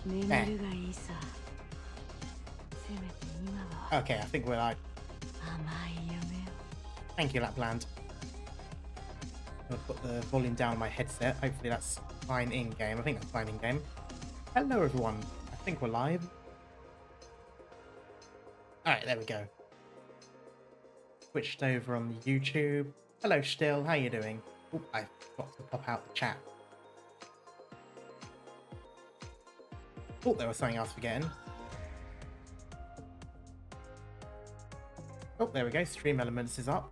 Eh. Okay, I think we're like... Thank you, Lapland. I'll put the volume down on my headset. Hopefully that's fine in-game. I think that's fine in-game. Hello, everyone. I think we're live. Alright, there we go. Switched over on the YouTube. Hello, Still. How you doing? Oop, I forgot to pop out the chat. Thought there was something else forgetting. Oh, there we go. Stream Elements is up.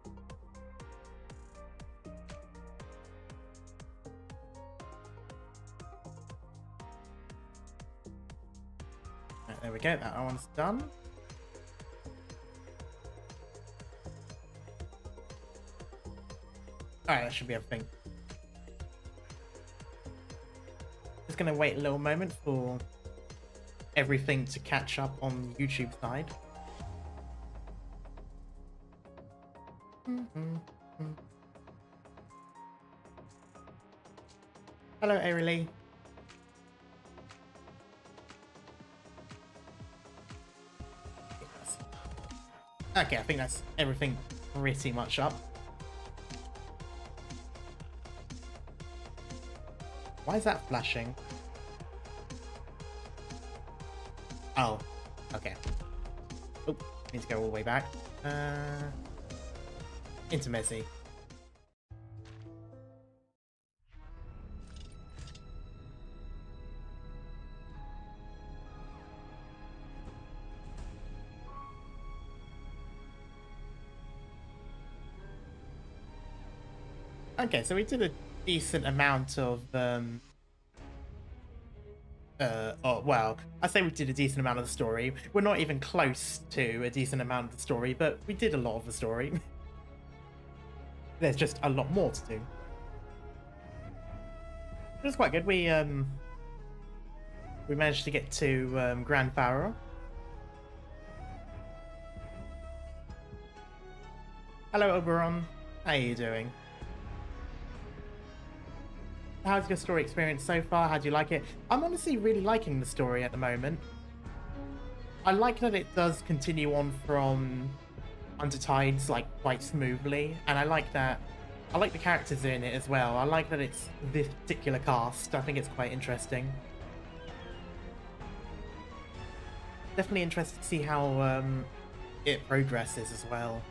Right, there we go. That one's done. Alright, that should be everything. Just gonna wait a little moment for everything to catch up on the YouTube side. Hello, Ariely. Okay, I think that's everything pretty much up. Why is that flashing? Oh, okay. Oh, need to go all the way back. Into Messi. Okay, so we did a decent amount of oh, well, I say we did a decent amount of the story. We're not even close to a decent amount of the story, but we did a lot of the story. There's just a lot more to do. It was quite good. We managed to get to Gran Faro. Hello, Oberon. How are you doing? How's your story experience so far? How do you like it? I'm honestly really liking the story at the moment. I like that it does continue on from Undertides like quite smoothly, and I like the characters in it as well. I like that it's this particular cast. I think it's quite interesting. Definitely interested to see how it progresses as well.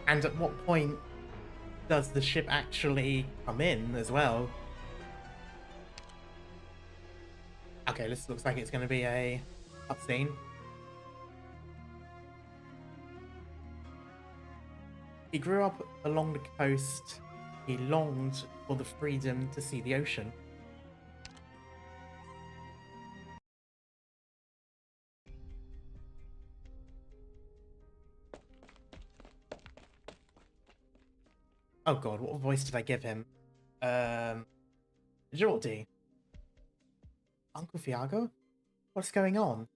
And at what point does the ship actually come in as well? Okay, this looks like it's going to be a cutscene. He grew up along the coast. He longed for the freedom to see the ocean. Oh god, what voice did I give him? Jordi. Uncle Fiago? What's going on?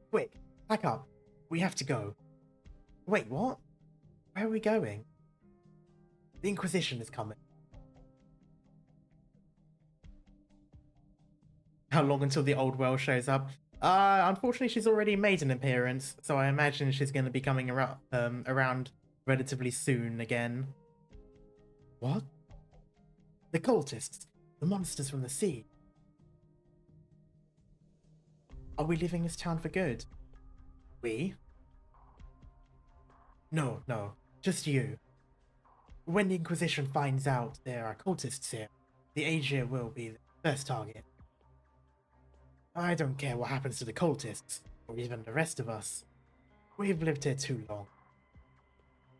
Quick, pack up. We have to go. Wait, what? Where are we going? The Inquisition is coming. How long until the old well shows up? Unfortunately, she's already made an appearance, so I imagine she's going to be coming around relatively soon again. What? The cultists, the monsters from the sea. Are we leaving this town for good? We? No, just you. When the Inquisition finds out there are cultists here, the Asia will be the first target. I don't care what happens to the cultists, or even the rest of us. We've lived here too long.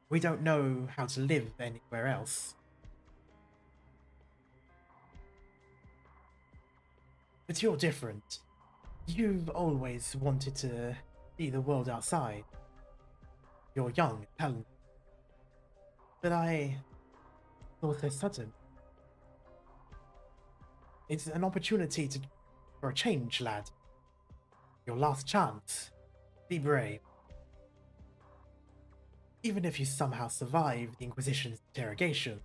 We don't know how to live anywhere else. But you're different. You've always wanted to see the world outside. You're young and talented. But I thought so sudden. It's an opportunity for a change, lad. Your last chance. Be brave. Even if you somehow survive the Inquisition's interrogation,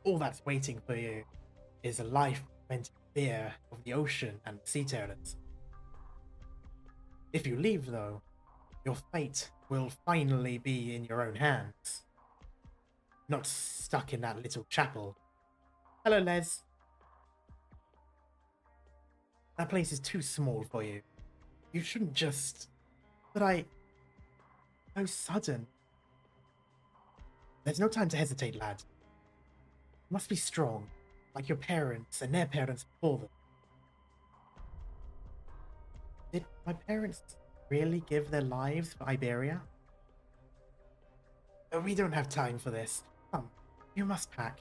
all that's waiting for you is a life went in fear of the ocean and sea terrors. If you leave, though, your fate will finally be in your own hands, not stuck in that little chapel. Hello, Les. That place is too small for you. You shouldn't just... But so sudden. There's no time to hesitate, lad. You must be strong, like your parents and their parents before them. Did my parents really give their lives for Iberia? We don't have time for this. Come, you must pack.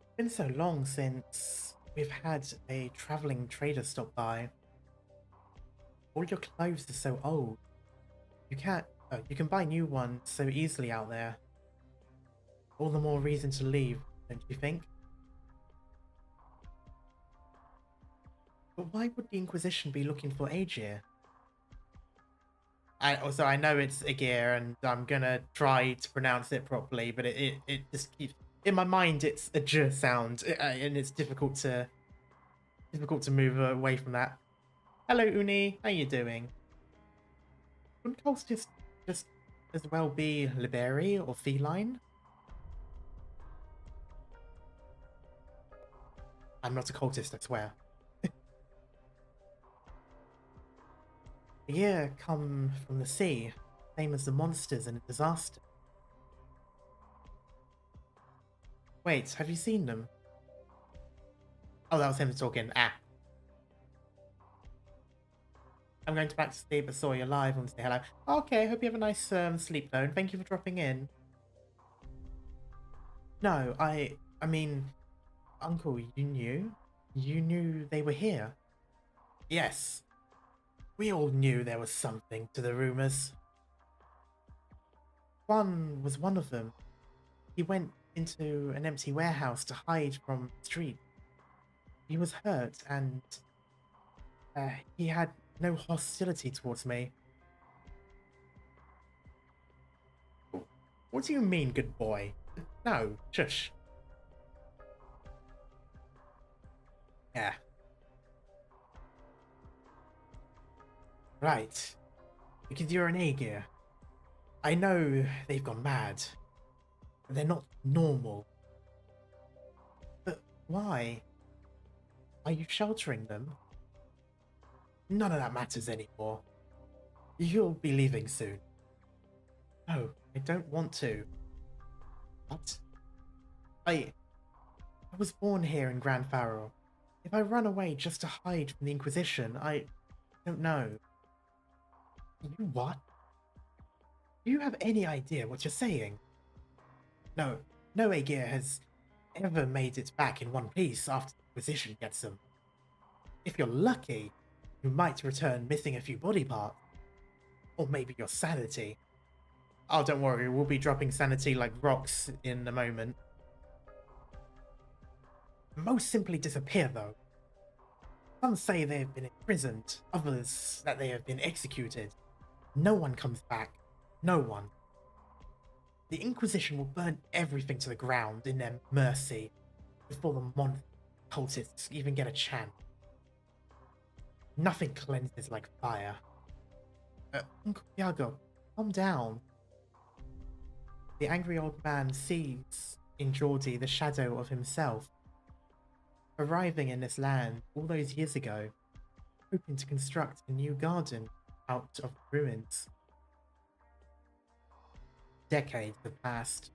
It's been so long since we've had a traveling trader stop by. All your clothes are so old. You can buy new ones so easily out there. All the more reason to leave, don't you think? But why would the Inquisition be looking for Aegir? I know it's Aegir, and I'm gonna try to pronounce it properly, but it just keeps in my mind. It's a j sound, and it's difficult to move away from that. Hello, Uni. How you doing? Wouldn't Coles just as well be Liberi or feline? I'm not a cultist, I swear. The year come from the sea, same as the monsters in a disaster. Wait, have you seen them? Oh, that was him talking. I'm going to back to sleep, but saw you live. Want to say hello. Okay, hope you have a nice sleep though, and thank you for dropping in. No, I mean, Uncle, you knew? You knew they were here? Yes. We all knew there was something to the rumors. One was one of them. He went into an empty warehouse to hide from the street. He was hurt and he had no hostility towards me. What do you mean, good boy? No, shush. Yeah. Right. Because you're an Aegir. I know they've gone mad. But they're not normal. But why? Are you sheltering them? None of that matters anymore. You'll be leaving soon. No, I don't want to. What? I was born here in Gran Faro. If I run away just to hide from the Inquisition, I don't know. You what? Do you have any idea what you're saying? No Aegir has ever made it back in one piece after the Inquisition gets them. If you're lucky, you might return missing a few body parts. Or maybe your sanity. Oh, don't worry, we'll be dropping sanity like rocks in a moment. Most simply disappear, though. Some say they have been imprisoned, others that they have been executed. No one comes back. No one. The Inquisition will burn everything to the ground in their mercy before the cultists even get a chance. Nothing cleanses like fire. Uncle Iago, calm down. The angry old man sees in Geordie the shadow of himself. Arriving in this land all those years ago, hoping to construct a new garden out of ruins. Decades have passed,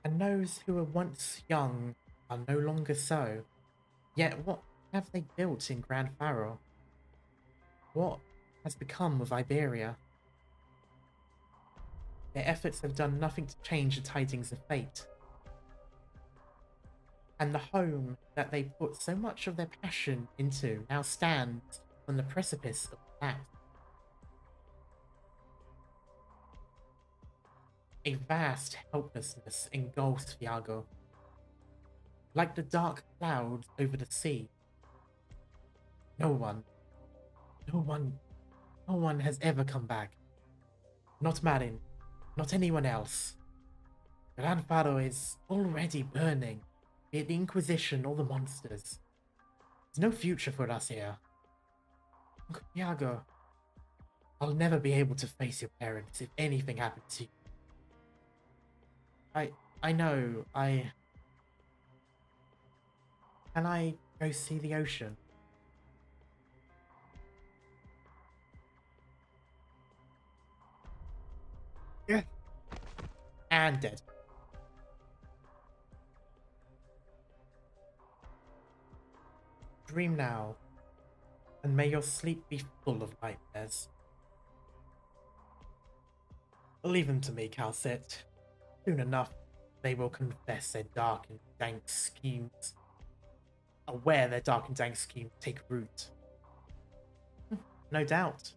and those who were once young are no longer so. Yet what have they built in Gran Faro? What has become of Iberia? Their efforts have done nothing to change the tidings of fate. And the home that they put so much of their passion into now stands on the precipice of collapse. A vast helplessness engulfs Iago, like the dark clouds over the sea. No one has ever come back. Not Marin, not anyone else. Gran Faro is already burning, be it the Inquisition or the monsters. There's no future for us here. Uncle Iago, I'll never be able to face your parents if anything happens to you. I know, Can I go see the ocean? Yeah. And dead. Dream now, and may your sleep be full of nightmares. Leave them to me, Calcet. Soon enough, they will confess their dark and dank schemes. Aware their dark and dank schemes take root. No doubt.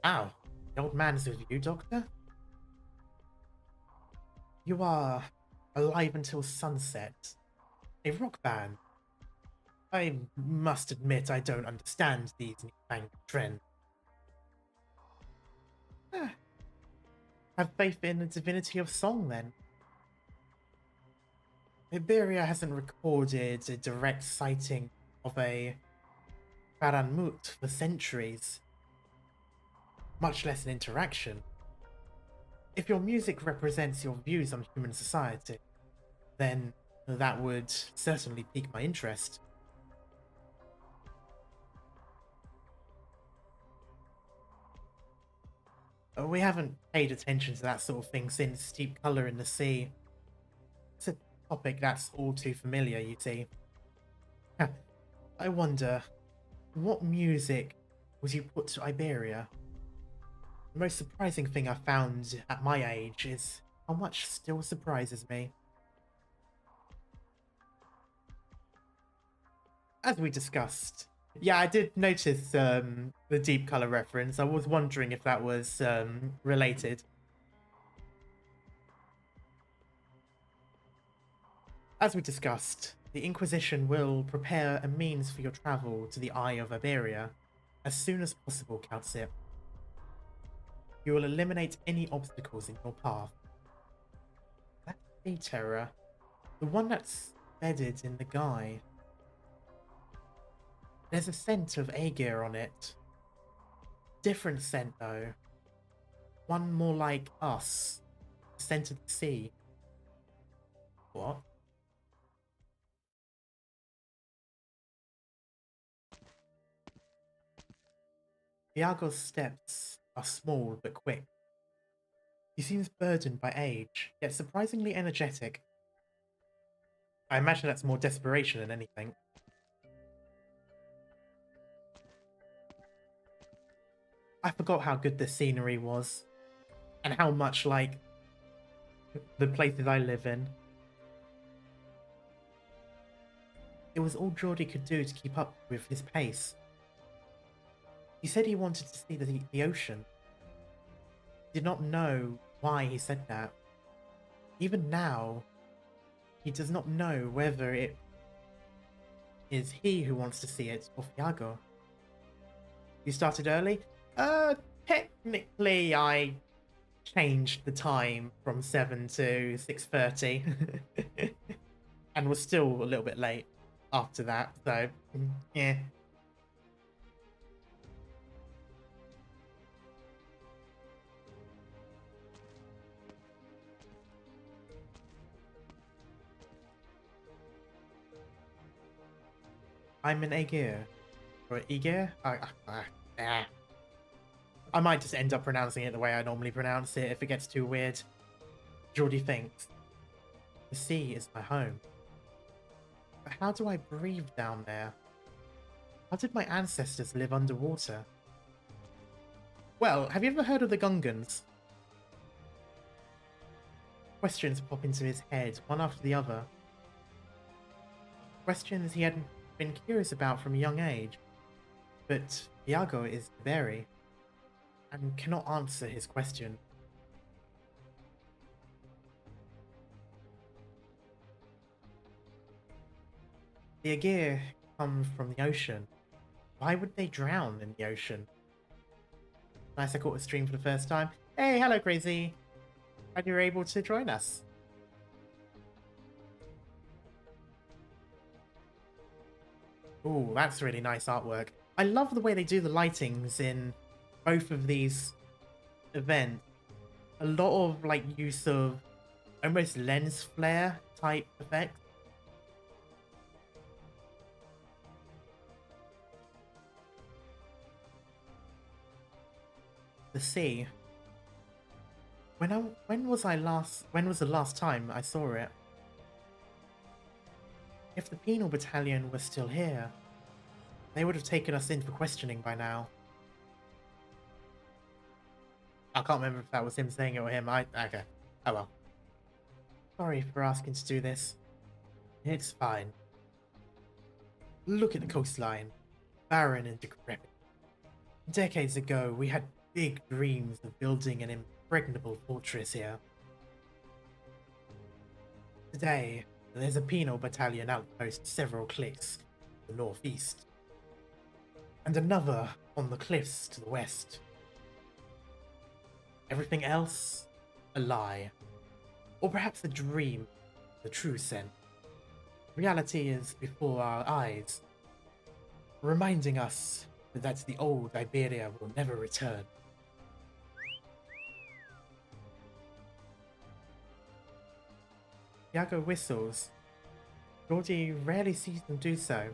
Ow, the old man's with you, Doctor? You are Alive Until Sunset, a rock band. I must admit I don't understand these newfangled trends. Have faith in the divinity of song, then. Iberia hasn't recorded a direct sighting of a Faranmut for centuries, much less an interaction. If your music represents your views on human society, then that would certainly pique my interest. We haven't paid attention to that sort of thing since Steep Colour in the Sea. It's a topic that's all too familiar, you see. I wonder, what music would you put to Iberia? The most surprising thing I found at my age is how much still surprises me. As we discussed, yeah, I did notice the deep color reference. I was wondering if that was related. As we discussed, the Inquisition will prepare a means for your travel to the Eye of Iberia as soon as possible, Count Sip. You will eliminate any obstacles in your path. That sea terror, the one that's bedded in the guy. There's a scent of Aegir on it. Different scent though. One more like us. The scent of the sea. What? Iago's steps are small but quick. He seems burdened by age, yet surprisingly energetic. I imagine that's more desperation than anything. I forgot how good the scenery was, and how much like the places I live in. It was all Geordie could do to keep up with his pace. He said he wanted to see the ocean. He did not know why he said that. Even now, he does not know whether it is he who wants to see it or Fiago. You started early? Technically I changed the time from 7 to 6:30 and was still a little bit late after that, so yeah. I'm an Aegir. Or Aegir? I might just end up pronouncing it the way I normally pronounce it if it gets too weird. Geordie thinks. The sea is my home. But how do I breathe down there? How did my ancestors live underwater? Well, have you ever heard of the Gungans? Questions pop into his head, one after the other. Questions he had been curious about from a young age. But Iago is very, and cannot answer his question. The Aegir come from the ocean. Why would they drown in the ocean? Nice, I caught a stream for the first time. Hey, hello, Crazy. and you're able to join us. Ooh, that's really nice artwork. I love the way they do the lightings in both of these events. A lot of like use of almost lens flare type effects. The sea. When was the last time I saw it? If the penal battalion was still here, they would have taken us in for questioning by now. I can't remember if that was him saying it or him. Okay. Oh well. Sorry for asking to do this. It's fine. Look at the coastline. Barren and decrepit. Decades ago, we had big dreams of building an impregnable fortress here. Today, there's a penal battalion outpost several cliffs to the northeast, and another on the cliffs to the west. Everything else, a lie. Or perhaps a dream, the true sense. Reality is before our eyes, reminding us that the old Iberia will never return. Iago whistles. Geordie rarely sees them do so.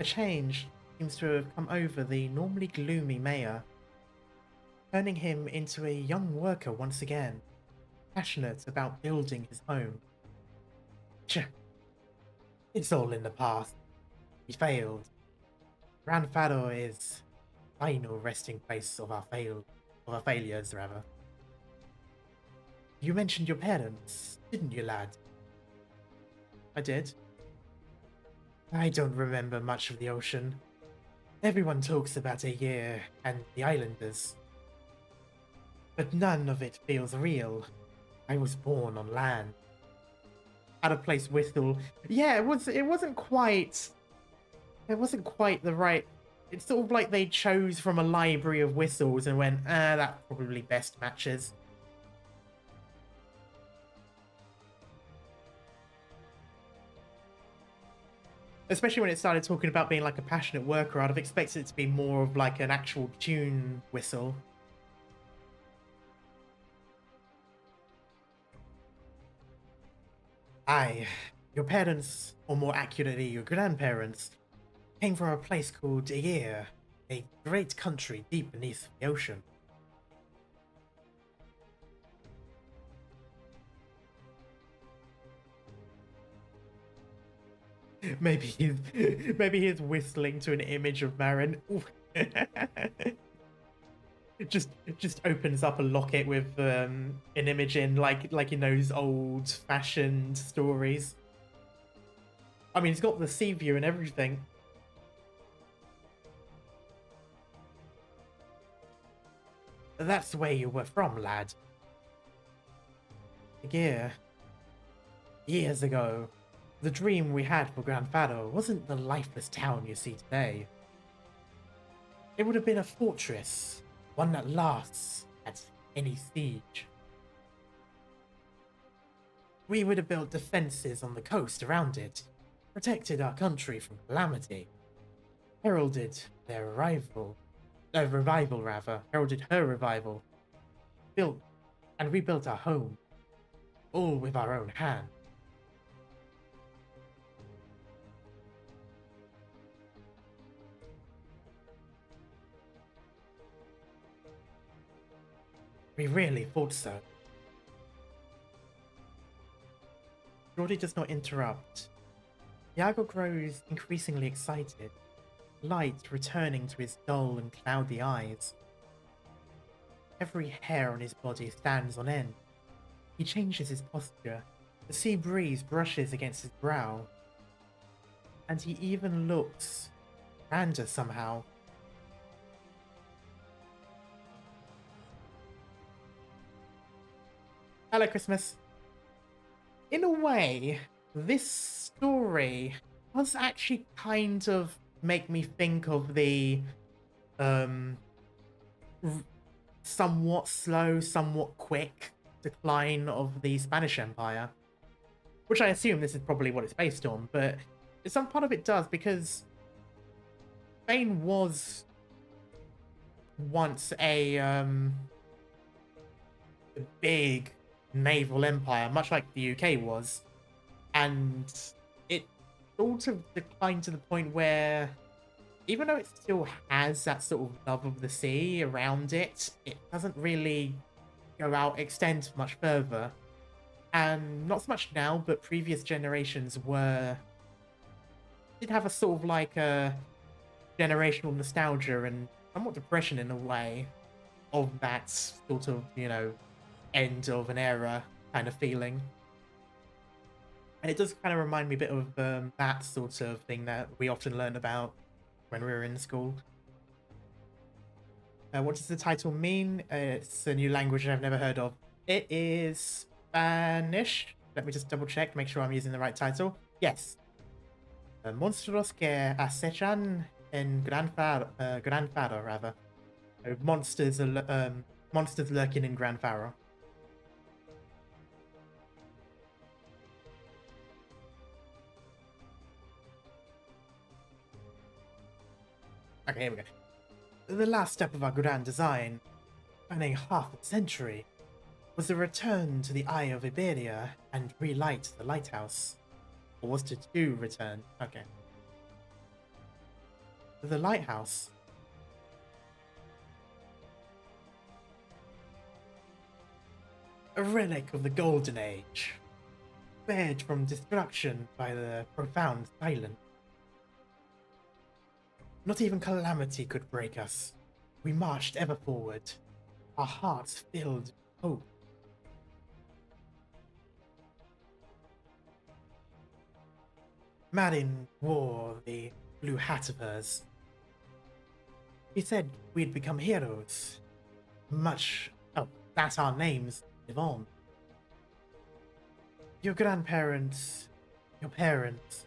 A change seems to have come over the normally gloomy mayor, turning him into a young worker once again, passionate about building his home. It's all in the past. He failed. Gran Faro is final resting place of our failures, rather. You mentioned your parents, didn't you, lad? I did. I don't remember much of the ocean. Everyone talks about a year and the islanders, but none of it feels real. I was born on land. Out of place whistle. Yeah, it wasn't quite the right. It's sort of like they chose from a library of whistles and went, that probably best matches. Especially when it started talking about being like a passionate worker, I'd have expected it to be more of like an actual tune whistle. Your parents, or more accurately, your grandparents, came from a place called Aegir, a great country deep beneath the ocean. Maybe he's whistling to an image of Marin. just opens up a locket with an image in, like in those old-fashioned stories. I mean, it's got the sea view and everything. That's where you were from, lad. Aegir. Years ago, the dream we had for Gran Faro wasn't the lifeless town you see today. It would have been a fortress, one that lasts at any siege. We would have built defenses on the coast around it, protected our country from calamity, heralded their heralded her revival, built and rebuilt our home, all with our own hand. We really thought so. Geordie does not interrupt. Iago grows increasingly excited, light returning to his dull and cloudy eyes. Every hair on his body stands on end. He changes his posture. The sea breeze brushes against his brow. And he even looks grander somehow. Hello, Christmas. In a way, this story does actually kind of make me think of the somewhat slow, somewhat quick decline of the Spanish Empire, which I assume this is probably what it's based on, but some part of it does, because Spain was once a big naval empire, much like the UK was, and it sort of declined to the point where, even though it still has that sort of love of the sea around it, it doesn't really extend much further. And not so much now, but previous generations did have a sort of like a generational nostalgia and somewhat depression in a way of that sort of, end of an era kind of feeling. And it does kind of remind me a bit of that sort of thing that we often learn about when we were in school. What does the title mean? It's a new language I've never heard of. It is Spanish. Let me just double check, make sure I'm using the right title. Yes. Monstruos que acechan en gran faro, rather. Monsters lurking in Gran Faro. Okay, here we go. The last step of our grand design, spanning half a century, was the return to the Eye of Iberia and relight the lighthouse. Or was to do return. Okay. The lighthouse. A relic of the Golden Age, spared from destruction by the profound silence. Not even calamity could break us. We marched ever forward, our hearts filled with hope. Marin wore the blue hat of hers. He said we'd become heroes. That our names live on. Your grandparents, your parents,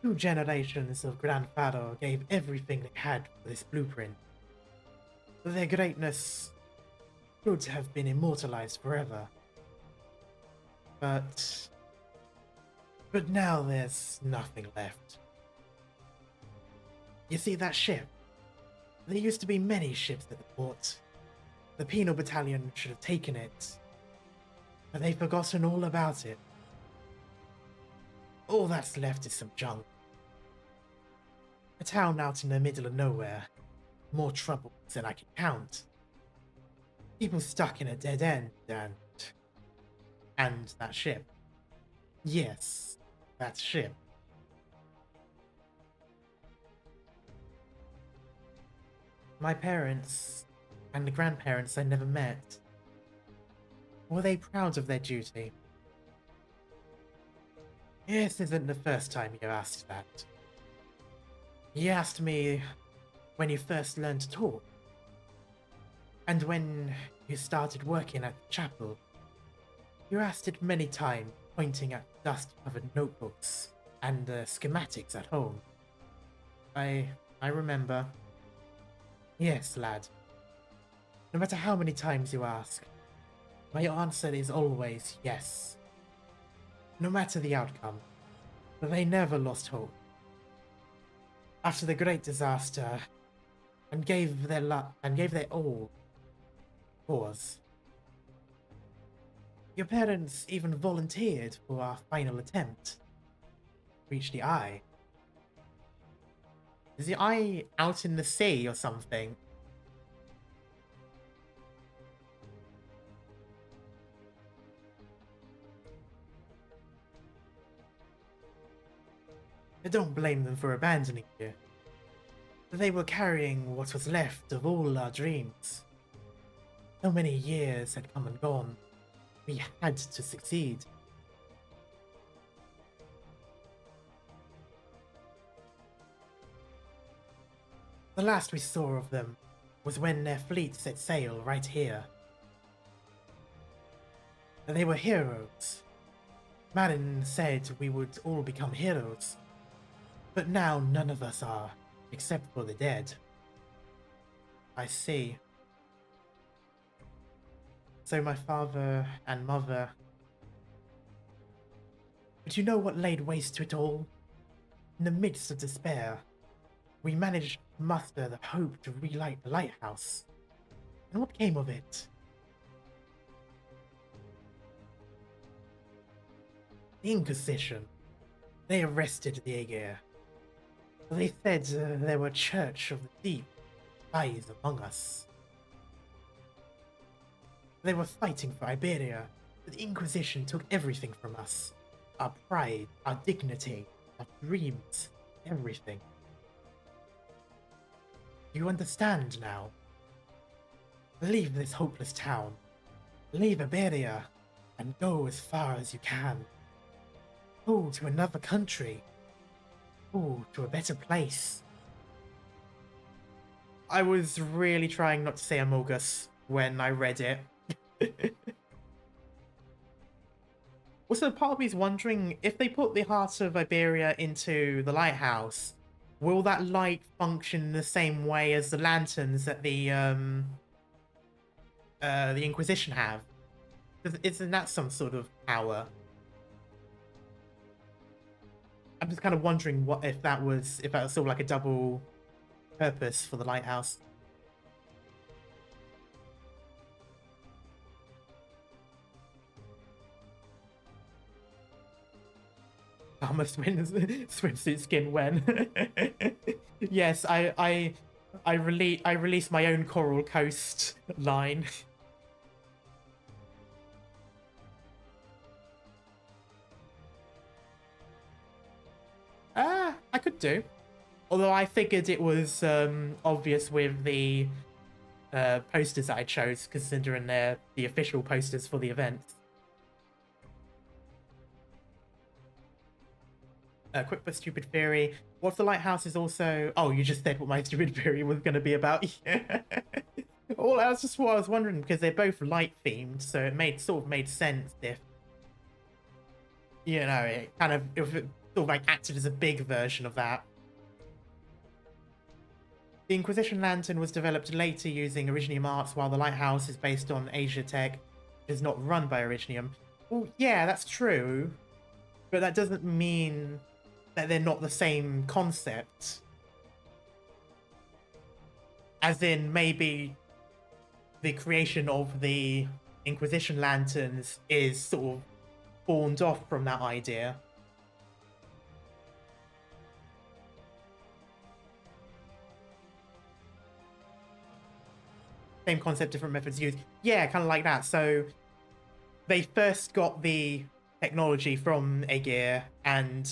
2 generations of Gran Faro gave everything they had for this blueprint. Their greatness could have been immortalized forever. But now there's nothing left. You see that ship? There used to be many ships at the port. The penal battalion should have taken it, but they've forgotten all about it. All that's left is some junk. A town out in the middle of nowhere. More trouble than I can count. People stuck in a dead end and that ship. Yes, that ship. My parents and the grandparents I never met. Were they proud of their duty? This isn't the first time you asked that. You asked me when you first learned to talk. And when you started working at the chapel. You asked it many times, pointing at dust-covered notebooks and the schematics at home. I remember. Yes, lad. No matter how many times you ask, my answer is always yes. No matter the outcome, they never lost hope. After the great disaster, and gave their all, cause. Your parents even volunteered for our final attempt. Reach the eye. Is the eye out in the sea or something? I don't blame them for abandoning you. They were carrying what was left of all our dreams. So many years had come and gone. We had to succeed. The last we saw of them was when their fleet set sail right here. They were heroes. Marin said we would all become heroes. But now none of us are, except for the dead. I see. So my father and mother... But you know what laid waste to it all? In the midst of despair, we managed to muster the hope to relight the lighthouse. And what came of it? The Inquisition. They arrested the Aegir. They said there were Church of the Deep spies among us. They were fighting for Iberia, but the Inquisition took everything from us. Our pride, our dignity, our dreams, everything. You understand now? Leave this hopeless town. Leave Iberia, and go as far as you can. Go to another country. Go to a better place. I was really trying not to say Amogus when I read it. Also, part of me is wondering, if they put the Heart of Iberia into the lighthouse, will that light function in the same way as the lanterns that the Inquisition have? Isn't that some sort of power? I'm just kind of wondering what if that was sort of like a double purpose for the lighthouse. Armor swimsuit skin when? Yes, I released my own Coral Coast line. I could do. Although I figured it was obvious with the posters that I chose, considering they're the official posters for the event. Quick but stupid theory. What if the lighthouse is also... Oh, you just said what my stupid theory was going to be about. Well, that's just what I was wondering, because they're both light themed, so it sort of made sense if, you know, it sort of like acted as a big version of that. The Inquisition Lantern was developed later using Originium arts, while the lighthouse is based on Asia Tech, which is not run by Originium. Well, yeah, that's true, but that doesn't mean that they're not the same concept. As in, maybe the creation of the Inquisition Lanterns is sort of spawned off from that idea. Same concept, different methods used. Yeah, kind of like that. So they first got the technology from Aegir and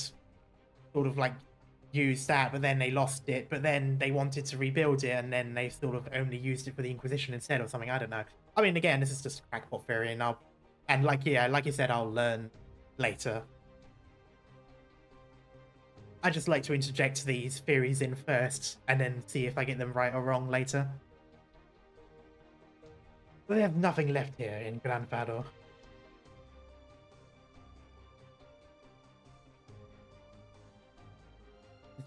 sort of like used that, but then they lost it, but then they wanted to rebuild it, and then they sort of only used it for the Inquisition instead or something. I don't know. I mean, again, this is just a crackpot theory, and like you said, I'll learn later. I just like to interject these theories in first and then see if I get them right or wrong later. They have nothing left here in Gran Faro.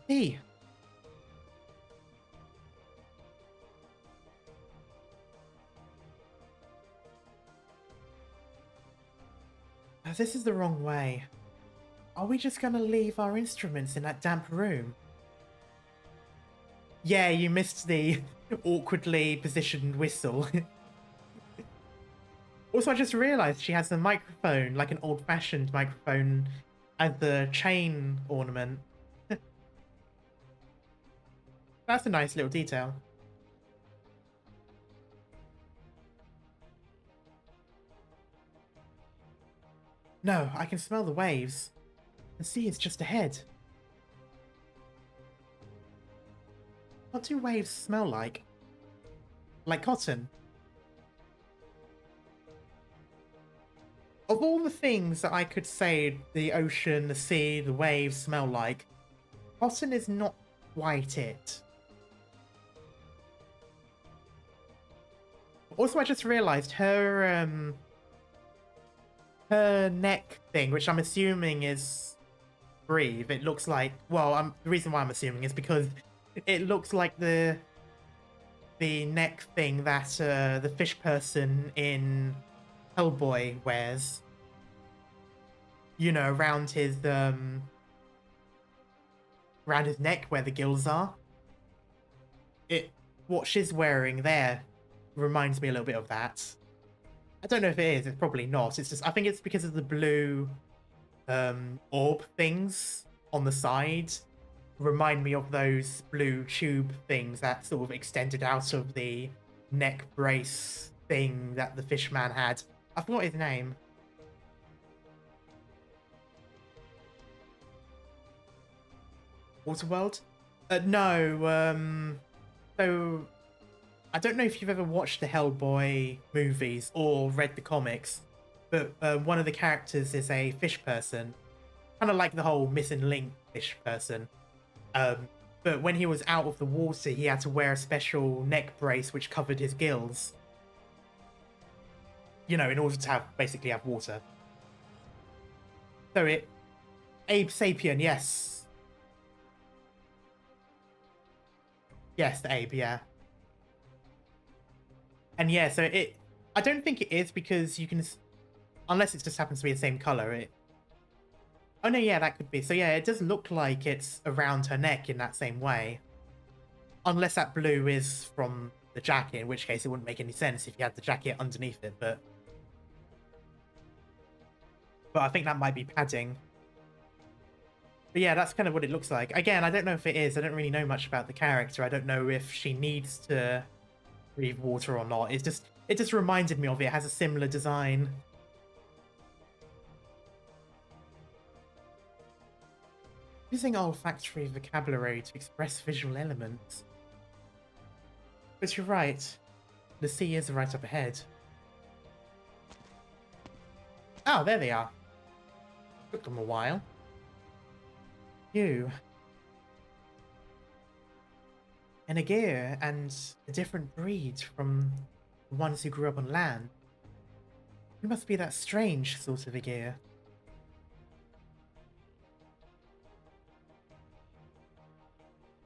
See. This is the wrong way. Are we just gonna leave our instruments in that damp room? Yeah, you missed the awkwardly positioned whistle. Also, I just realized she has a microphone, like an old-fashioned microphone, as the chain ornament. That's a nice little detail. No, I can smell the waves. The sea is just ahead. What do waves smell like? Like cotton? Of all the things that I could say the ocean, the sea, the waves smell like, cotton is not quite it. Also, I just realized her neck thing, which I'm assuming is breathe. It looks like, well, the reason why I'm assuming is because it looks like the neck thing that the fish person in Hellboy wears. You know, around his neck where the gills are. What she's wearing there reminds me a little bit of that. I don't know if it is. It's probably not. It's just I think it's because of the blue orb things on the side. Remind me of those blue tube things that sort of extended out of the neck brace thing that the fishman had. I forgot his name. Waterworld? No. So I don't know if you've ever watched the Hellboy movies or read the comics, but one of the characters is a fish person, kind of like the whole missing link fish person. But when he was out of the water, he had to wear a special neck brace which covered his gills. You know, in order to basically have water. So Abe Sapien, yes. Yes, the Abe, yeah. And yeah, so I don't think it is because you can, unless it just happens to be the same color. Oh no, yeah, that could be. So yeah, it does look like it's around her neck in that same way. Unless that blue is from the jacket, in which case it wouldn't make any sense if you had the jacket underneath it, but I think that might be padding. But yeah, that's kind of what it looks like. Again, I don't know if it is. I don't really know much about the character. I don't know if she needs to breathe water or not. It just reminded me of it. It has a similar design. Using olfactory vocabulary to express visual elements. But you're right. The sea is right up ahead. Oh, there they are. Took them a while. You. An Aegir and a different breed from the ones who grew up on land. You must be that strange sort of Aegir.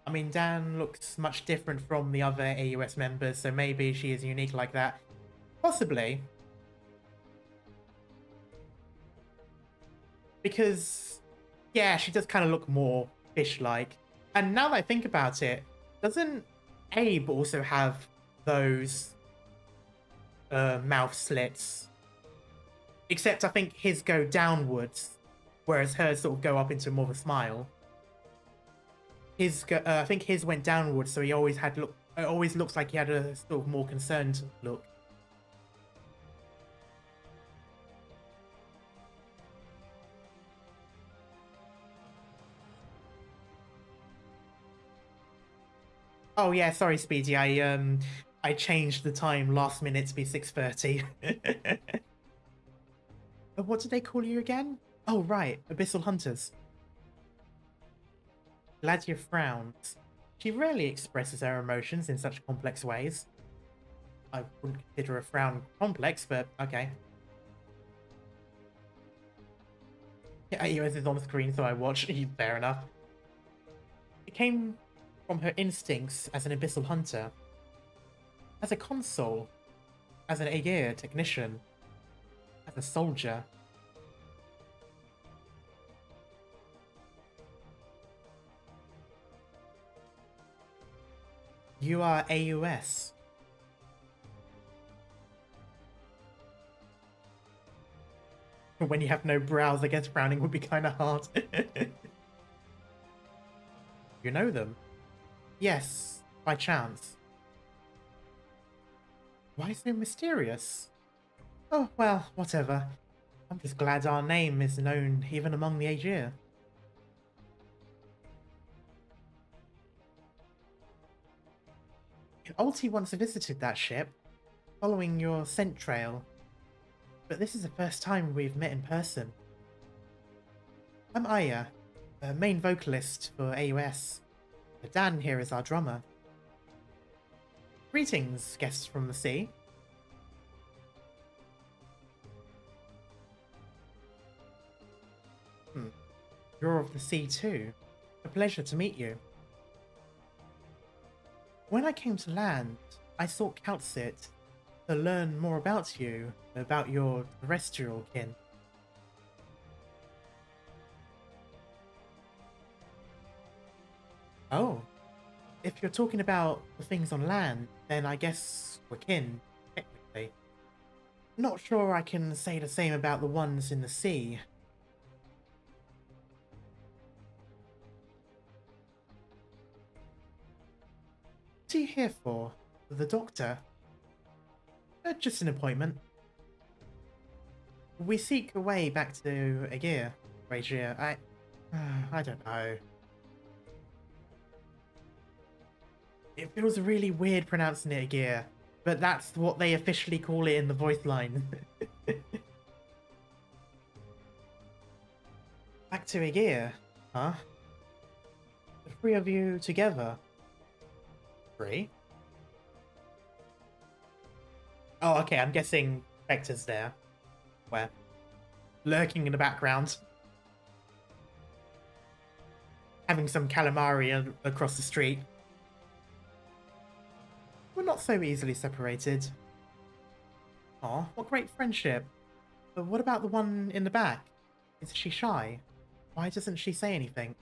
I mean, Dan looks much different from the other AUS members, so maybe she is unique like that. Possibly. Because, yeah, she does kind of look more fish-like. And now that I think about it, doesn't Abe also have those mouth slits? Except I think his go downwards, whereas hers sort of go up into more of a smile. I think his went downwards, so he always looks like he had a sort of more concerned look. Oh yeah, sorry, Speedy. I changed the time last minute to be 6:30. What did they call you again? Oh right, Abyssal Hunters. Gladia frowns. She rarely expresses her emotions in such complex ways. I wouldn't consider a frown complex, but okay. Yeah, yours is on screen, so I watch. Fair enough. It came from her instincts as an Abyssal Hunter. As a consul. As an Aegir technician. As a soldier. You are AUS. When you have no brows, I guess frowning would be kind of hard. You know them? Yes, by chance. Why so mysterious? Oh, well, whatever. I'm just glad our name is known even among the Aegir. Ulti once visited that ship, following your scent trail. But this is the first time we've met in person. I'm Aya, the main vocalist for AUS. Dan here is our drummer. Greetings, guests from the sea. You're of the sea too. A pleasure to meet you. When I came to land, I sought Kaltsit, to learn more about you, about your terrestrial kin. Oh, if you're talking about the things on land, then I guess we're kin, technically. Not sure I can say the same about the ones in the sea. What are you here for? The doctor? Just an appointment. We seek a way back to Aegir, Regia. I don't know. It feels really weird pronouncing it Aegir, but that's what they officially call it in the voice line. Back to Aegir, huh? The three of you together. Three? Oh, okay, I'm guessing Vector's there. Where? Lurking in the background. Having some calamari across the street. We're not so easily separated. Aw, what great friendship. But what about the one in the back? Is she shy? Why doesn't she say anything?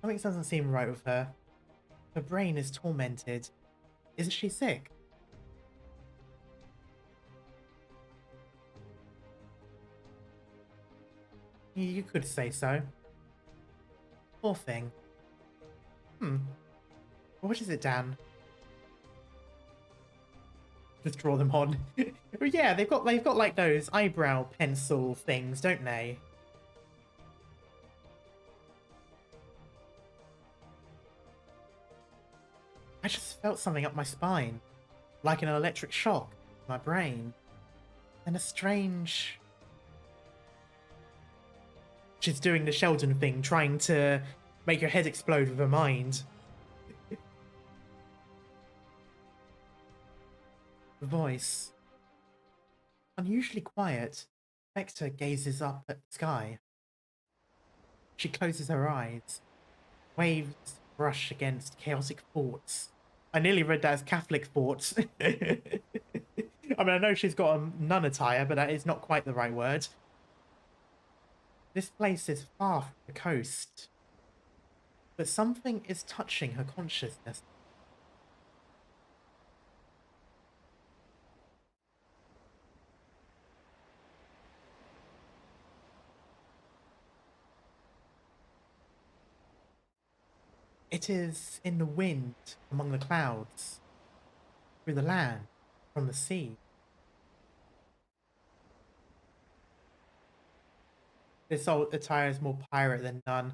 Something doesn't seem right with her. Her brain is tormented. Isn't she sick? You could say so. Poor thing. What is it, Dan? Just draw them on. Yeah, they've got like those eyebrow pencil things, don't they? I just felt something up my spine, like an electric shock in my brain, and a strange... She's doing the Sheldon thing, trying to make your head explode with her mind. The voice. Unusually quiet, Vector gazes up at the sky. She closes her eyes. Waves brush against chaotic thoughts. I nearly read that as Catholic thoughts. I mean, I know she's got a nun attire, but that is not quite the right word. This place is far from the coast, but something is touching her consciousness. It is in the wind, among the clouds, through the land, from the sea. This old attire is more pirate than nun.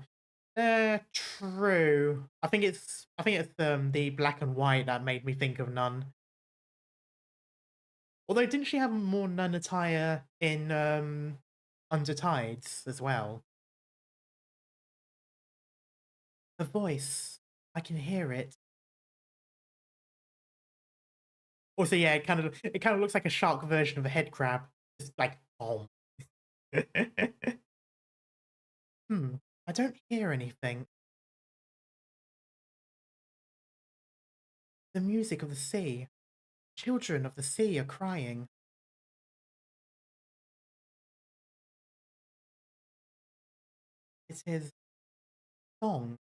True. I think it's the black and white that made me think of nun. Although didn't she have more nun attire in Under Tides as well? The voice, I can hear it. Also, yeah, it kind of looks like a shark version of a head crab. Just like, oh. I don't hear anything. The music of the sea. Children of the sea are crying. It is song.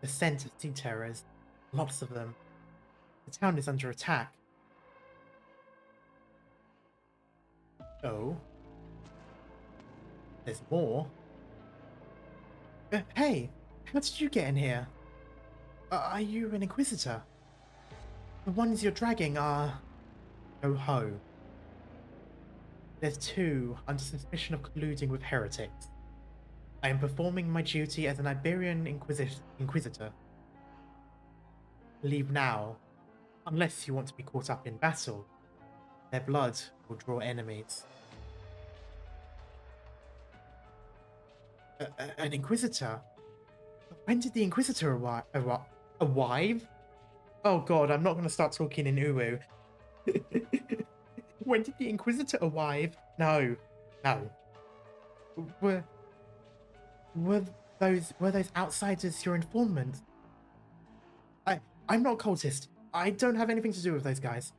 The scent of sea terrors. Lots of them. The town is under attack. Oh. There's more. Hey, how did you get in here? Are you an Inquisitor? The ones you're dragging are... Oh ho. There's two under suspicion of colluding with heretics. I am performing my duty as an Iberian Inquisitor. Leave now, unless you want to be caught up in battle. Their blood will draw enemies. An Inquisitor? When did the Inquisitor arrive? Oh god, I'm not going to start talking in Uwu. When did the Inquisitor arrive? No. Were Were those outsiders your informants? I'm not a cultist. I don't have anything to do with those guys.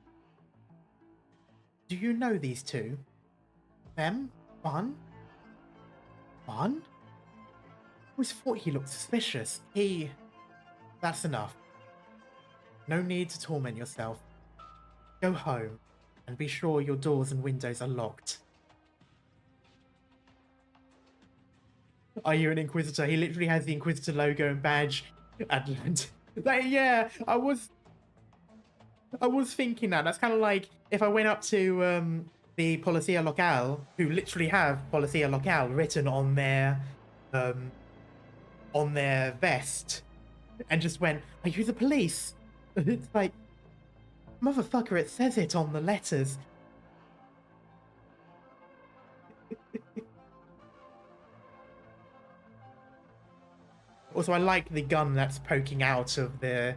Do you know these two? Them? One? One? I always thought he looked suspicious. That's enough. No need to torment yourself. Go home and be sure your doors and windows are locked. Are you an Inquisitor? He literally has the Inquisitor logo and badge. And yeah, I was thinking that. That's kind of like if I went up to the Policia Locale, who literally have Policia Locale written on their vest, and just went, "Are you the police?" It's like, motherfucker, it says it on the letters. Also, I like the gun that's poking out of the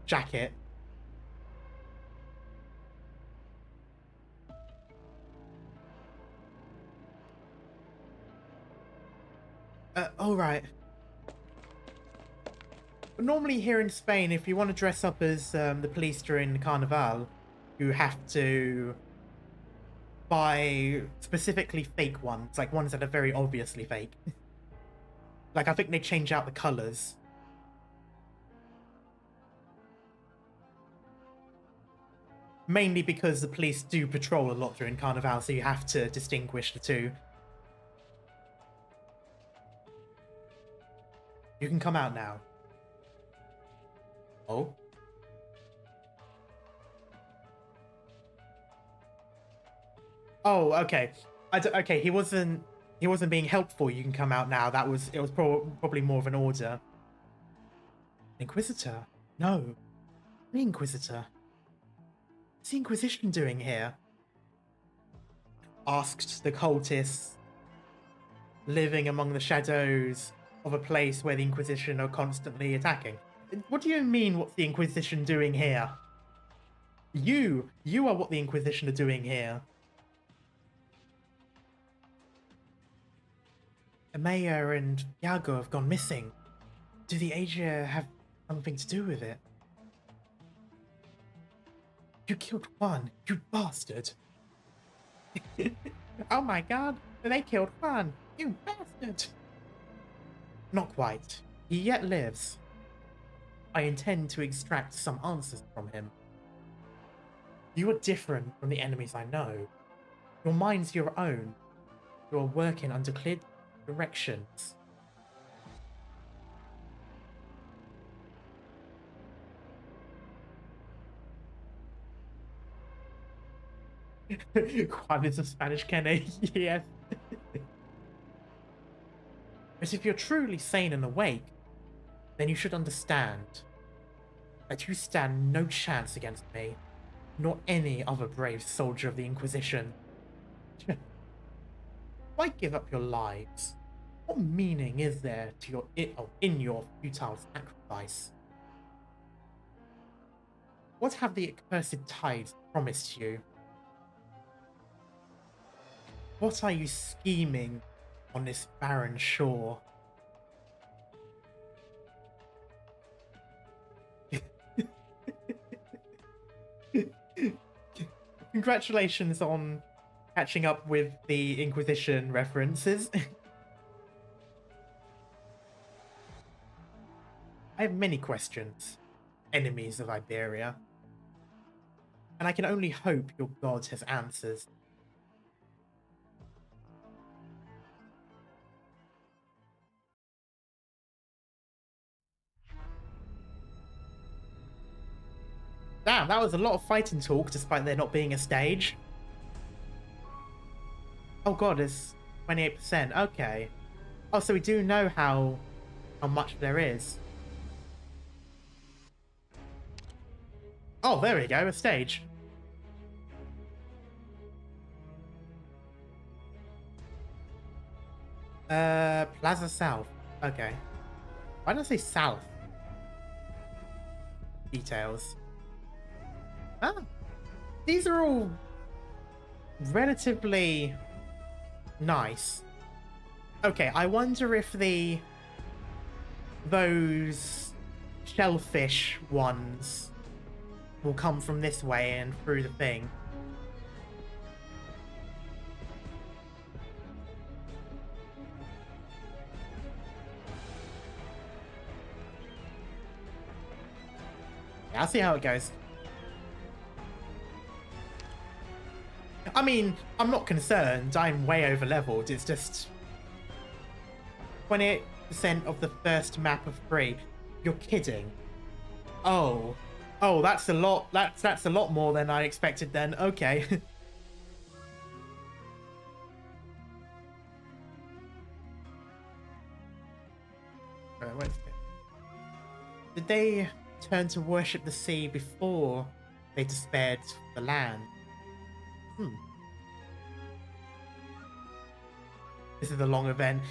jacket. All right. Normally here in Spain, if you want to dress up as the police during the Carnival, you have to buy specifically fake ones, like ones that are very obviously fake. Like, I think they change out the colors. Mainly because the police do patrol a lot during Carnival, so you have to distinguish the two. You can come out now. Oh. Oh, okay. Okay, he wasn't being helpful. You can come out now. It was probably more of an order. Inquisitor? No. The Inquisitor. What's the Inquisition doing here? Asked the cultists, living among the shadows of a place where the Inquisition are constantly attacking. What do you mean, what's the Inquisition doing here? You are what the Inquisition are doing here. Amaya and Iago have gone missing. Do the Asia have something to do with it? You killed Juan, you bastard. Oh my god, they killed Juan, you bastard. Not quite. He yet lives. I intend to extract some answers from him. You are different from the enemies I know. Your mind's your own. You are working under clear directions. Juan is a Spanish Kenny, yes. But if you're truly sane and awake, then you should understand that you stand no chance against me, nor any other brave soldier of the Inquisition. Why give up your lives? What meaning is there to in your futile sacrifice? What have the accursed tides promised you? What are you scheming on this barren shore? Congratulations on catching up with the Inquisition references. I have many questions, enemies of Iberia, and I can only hope your god has answers. Damn, that was a lot of fighting talk despite there not being a stage. Oh god, it's 28%. Okay. Oh, so we do know how much there is. Oh, there we go, a stage. Plaza South. Okay. Why did I say South? Details. Ah, these are all relatively nice. Okay, I wonder if those shellfish ones will come from this way and through the thing. Yeah, I'll see how it goes. I mean, I'm not concerned. I'm way over leveled. It's just 28% of the first map of 3. You're kidding. Oh, that's a lot. That's a lot more than I expected. Then okay. Wait a second. Did they turn to worship the sea before they despaired the land? This is a long event.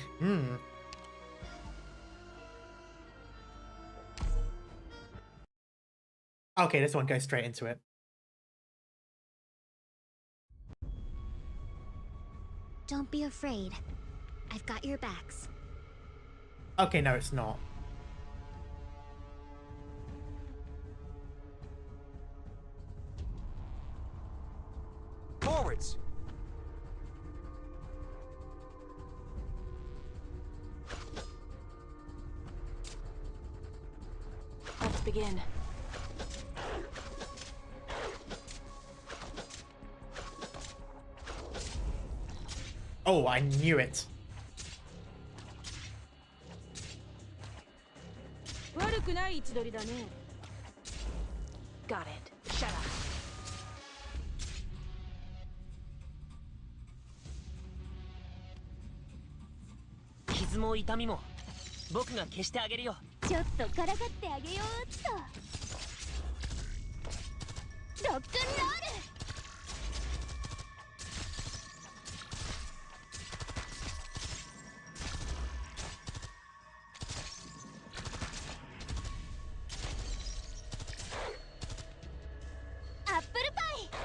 Okay, this one goes straight into it. Don't be afraid. I've got your backs. Okay, no, it's not. Forwards! Let's begin. Oh, I knew it. Got it. Shut up.ちょっとからかってあげようっと。ロックンロール。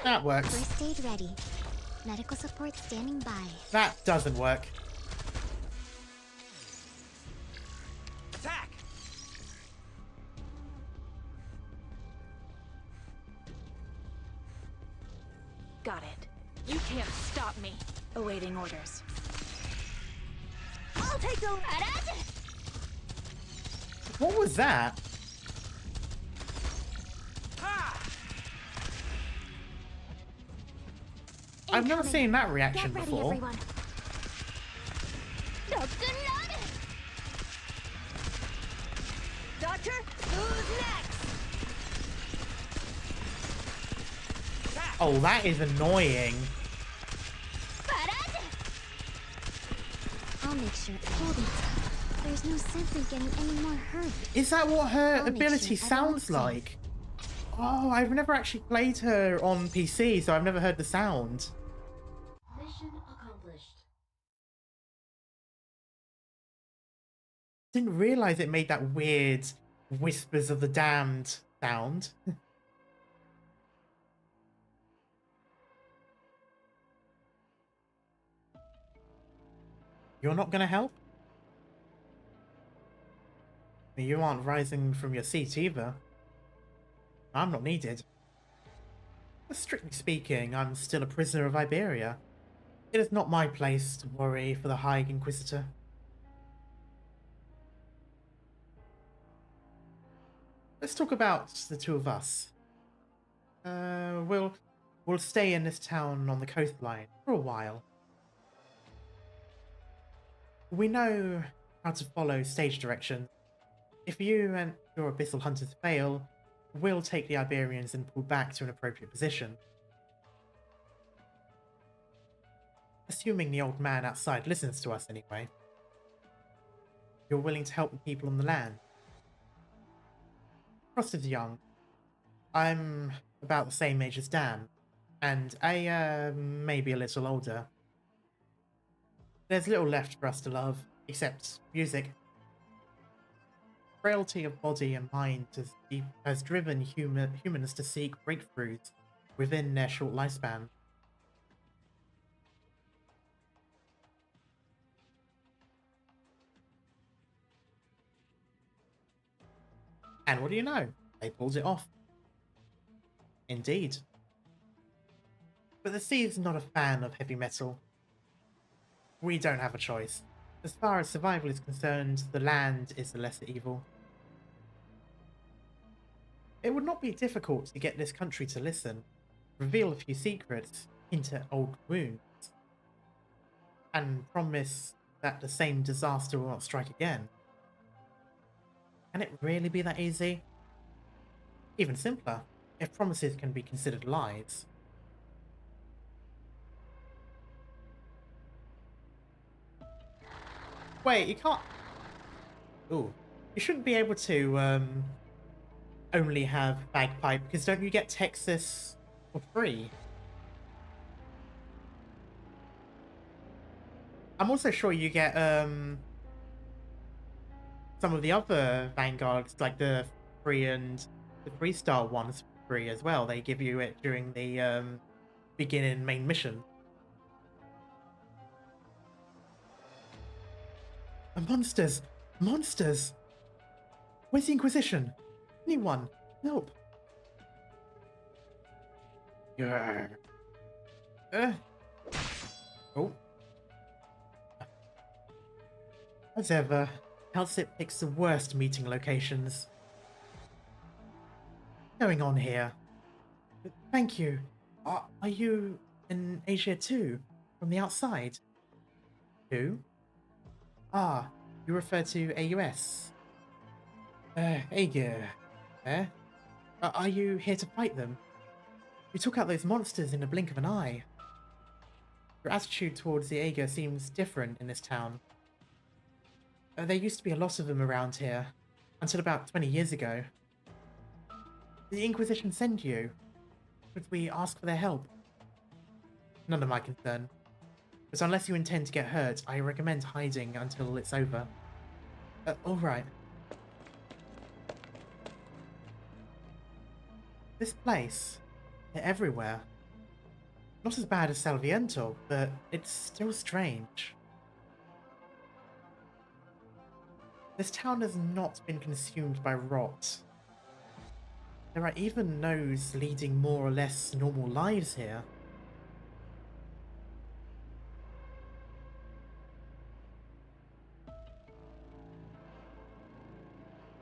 That works. First aid ready. Medical support standing by. That doesn't work. Attack! Got it. You can't stop me. Awaiting orders. I'll take the What was that? I've never seen that reaction Get ready, before. everyone. Rock-and-roll! Doctor, who's next? Oh, that is annoying. I'll make sure. Hold it. There's no sense in getting any more hurt. Is that what her I'll make ability sure sounds everyone's like? Oh, I've never actually played her on PC, so I've never heard the sound. Mission accomplished. Didn't realize it made that weird Whispers of the Damned sound. You're not gonna help? You aren't rising from your seat either. I'm not needed. Strictly speaking, I'm still a prisoner of Iberia. It is not my place to worry for the High Inquisitor. Let's talk about the two of us. We'll stay in this town on the coastline for a while. We know how to follow stage directions. If you and your abyssal hunters fail, we'll take the Iberians and pull back to an appropriate position. Assuming the old man outside listens to us anyway. You're willing to help the people on the land. Frost is young. I'm about the same age as Dan, and maybe a little older. There's little left for us to love, except music. Frailty of body and mind has driven humans to seek breakthroughs within their short lifespan. And what do you know? They pulled it off. Indeed. But the sea is not a fan of heavy metal. We don't have a choice. As far as survival is concerned, the land is the lesser evil. It would not be difficult to get this country to listen, reveal a few secrets, hint at old wounds, and promise that the same disaster will not strike again. Can it really be that easy? Even simpler, if promises can be considered lies. Wait, you can't... Ooh. You shouldn't be able to, only have bagpipe, because don't you get Texas for free? I'm also sure you get, some of the other Vanguards, like the free and the 3-star ones free as well. They give you it during the, beginning main mission. Monsters! Monsters! Where's the Inquisition? Anyone? Help! Oh. As ever, Calcit picks the worst meeting locations. What's going on here? Thank you. Are you in Asia too? From the outside? Who? Ah, you refer to AUS. Aegir. Are you here to fight them? You took out those monsters in the blink of an eye. Your attitude towards the Aegir seems different in this town. There used to be a lot of them around here, until about 20 years ago. Did the Inquisition send you? Should we ask for their help? None of my concern. But unless you intend to get hurt, I recommend hiding until it's over. Alright. This place, they're everywhere. Not as bad as Salviento, but it's still strange. This town has not been consumed by rot. There are even those leading more or less normal lives here.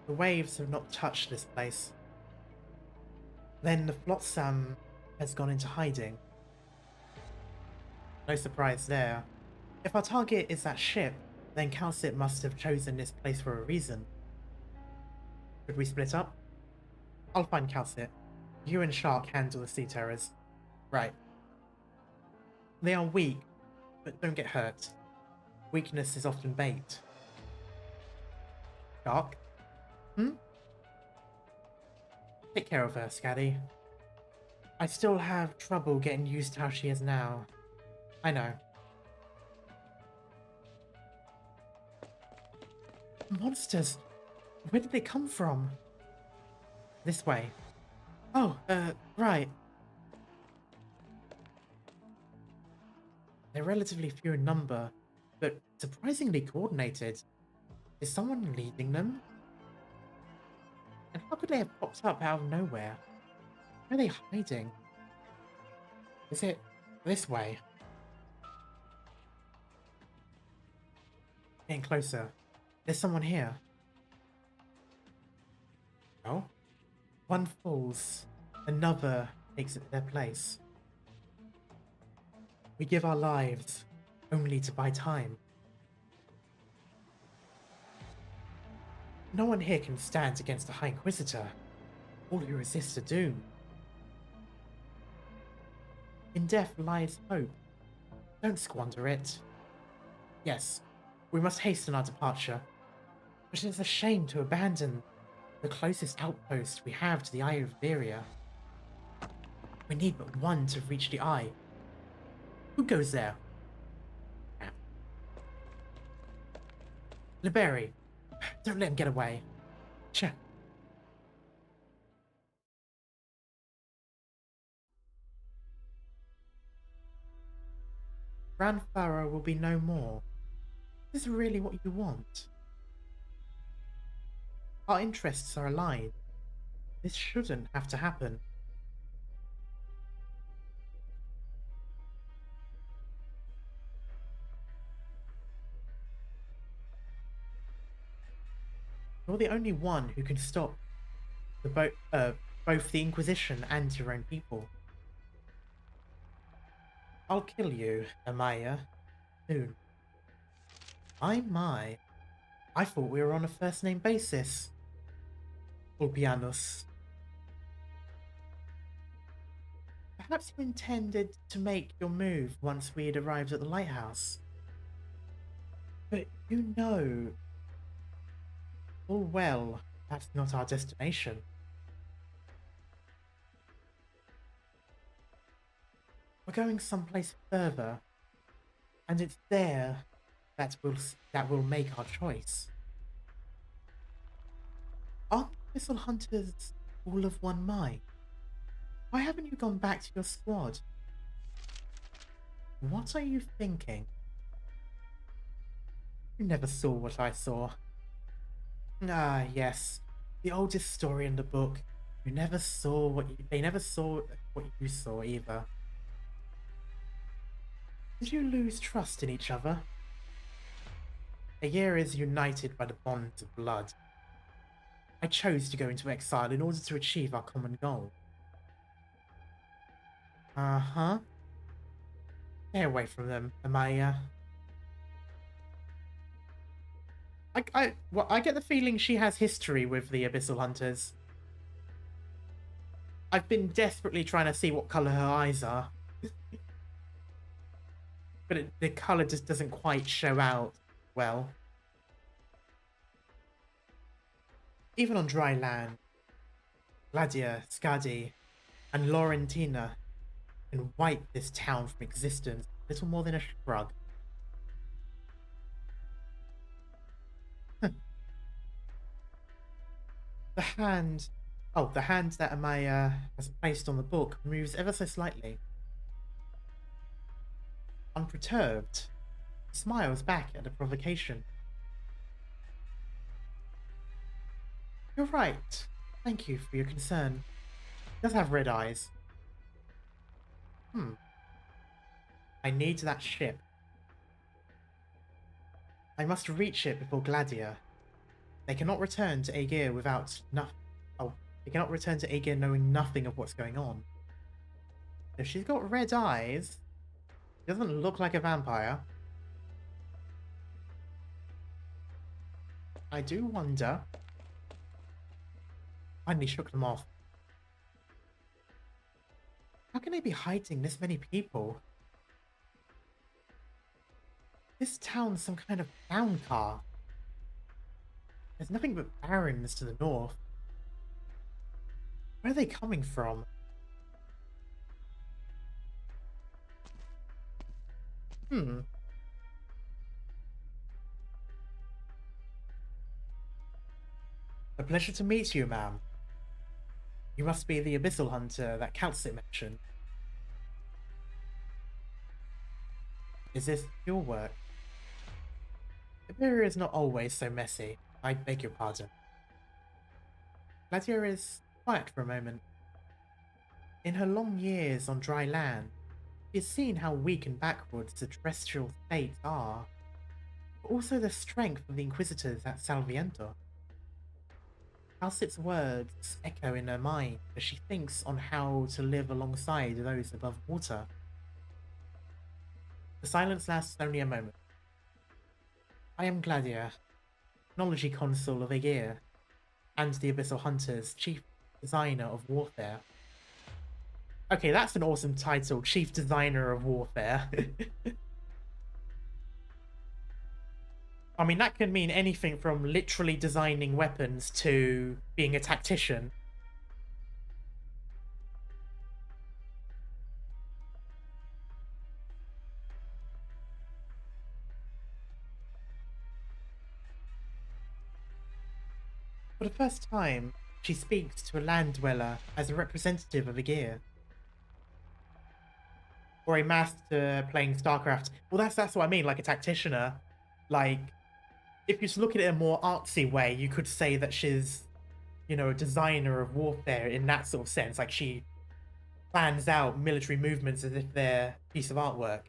The waves have not touched this place. Then the flotsam has gone into hiding. No surprise there. If our target is that ship, then Calcit must have chosen this place for a reason. Should we split up? I'll find Calcit. You and Shark handle the sea terrors. Right. They are weak, but don't get hurt. Weakness is often bait. Shark? Take care of her, Scaddy. I still have trouble getting used to how she is now. I know. Monsters! Where did they come from? This way. Oh, right. They're relatively few in number, but surprisingly coordinated. Is someone leading them? And how could they have popped up out of nowhere? Where are they hiding? Is it this way? Getting closer. There's someone here. Oh? One falls, another takes their place. We give our lives only to buy time. No one here can stand against the High Inquisitor. All who resist are doomed. In death lies hope. Don't squander it. Yes, we must hasten our departure. But it is a shame to abandon the closest outpost we have to the Eye of Varia. We need but one to reach the Eye. Who goes there? Liberi, don't let him get away. Che. Gran Faro will be no more. Is this really what you want? Our interests are aligned. This shouldn't have to happen. You're the only one who can stop both the Inquisition and your own people. I'll kill you, Amaya, soon. My. I thought we were on a first-name basis. Ulpianus. Perhaps you intended to make your move once we had arrived at the lighthouse. But you know full well that's not our destination. We're going someplace further, and it's there that will make our choice. Aren't missile hunters all of one mind? Why haven't you gone back to your squad? What are you thinking? You never saw what I saw. Ah, yes, the oldest story in the book. They never saw what you saw either. Did you lose trust in each other? Aegir is united by the bonds of blood. I chose to go into exile in order to achieve our common goal. Uh-huh. Stay away from them, Amaya. I get the feeling she has history with the Abyssal Hunters. I've been desperately trying to see what colour her eyes are. But the colour just doesn't quite show out well. Even on dry land, Gladia, Skadi, and Laurentina can wipe this town from existence little more than a shrug. The hand that Amaya has placed on the book moves ever so slightly. Unperturbed, smiles back at the provocation. You're right. Thank you for your concern. He does have red eyes. I need that ship. I must reach it before Gladia. They cannot return to Aegir they cannot return to Aegir knowing nothing of what's going on. If she's got red eyes, she doesn't look like a vampire. I do wonder. Finally shook them off. How can they be hiding this many people? This town's some kind of town car. There's nothing but barrens to the north. Where are they coming from? A pleasure to meet you, ma'am. You must be the Abyssal Hunter that Calcit mentioned. Is this your work? Iberia is not always so messy. I beg your pardon. Gladia is quiet for a moment. In her long years on dry land, she has seen how weak and backwards the terrestrial states are, but also the strength of the Inquisitors at Salviento. Calcit's words echo in her mind as she thinks on how to live alongside those above water. The silence lasts only a moment. I am Gladia, Technology Consul of Aegir, and the Abyssal Hunters, Chief Designer of Warfare. Okay, that's an awesome title, Chief Designer of Warfare. I mean, that can mean anything from literally designing weapons to being a tactician. For the first time, she speaks to a land dweller as a representative of Aegir. Or a master playing StarCraft. Well, that's what I mean, like a tacticianer. Like, if you just look at it in a more artsy way, you could say that she's, you know, a designer of warfare in that sort of sense. Like, she plans out military movements as if they're a piece of artwork.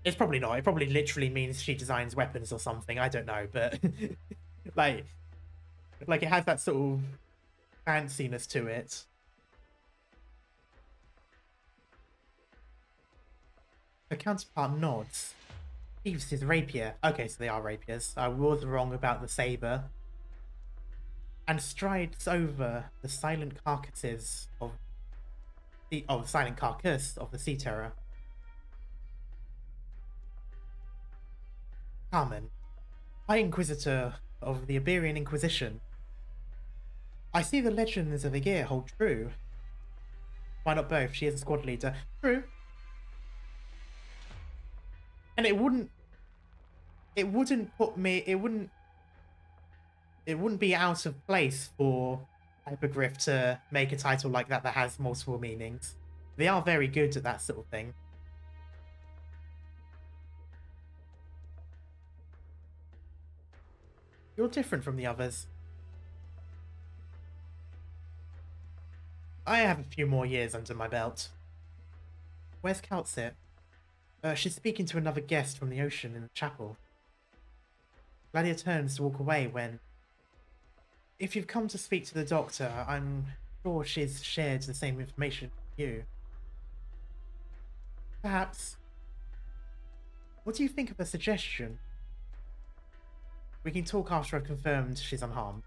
It's probably not. It probably literally means she designs weapons or something. I don't know, but like it has that sort of fanciness to it. Her counterpart nods. Sheaths his rapier. Okay, so they are rapiers. I was wrong about the saber. And strides over the silent carcasses of the silent carcass of the sea terror. Carmen, High Inquisitor of the Iberian Inquisition. I see the legends of Aegir hold true. Why not both? She is a squad leader. True. And it wouldn't be out of place for Hypergriff to make a title like that has multiple meanings. They are very good at that sort of thing. You're different from the others. I have a few more years under my belt. Where's Kaltsit? She's speaking to another guest from the ocean in the chapel. Gladia turns to walk away when... If you've come to speak to the doctor, I'm sure she's shared the same information with you. Perhaps. What do you think of a suggestion? We can talk after I've confirmed she's unharmed.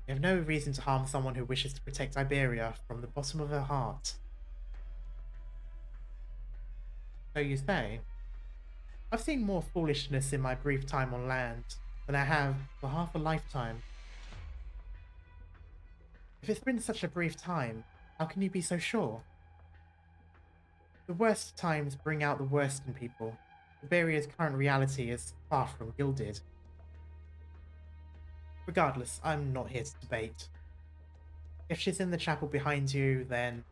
We have no reason to harm someone who wishes to protect Iberia from the bottom of her heart. So you say? I've seen more foolishness in my brief time on land than I have for half a lifetime. If it's been such a brief time, how can you be so sure? The worst times bring out the worst in people. Iberia's current reality is far from gilded. Regardless, I'm not here to debate. If she's in the chapel behind you, then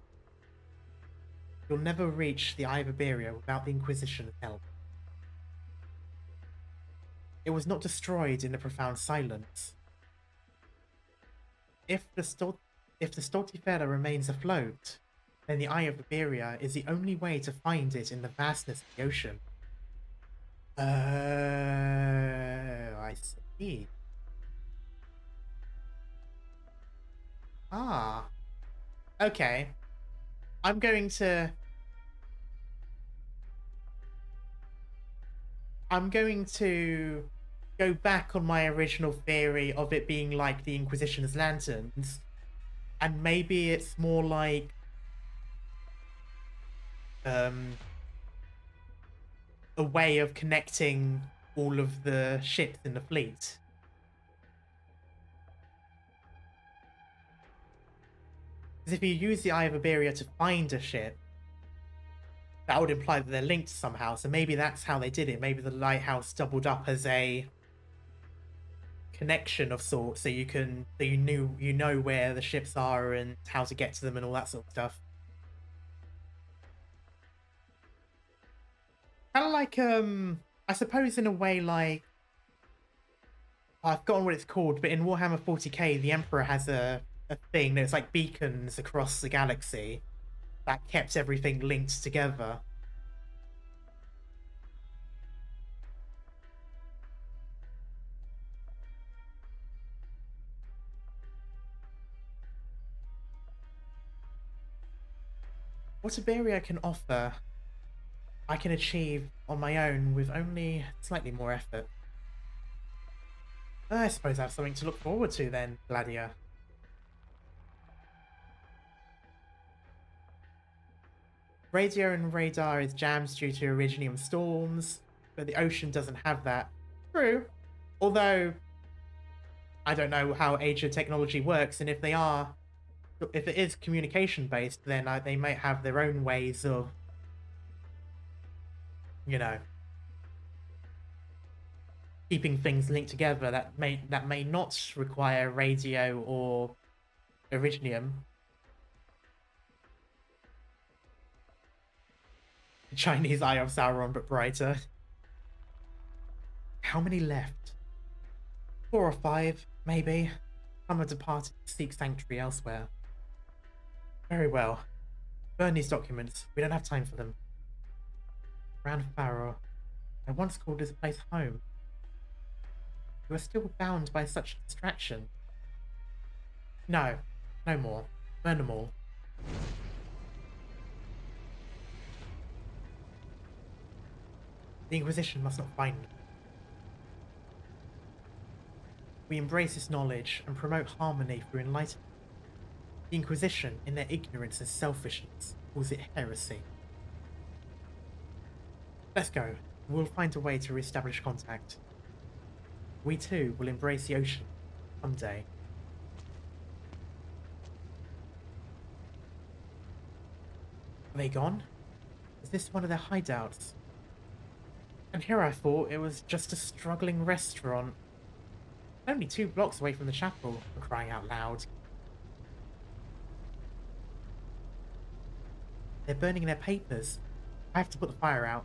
you'll never reach the Eye of Iberia without the Inquisition's help. It was not destroyed in the profound silence. If the Stultifera remains afloat, then the Eye of Iberia is the only way to find it in the vastness of the ocean. I see. Ah. Okay. I'm going to go back on my original theory of it being like the Inquisition's lanterns, and maybe it's more like a way of connecting all of the ships in the fleet. Because if you use the Eye of Iberia to find a ship, that would imply that they're linked somehow. So maybe that's how they did it. Maybe the lighthouse doubled up as a connection of sorts, so you know where the ships are and how to get to them and all that sort of stuff. Kind of like I suppose in a way like I've forgotten what it's called, but in Warhammer 40k, the Emperor has a thing that's like beacons across the galaxy that kept everything linked together. What Iberia can offer, I can achieve on my own with only slightly more effort. I suppose I have something to look forward to then, Gladia. Radio and radar is jammed due to Originium storms, but the ocean doesn't have that. True. Although, I don't know how Age of Technology works, and if it is communication-based, then they might have their own ways of, you know, keeping things linked together that may not require radio or Originium. Chinese Eye of Sauron, but brighter. How many left? 4 or 5, maybe. Some have departed to seek sanctuary elsewhere. Very well. Burn these documents. We don't have time for them. Gran Faro. I once called this place home. You are still bound by such distraction. No. No more. Burn them all. The Inquisition must not find them. We embrace this knowledge and promote harmony through enlightenment. The Inquisition, in their ignorance and selfishness, calls it heresy. Let's go. We'll find a way to re-establish contact. We too will embrace the ocean someday. Are they gone? Is this one of their hideouts? And here I thought it was just a struggling restaurant. Only 2 blocks away from the chapel, for crying out loud. They're burning their papers. I have to put the fire out.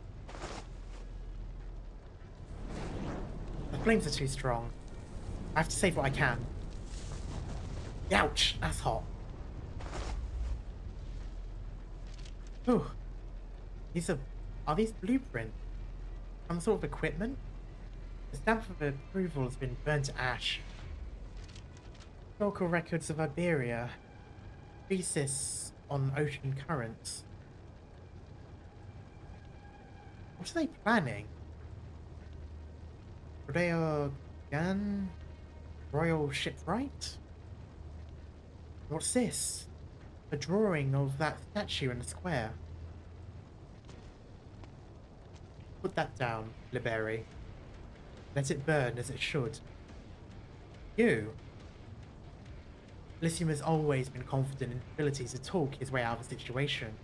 The flames are too strong. I have to save what I can. Ouch, that's hot. Ooh. Are these blueprints? Some sort of equipment? The stamp of approval has been burnt to ash. Local records of Iberia. Thesis on ocean currents. What are they planning? Gan? Royal Shipwright? What's this? A drawing of that statue in the square. Put that down, Liberi. Let it burn as it should. You? Lysium has always been confident in his ability to talk his way out of the situation.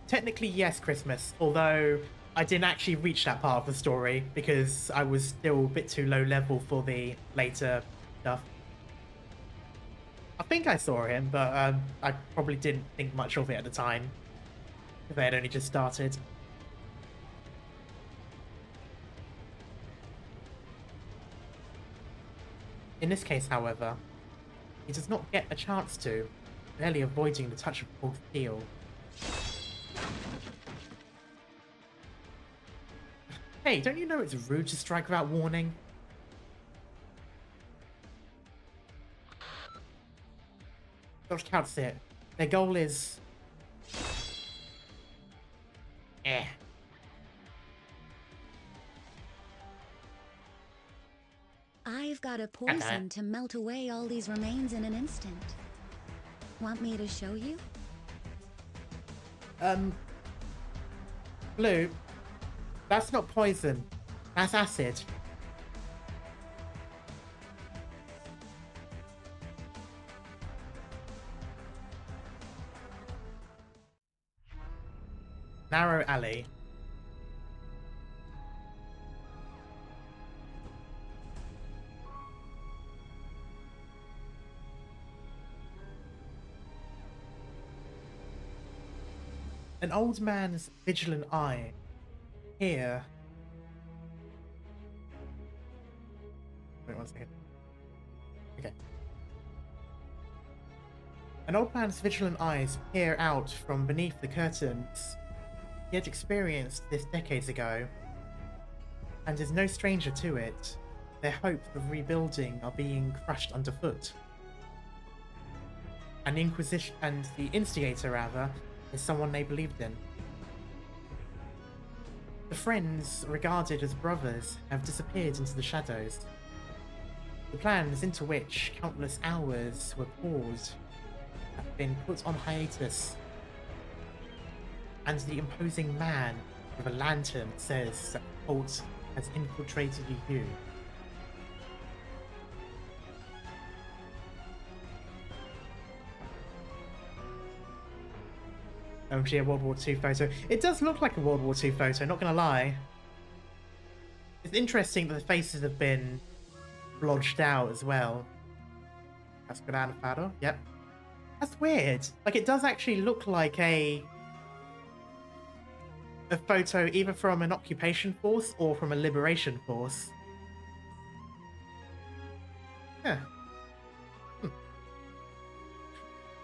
Technically yes, Christmas, although I didn't actually reach that part of the story because I was still a bit too low level for the later stuff. I think I saw him, but I probably didn't think much of it at the time because I had only just started. In this case, however, he does not get a chance to, barely avoiding the touch of cold steel. Hey, don't you know it's rude to strike without warning? Dr. Counts it. Their goal is... I've got a poison to melt away all these remains in an instant. Want me to show you? Blue, that's not poison. That's acid. Narrow alley. An old man's vigilant eye. Here. Wait 1 second. Okay. An old man's vigilant eyes peer out from beneath the curtains. He had experienced this decades ago, and is no stranger to it. Their hopes of rebuilding are being crushed underfoot. And the instigator, rather, is someone they believed in. The friends, regarded as brothers, have disappeared into the shadows. The plans into which countless hours were poured have been put on hiatus. And the imposing man with a lantern says that the cult has infiltrated you. OMG, a World War II photo. It does look like a World War II photo, not gonna lie. It's interesting that the faces have been blotched out as well. That's Gran Faro, yep. That's weird. Like, it does actually look like a photo either from an occupation force or from a liberation force. Yeah.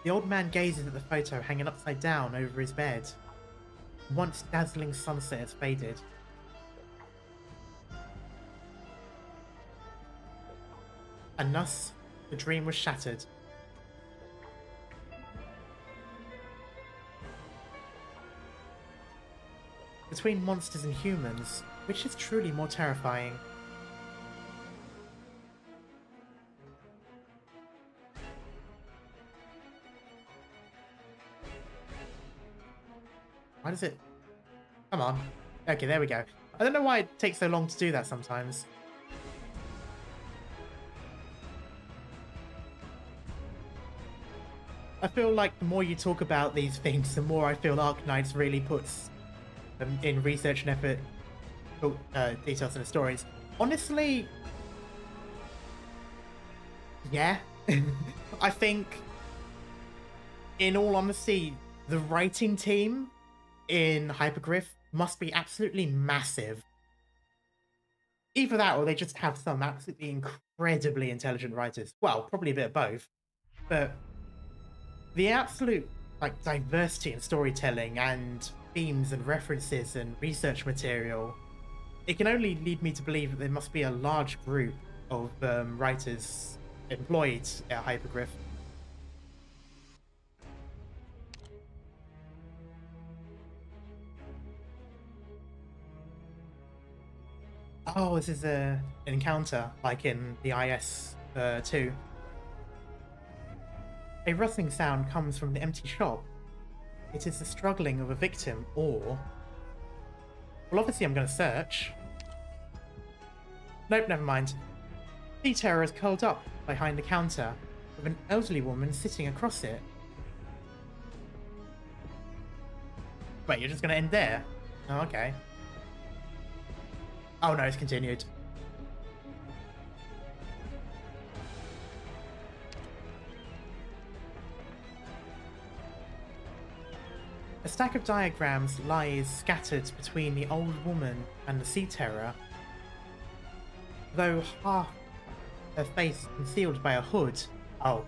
The old man gazes at the photo hanging upside down over his bed. Once dazzling sunset has faded. And thus, the dream was shattered. Between monsters and humans, which is truly more terrifying? Why does it... Come on. Okay, there we go. I don't know why it takes so long to do that sometimes. I feel like the more you talk about these things, the more I feel Arknights really puts them in research and effort, details in the stories. Honestly, yeah. I think, in all honesty, the writing team in Hypergriff must be absolutely massive. Either that or they just have some absolutely incredibly intelligent writers. Well, probably a bit of both. But the absolute like diversity in storytelling and themes and references and research material, it can only lead me to believe that there must be a large group of writers employed at Hypergriff. Oh, this is an encounter like in the IS 2. A rustling sound comes from the empty shop. It is the struggling of a victim, or... Well, obviously I'm going to search. Nope, never mind. The terror is curled up behind the counter, with an elderly woman sitting across it. Wait, you're just going to end there? Oh, okay. Oh no, it's continued. A stack of diagrams lies scattered between the old woman and the sea terror. Though half her face concealed by a hood. Oh,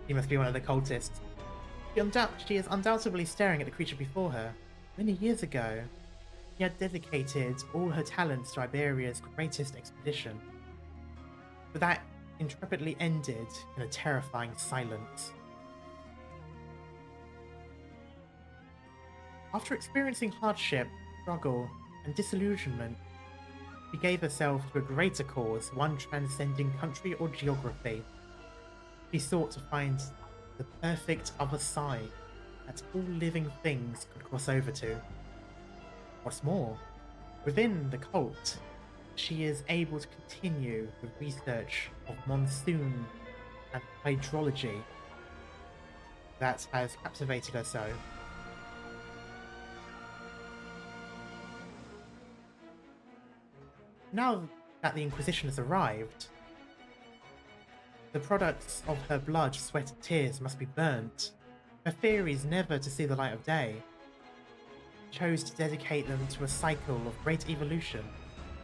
she must be one of the cultists. She is undoubtedly staring at the creature before her. Many years ago, she had dedicated all her talents to Iberia's greatest expedition. But that intrepidly ended in a terrifying silence. After experiencing hardship, struggle, and disillusionment, she gave herself to a greater cause, one transcending country or geography. She sought to find the perfect other side that all living things could cross over to. What's more, within the cult, she is able to continue the research of monsoon and hydrology that has captivated her so. Now that the Inquisition has arrived, the products of her blood, sweat, and tears must be burnt. Her theories never to see the light of day. She chose to dedicate them to a cycle of great evolution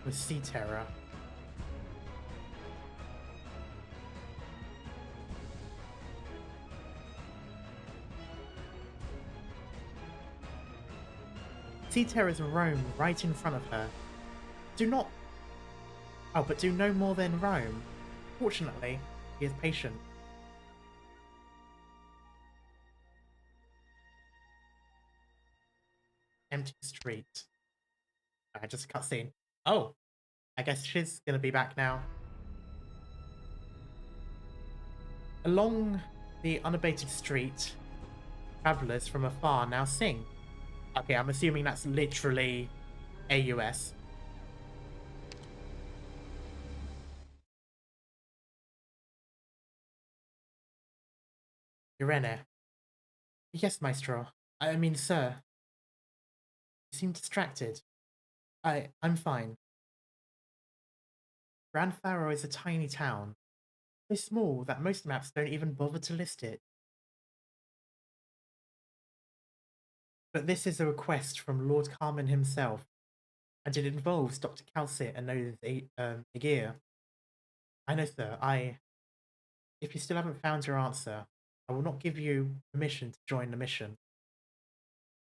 with sea terror. Sea terrors roam right in front of her. But do no more than roam. Fortunately, he is patient. Empty street. Just a cutscene. Oh, I guess she's gonna be back now. Along the unabated street, travelers from afar now sing. Okay, I'm assuming that's literally AUS. Irene. Yes, Maestro. I mean, sir. You seem distracted. I'm fine. Gran Faro is a tiny town. So small that most maps don't even bother to list it. But this is a request from Lord Carmen himself, and it involves Dr. Calcit and knows Aegir. I know, sir. If you still haven't found your answer, I will not give you permission to join the mission.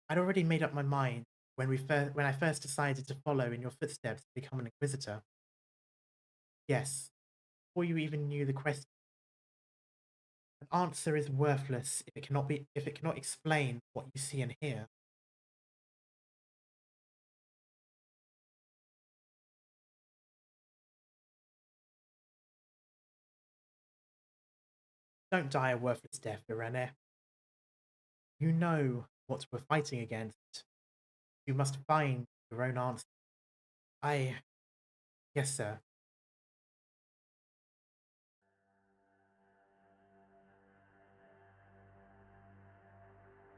I'd already made up my mind when I first decided to follow in your footsteps to become an Inquisitor. Yes, before you even knew the question. An answer is worthless if it cannot explain what you see and hear. Don't die a worthless death, Irene. You know what we're fighting against. You must find your own answer. Yes, sir.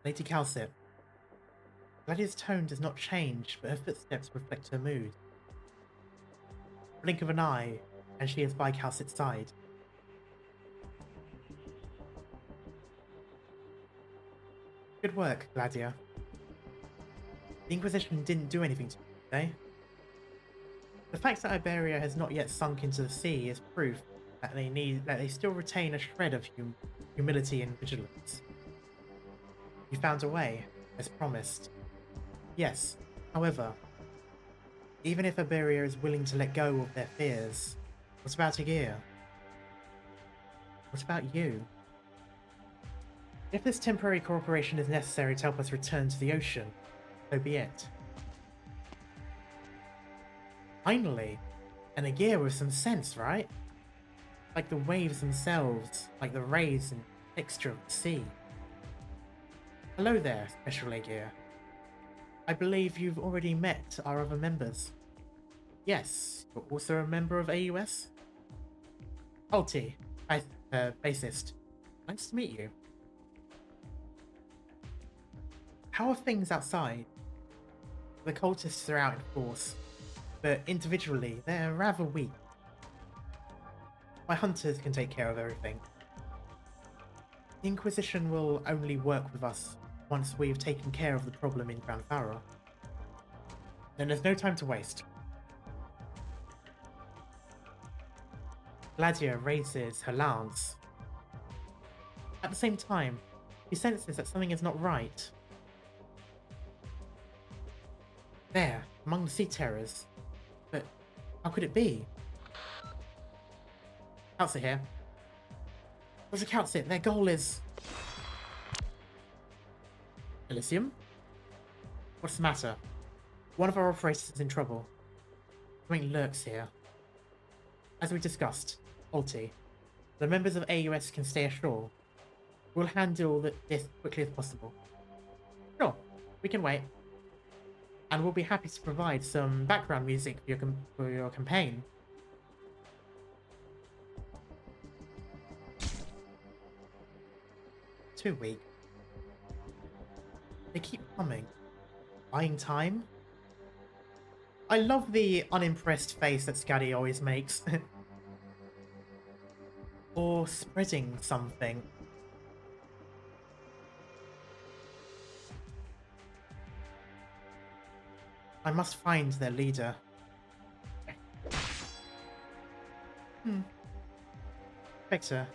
Lady Calcit. Gladia's tone does not change, but her footsteps reflect her mood. Blink of an eye, and she is by Calcit's side. Good work, Gladia. The Inquisition didn't do anything to me today. The fact that Iberia has not yet sunk into the sea is proof that they still retain a shred of humility and vigilance. You found a way, as promised. Yes, however, even if Iberia is willing to let go of their fears, what about Aegir? What about you? If this temporary cooperation is necessary to help us return to the ocean, so be it. Finally, an Aegir with some sense, right? Like the waves themselves, like the rays and texture of the sea. Hello there, Special Aegir. I believe you've already met our other members. Yes, you're also a member of AUS? Alti, bassist. Nice to meet you. How are things outside? The cultists are out in force, but individually they're rather weak. My hunters can take care of everything. The Inquisition will only work with us once we've taken care of the problem in Gran Faro. Then there's no time to waste. Gladia raises her lance. At the same time, she senses that something is not right. There, among the sea terrors. But how could it be? Calcit here. What's a Calcit? Their goal is... Elysium? What's the matter? One of our operators is in trouble. Something lurks here. As we discussed, Alti, the members of AUS can stay ashore. We'll handle this as quickly as possible. Sure, we can wait. And we'll be happy to provide some background music for your campaign. Too weak. They keep coming. Buying time? I love the unimpressed face that Scuddy always makes. Or spreading something. I must find their leader. Victor.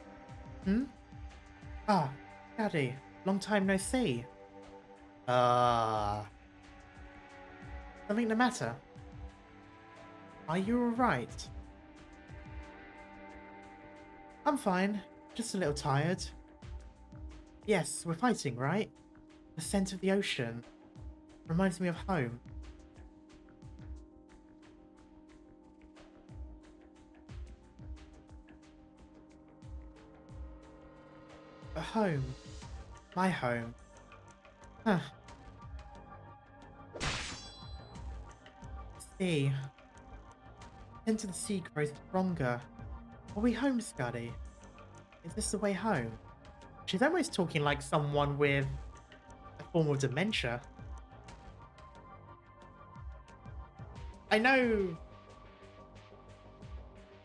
Ah, Daddy. Long time no see. Something the matter? Are you alright? I'm fine. Just a little tired. Yes, we're fighting, right? The scent of the ocean reminds me of home. But home. My home. Huh. Sea. Into the sea grows stronger. Are we home, Scuddy? Is this the way home? She's almost talking like someone with a form of dementia. I know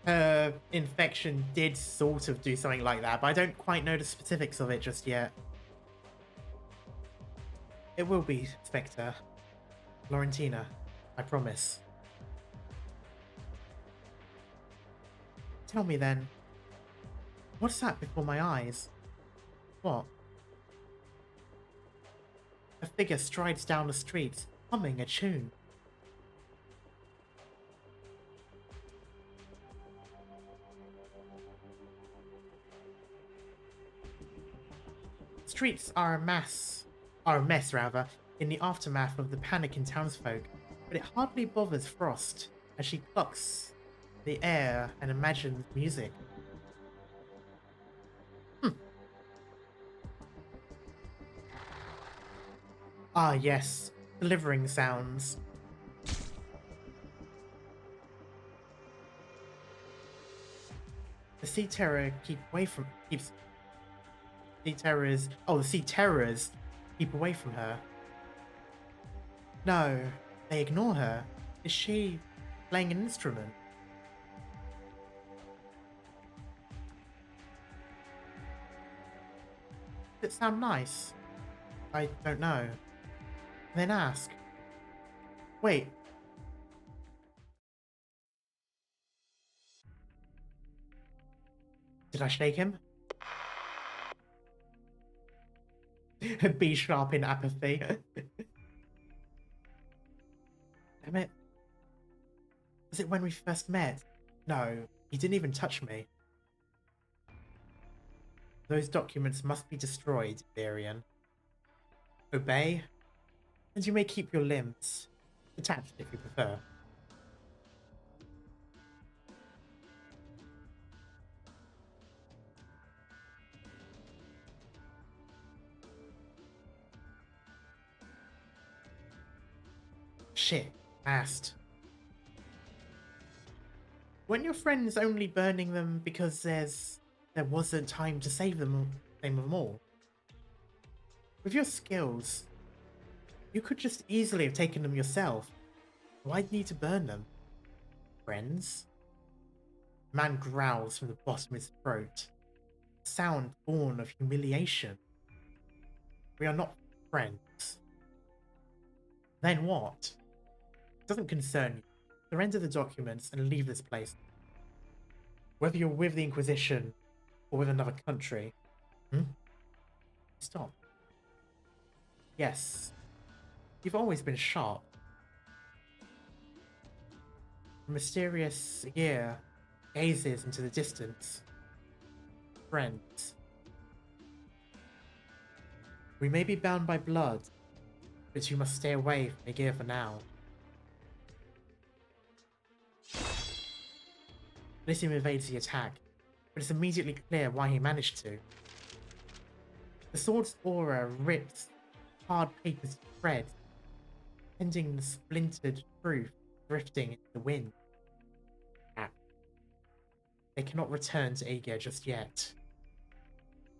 her infection did sort of do something like that, but I don't quite know the specifics of it just yet. It will be, Spectre. Laurentina, I promise. Tell me then, what's that before my eyes? What? A figure strides down the street, humming a tune. Streets are a mess rather, in the aftermath of the panic in townsfolk, but it hardly bothers Frost as she plucks the air and imagines music. Ah yes, delivering sounds. The sea terror keeps sea terrors. Oh, the sea terrors keep away from her. No, they ignore her. Is she playing an instrument? Does it sound nice? I don't know. Then ask. Wait. Did I shake him? Be sharp in apathy. Damn it. Was it when we first met? No, he didn't even touch me. Those documents must be destroyed, Varian. Obey? And you may keep your limbs. Attached if you prefer. Shit, asked. Weren't your friends only burning them because there wasn't time to save them all? With your skills, you could just easily have taken them yourself. Why'd you need to burn them? Friends? The man growls from the bottom of his throat. A sound born of humiliation. We are not friends. Then what? It doesn't concern you. Surrender the documents and leave this place. Whether you're with the Inquisition or with another country. Stop. Yes. You've always been sharp. A mysterious year gazes into the distance. Friends. We may be bound by blood, but you must stay away from Aegir for now. Lysium evades the attack, but it's immediately clear why he managed to. The sword's aura rips hard paper to shreds, sending the splintered truth drifting into the wind. They cannot return to Aegir just yet.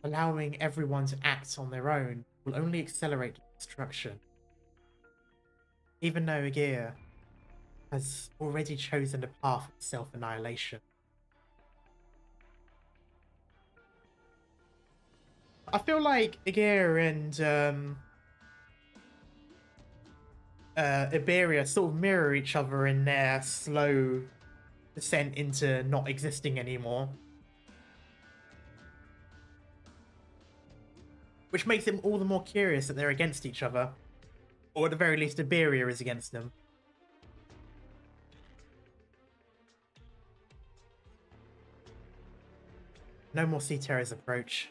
Allowing everyone to act on their own will only accelerate the destruction. Even though Aegir has already chosen the path of self-annihilation. I feel like Aegir and Iberia sort of mirror each other in their slow descent into not existing anymore. Which makes it all the more curious that they're against each other. Or at the very least, Iberia is against them. No more sea terrors approach.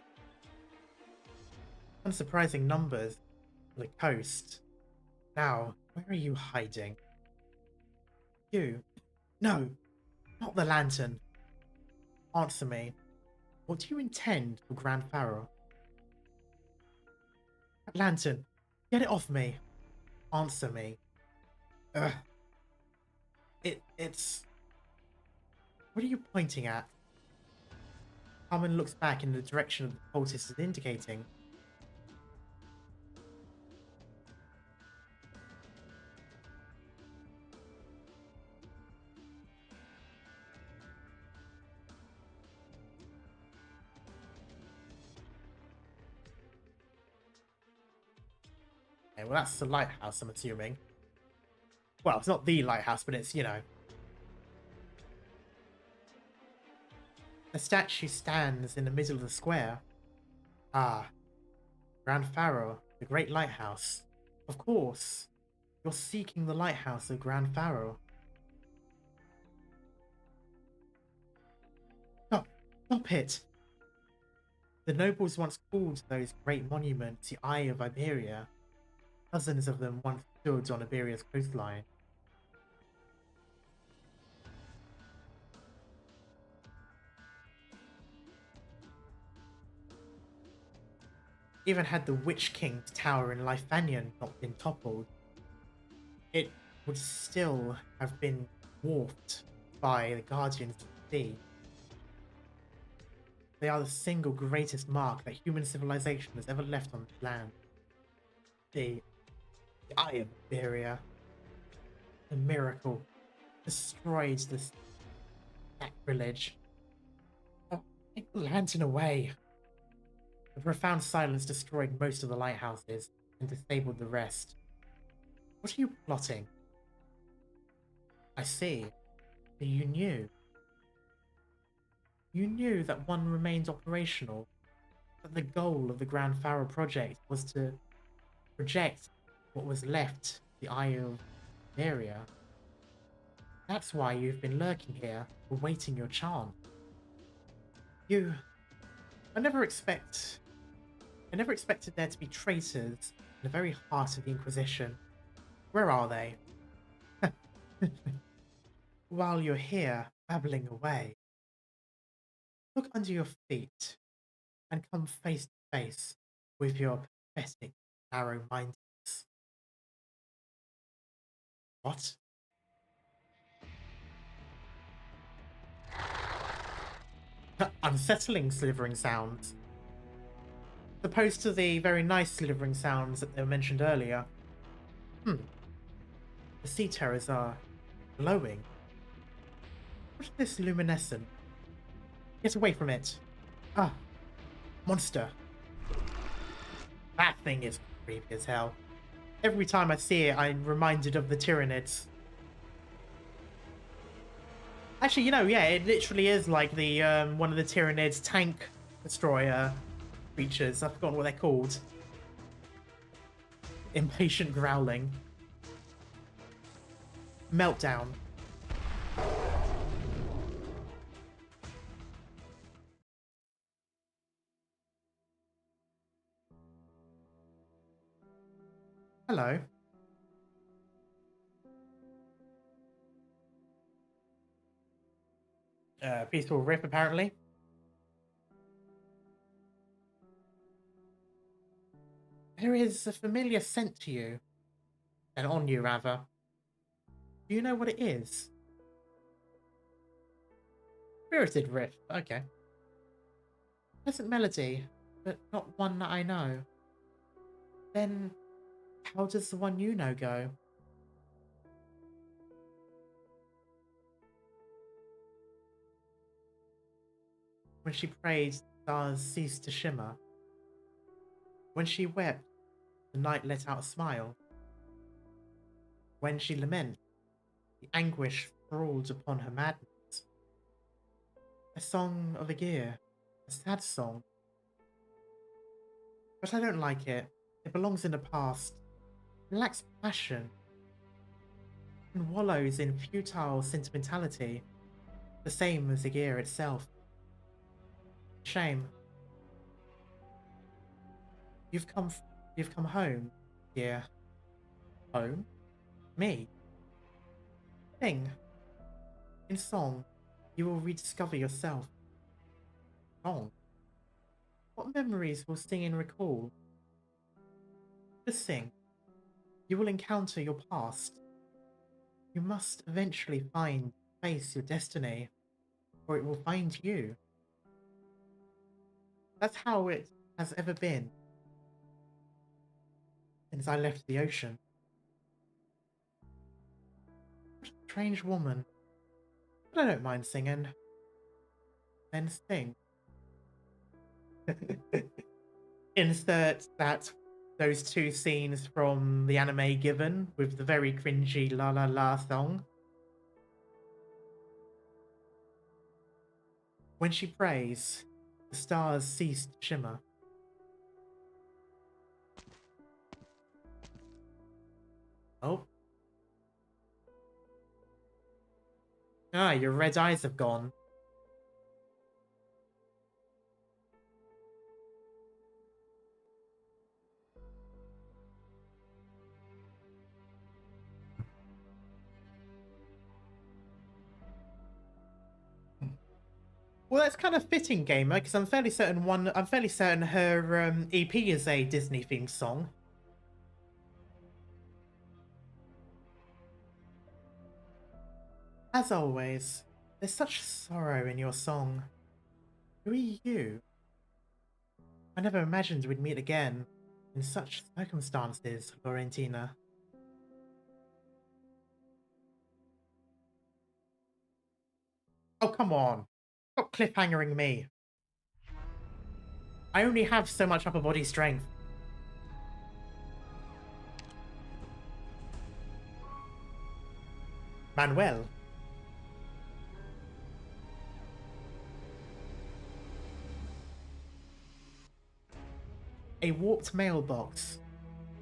Unsurprising numbers on the coast. Now, where are you hiding? You? No, not the lantern. Answer me. What do you intend for Gran Faro? That lantern, get it off me. Answer me. Ugh. It's... What are you pointing at? Carmen looks back in the direction the poultice is indicating. Okay, well, that's the lighthouse, I'm assuming. Well, it's not the lighthouse, but it's, you know. A statue stands in the middle of the square. Ah, Grand Faro, the great lighthouse. Of course, you're seeking the lighthouse of Grand Faro. Stop! Stop it! The nobles once called those great monuments the Eye of Iberia. Dozens of them once stood on Iberia's coastline. Even had the Witch King's tower in Lifanian not been toppled, it would still have been dwarfed by the Guardians of the Sea. They are the single greatest mark that human civilization has ever left on this land. The Eye of Iberia. The miracle destroyed this sacrilege. Oh, take the lantern away. The profound silence destroyed most of the lighthouses and disabled the rest. What are you plotting? I see. You knew. You knew that one remained operational, that the goal of the Grand Faro project was to project what was left, the Eye of Iberia. That's why you've been lurking here, awaiting your chance. I never expected there to be traitors in the very heart of the Inquisition. Where are they? While you're here, babbling away, look under your feet and come face to face with your pathetic, narrow-mindedness. What? Unsettling slithering sounds. Opposed to the very nice slithering sounds that were mentioned earlier. The sea terrors are glowing. What is this luminescent? Get away from it. Ah, monster. That thing is creepy as hell. Every time I see it, I'm reminded of the Tyranids. Actually, you know, yeah, it literally is like the one of the Tyranids tank destroyer creatures. I've forgotten what they're called. Impatient growling. Meltdown. Hello. Peaceful rip, apparently. There is a familiar scent to you. And on you, rather. Do you know what it is? Spirited riff. Okay. Pleasant melody, but not one that I know. Then, how does the one you know go? When she prayed, the stars ceased to shimmer. When she wept, the night let out a smile. When she lamented, the anguish sprawled upon her madness. A song of Aegir, a sad song. But I don't like it. It belongs in the past. It lacks passion and wallows in futile sentimentality, the same as Aegir itself. Shame. You've come home, dear. Home? Me? Sing. In song, you will rediscover yourself. Song? What memories will singing recall? Just sing. You will encounter your past. You must eventually face your destiny, or it will find you. That's how it has ever been since I left the ocean. What a strange woman. But I don't mind singing. Then sing. Insert that those two scenes from the anime Given with the very cringy La La La song. When she prays, the stars cease to shimmer. Oh. Ah, your red eyes have gone. Well, that's kind of fitting, gamer, because I'm fairly certain her EP is a Disney themed song. As always, there's such sorrow in your song. Who are you? I never imagined we'd meet again in such circumstances, Laurentina. Oh, come on. Stop cliffhangering me. I only have so much upper body strength. Manuel. A warped mailbox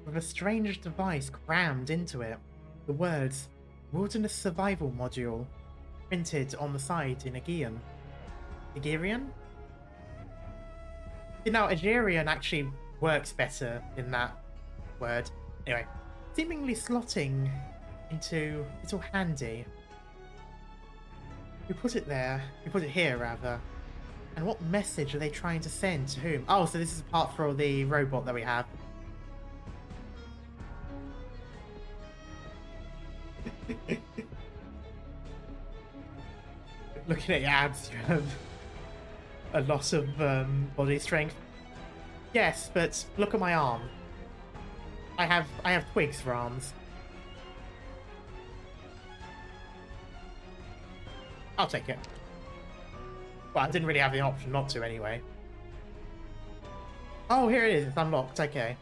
with a strange device crammed into it. The words Wilderness Survival Module printed on the side in Aegean. Aegirian? Now, Aegirian actually works better in that word. Anyway, seemingly slotting into little handy. We put it there. We put it here, rather. And what message are they trying to send to whom? Oh, so this is a part for the robot that we have. Looking at your abs, you have a lot of body strength. Yes, but look at my arm. I have twigs for arms. I'll take it. Well, I didn't really have the option not to anyway. Oh, here it is. It's unlocked. Okay.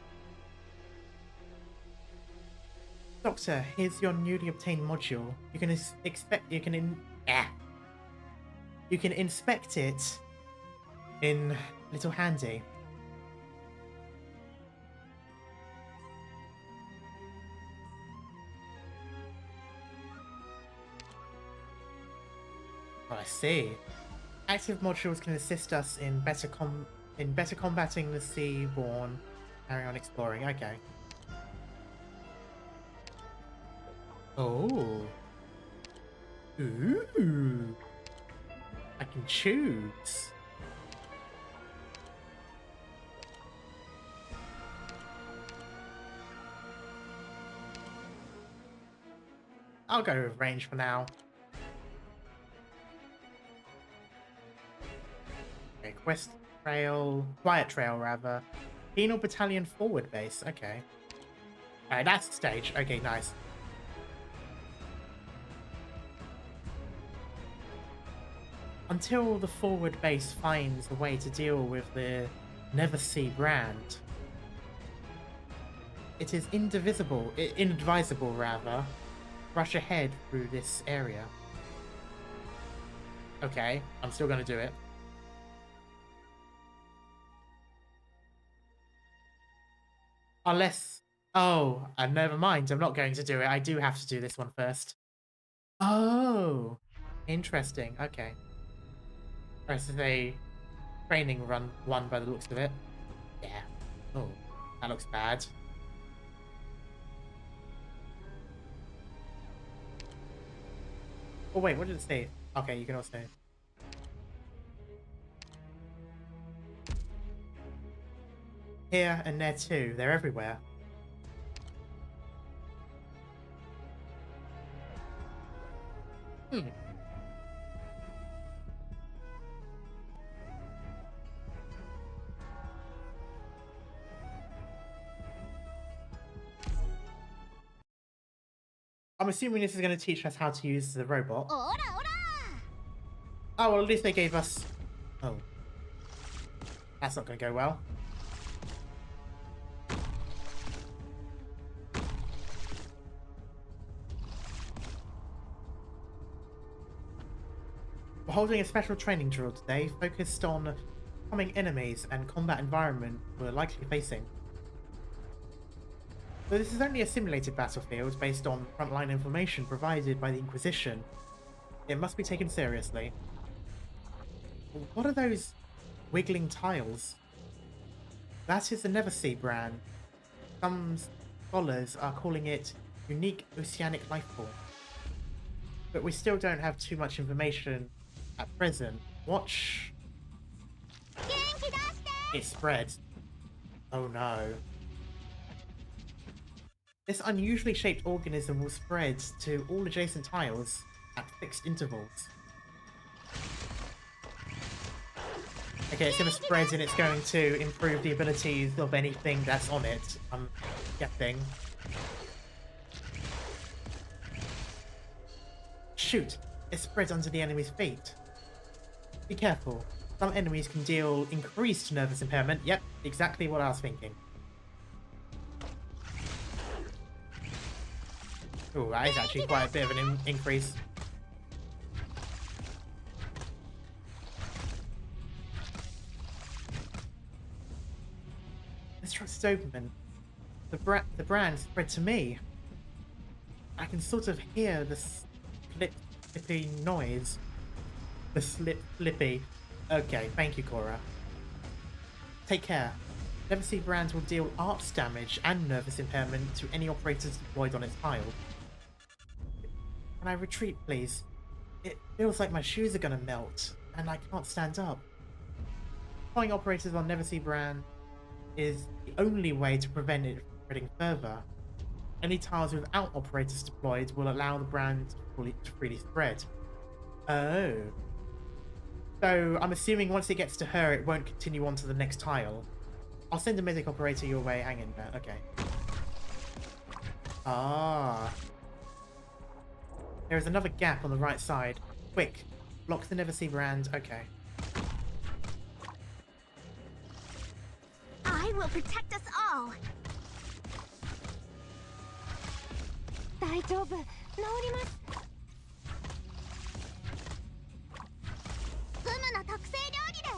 Doctor, here's your newly obtained module. You can You can inspect it in little handy. Oh, I see. Active modules can assist us in better combating the Seaborn. Carry on exploring. Okay. Oh. Ooh. I can choose. I'll go with range for now. Okay, quest trail, quiet trail rather. Penal Battalion forward base. Okay. Alright, that's the stage. Okay, nice. Until the forward base finds a way to deal with the Never See brand, it is inadvisable rather, rush ahead through this area. Okay, I'm still gonna do it. Unless... Oh, never mind. I'm not going to do it. I do have to do this one first. Oh, interesting. Okay. This is a training one by the looks of it. Yeah. Oh, that looks bad. Oh, wait, what did it say? Okay, you can also... Here and there too. They're everywhere. Hmm. I'm assuming this is going to teach us how to use the robot. Oh, well, at least they gave us... Oh. That's not going to go well. We're holding a special training drill today, focused on coming enemies and combat environment we're likely facing. Though this is only a simulated battlefield based on frontline information provided by the Inquisition, it must be taken seriously. What are those wiggling tiles? That is the Neversea brand. Some scholars are calling it unique oceanic life form. But we still don't have too much information at present. Watch it spread. Oh no. This unusually shaped organism will spread to all adjacent tiles at fixed intervals. Okay, it's going to spread and it's going to improve the abilities of anything that's on it, I'm guessing. Shoot! It spreads under the enemy's feet. Be careful. Some enemies can deal increased nervous impairment. Yep, exactly what I was thinking. Oh, that is actually quite a bit of an increase. This truck's Doberman. The brand spread to me. I can sort of hear the slippy noise. The slippy. Okay, thank you, Cora. Take care. Neversea brands will deal arts damage and nervous impairment to any operators deployed on its tile. Can I retreat, please? It feels like my shoes are gonna melt, and I can't stand up. Deploying operators on Neversea brand is the only way to prevent it from spreading further. Any tiles without operators deployed will allow the brand to freely spread. Oh. So I'm assuming once it gets to her, it won't continue on to the next tile. I'll send a medic operator your way. Hang in there. Okay. Ah. There is another gap on the right side. Quick. Block the Neversea brand. Okay. I will protect us all. 大丈夫。治ります。フムの特製料理だよ。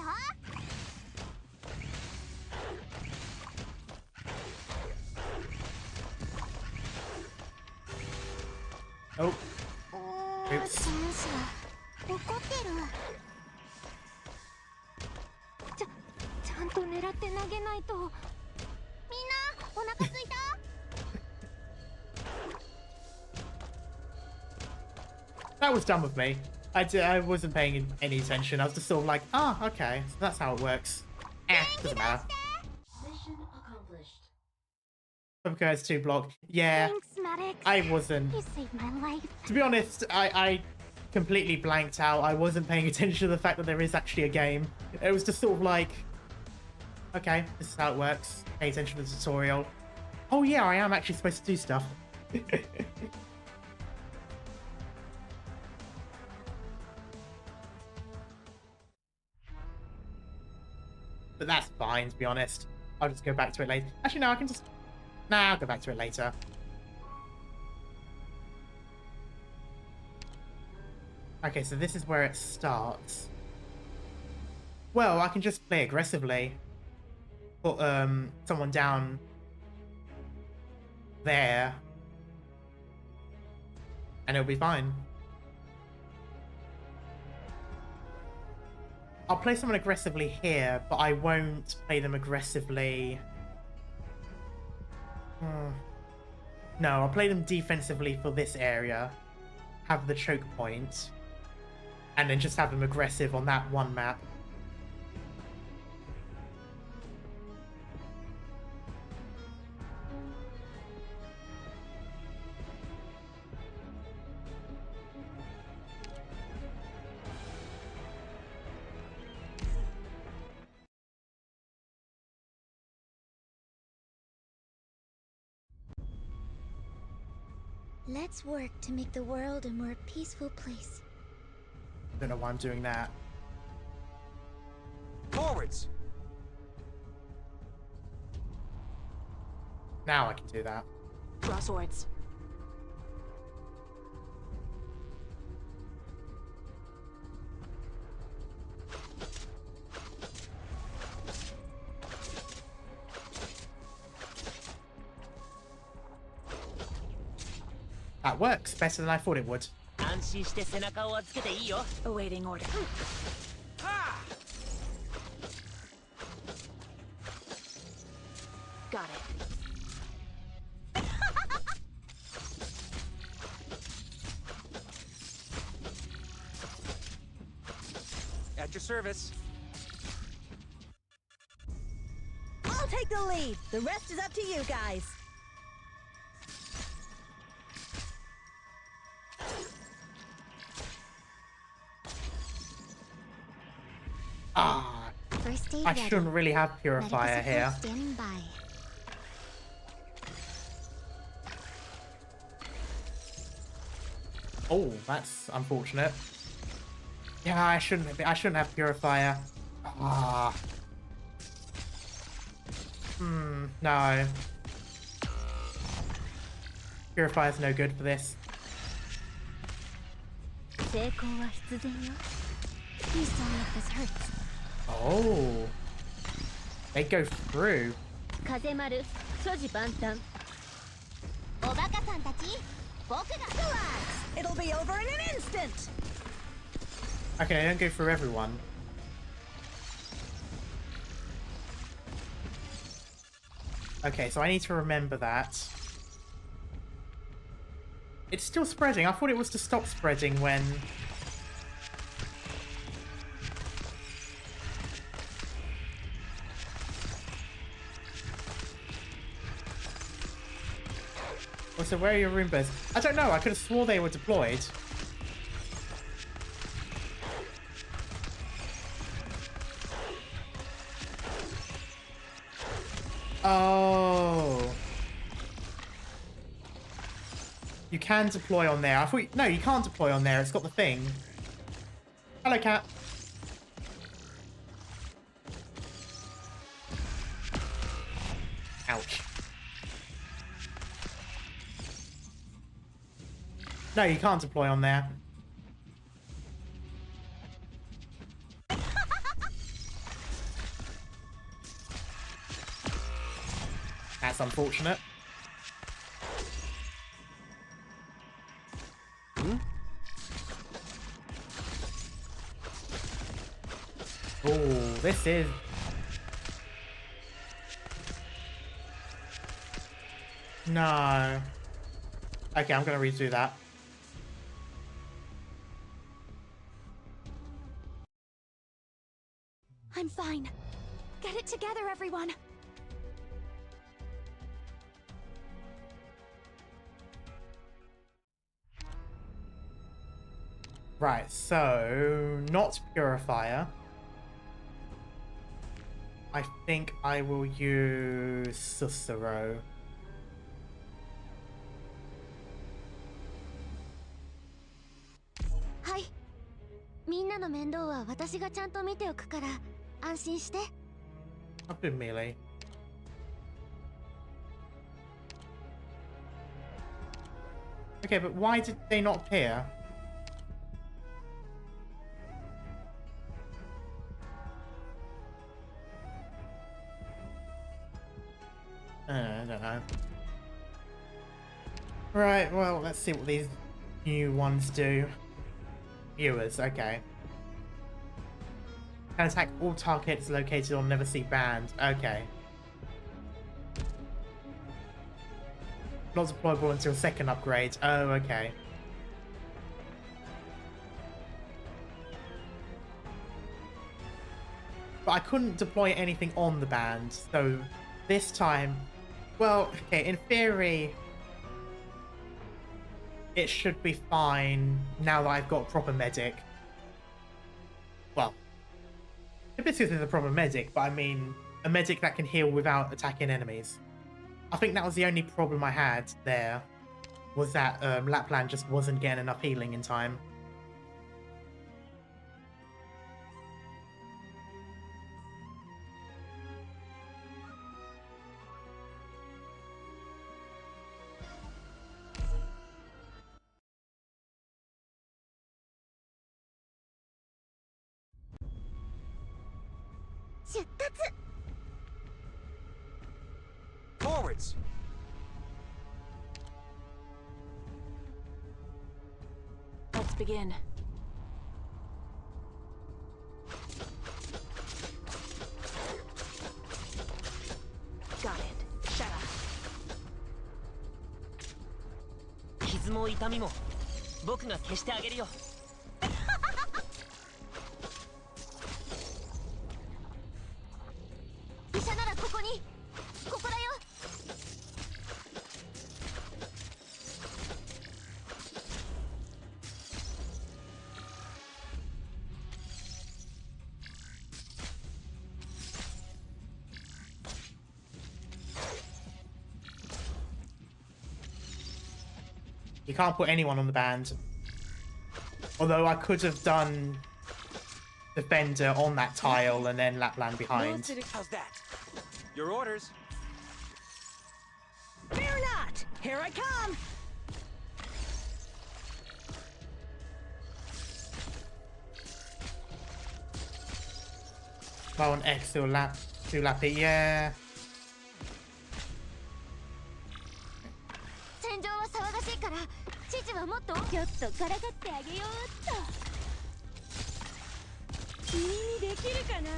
Oh. Oops. 戦士が怒ってる。ちゃんと狙って投げないと。みんなお腹すいた？ That was done with me. I wasn't paying any attention. I was just sort of like, ah, oh, okay, so that's how it works. Doesn't matter. Mission accomplished. Some guys to block. Yeah, Thanks, Maddox. I wasn't. You saved my life. To be honest, I completely blanked out. I wasn't paying attention to the fact that there is actually a game. It was just sort of like, okay, this is how it works. Pay attention to the tutorial. Oh yeah, I am actually supposed to do stuff. But that's fine, to be honest. I'll just go back to it later. Actually, no, I can just... Nah, I'll go back to it later. Okay, so this is where it starts. Well, I can just play aggressively. Put someone down there. And it'll be fine. I'll play someone aggressively here, but I won't play them aggressively. No, I'll play them defensively for this area. Have the choke point. And then just have them aggressive on that one map. Let's work to make the world a more peaceful place. Don't know why I'm doing that. Forwards! Now I can do that. Draw swords. That works better than I thought it would. Awaiting order. Got it. At your service. I'll take the lead. The rest is up to you guys. Ah, First aid I ready. shouldn't really have Medical Purifier support here. standing by. Oh, that's unfortunate. Yeah, I shouldn't have Purifier. Ah. No. Purifier's no good for this. 成功は必然よ。Please don't let this hurt. Oh. They go through. 風丸、所持万端。おバカさんたち、僕が。Relax. It'll be over in an instant. Okay, they don't go through everyone. Okay, so I need to remember that. It's still spreading. I thought it was to stop spreading when... Oh, so where are your Roombas? I don't know. I could have swore they were deployed. Oh. You can deploy on there. I thought... No, you can't deploy on there. It's got the thing. Hello, cat. Ouch. No, you can't deploy on there. That's unfortunate. Oh, this is... No. Okay, I'm gonna redo that. I'm fine. Get it together, everyone. Right, so... Not Purifier. I think I will use Cicero.はい。みんなの面倒は私がちゃんと見ておくから安心して。I'll do melee. Okay, but why did they not appear? I don't know. Right, well, let's see what these new ones do. Viewers, okay. Can attack all targets located on Never See Band. Okay. Not deployable until second upgrade. Oh, okay. But I couldn't deploy anything on the band, so this time... Well, okay, in theory... It should be fine now that I've got a proper medic. Well, this isn't a proper medic, but I mean a medic that can heal without attacking enemies. I think that was the only problem I had there, was that Lapland just wasn't getting enough healing in time. Forwards. begin. Got it. Shut up. 傷も痛みも僕が消してあげるよ。医者ならここに。ここだよ。You can't put anyone on the band. Although I could have done Defender on that tile and then Lapland behind. How's that? Your orders. Fear not! Here I come! Bow on X to lap it, yeah. 戦場は騒がしいから、知事はもっとちょっとからかってあげようっと。君にできるかな。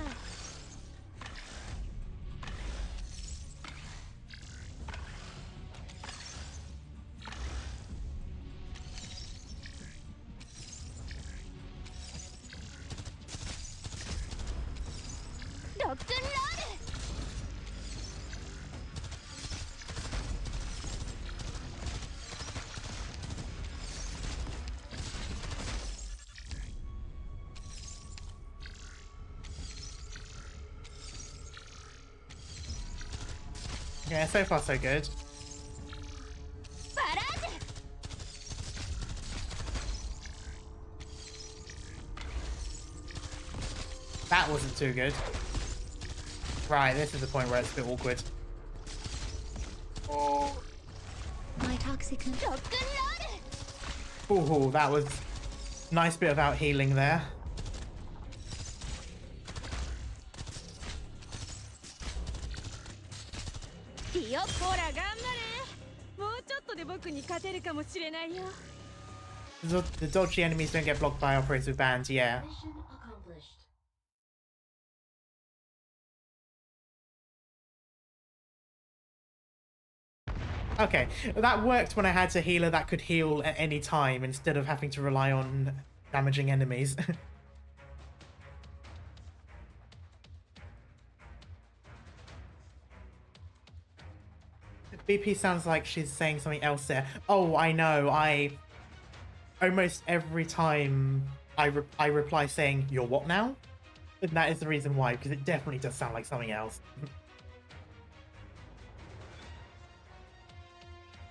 ロックンロール。Yeah, so far so good. バラージュ。 That wasn't too good. Right, this is the point where it's a bit awkward. Oh. My toxicant. ロックンロール。 Ooh, that was nice bit of out healing there. ディオほら頑張れ。もうちょっとで僕に勝てるかもしれないよ。 The dodgy enemies don't get blocked by operator bands, yeah. Okay, that worked when I had a healer that could heal at any time instead of having to rely on damaging enemies. BP sounds like she's saying something else there. Oh, I know. Almost every time I reply saying, "You're what now?" And that is the reason why, because it definitely does sound like something else.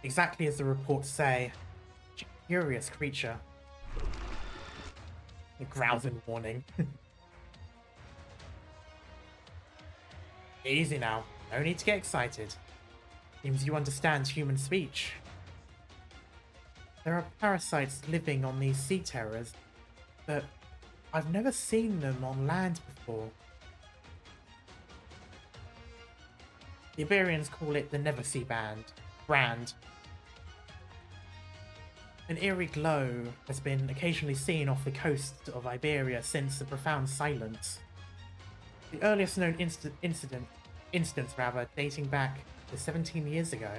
Exactly as the reports say. Curious creature. A growling warning. Easy now. No need to get excited. Seems you understand human speech. There are parasites living on these sea terrors, but I've never seen them on land before. The Iberians call it the Never See brand. An eerie glow has been occasionally seen off the coast of Iberia since the profound silence. The earliest known instance dating back to 17 years ago.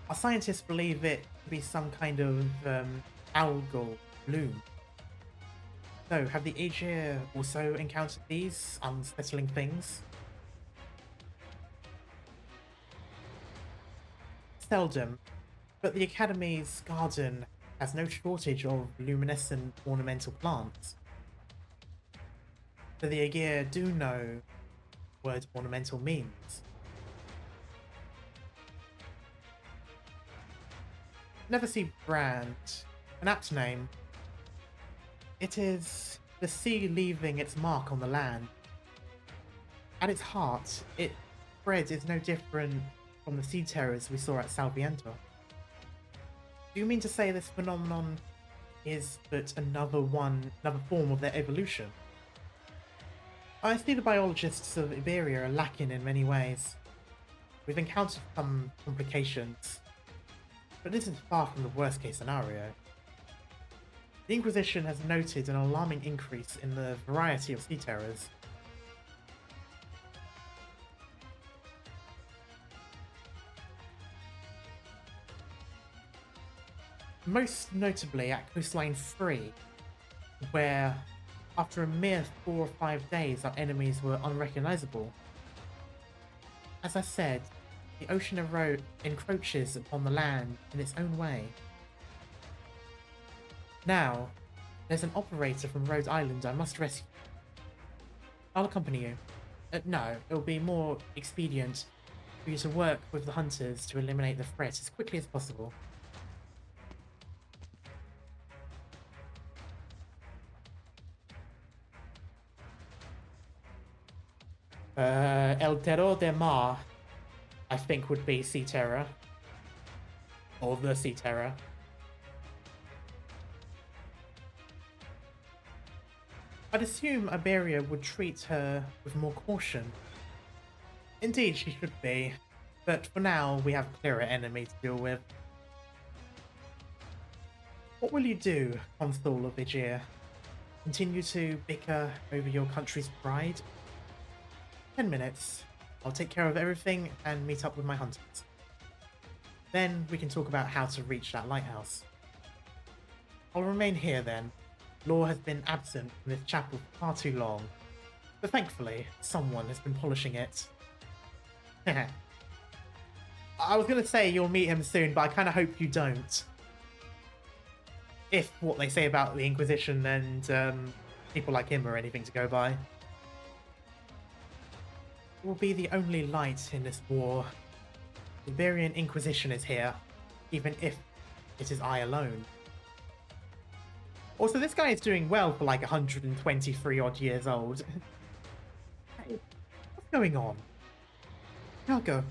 Our scientists believe it to be some kind of algal bloom. So, have the Aegir also encountered these unsettling things? Seldom, but the Academy's garden has no shortage of luminescent ornamental plants. So the Aegir do know what ornamental means. Never See brand, an apt name. It is the sea leaving its mark on the land. At its heart, its spread is no different from the sea terrors we saw at Salviento. Do you mean to say this phenomenon is but another form of their evolution? I see the biologists of Iberia are lacking in many ways. We've encountered some complications, but but this isn't far from the worst case scenario. The Inquisition has noted an alarming increase in the variety of sea terrors. Most notably at Coastline 3, where after a mere 4 or 5 days our enemies were unrecognizable. As I said, the ocean encroaches upon the land in its own way. Now, there's an operator from Rhode Island I must rescue. I'll accompany you. No, it'll be more expedient for you to work with the hunters to eliminate the threat as quickly as possible. El Terror de Mar, I think, would be Sea Terror. Or the Sea Terror. I'd assume Iberia would treat her with more caution. Indeed, she should be, but for now we have a clearer enemy to deal with. What will you do, Consul of Aegir? Continue to bicker over your country's pride? 10 minutes. I'll take care of everything and meet up with my hunters. Then we can talk about how to reach that lighthouse. I'll remain here then. Law has been absent from this chapel for far too long, but thankfully someone has been polishing it. I was going to say you'll meet him soon, but I kind of hope you don't. If what they say about the Inquisition and people like him are anything to go by. It will be the only light in this war. The Iberian Inquisition is here, even if it is I alone. Also, this guy is doing well for like 123 odd years old. Hey, what's going on? Yago,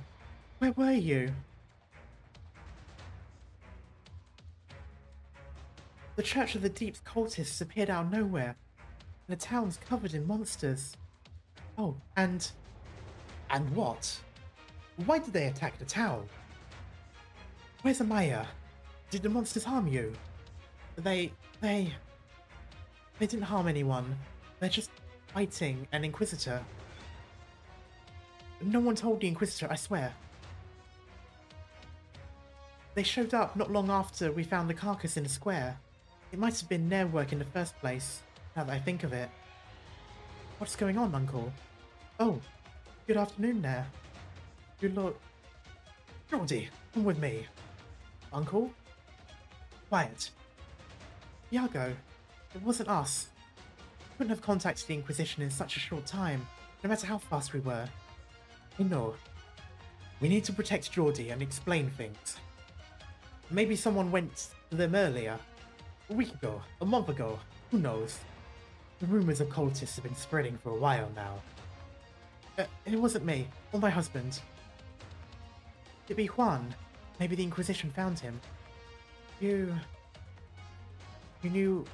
where were you? The Church of the Deep's cultists appeared out of nowhere, and the town's covered in monsters. Oh, and what? Why did they attack the town? Where's Amaya? Did the monsters harm you? They didn't harm anyone. They're just fighting an Inquisitor. No one told the Inquisitor, I swear. They showed up not long after we found the carcass in the square. It might have been their work in the first place, now that I think of it. What's going on, Uncle? Oh, good afternoon there. You look... Geordie, come with me. Uncle? Quiet. Iago, it wasn't us. We couldn't have contacted the Inquisition in such a short time, no matter how fast we were. I know. We need to protect Geordie and explain things. Maybe someone went to them earlier. A week ago, a month ago, who knows? The rumors of cultists have been spreading for a while now. It wasn't me, or my husband. It'd be Juan. Maybe the Inquisition found him. You knew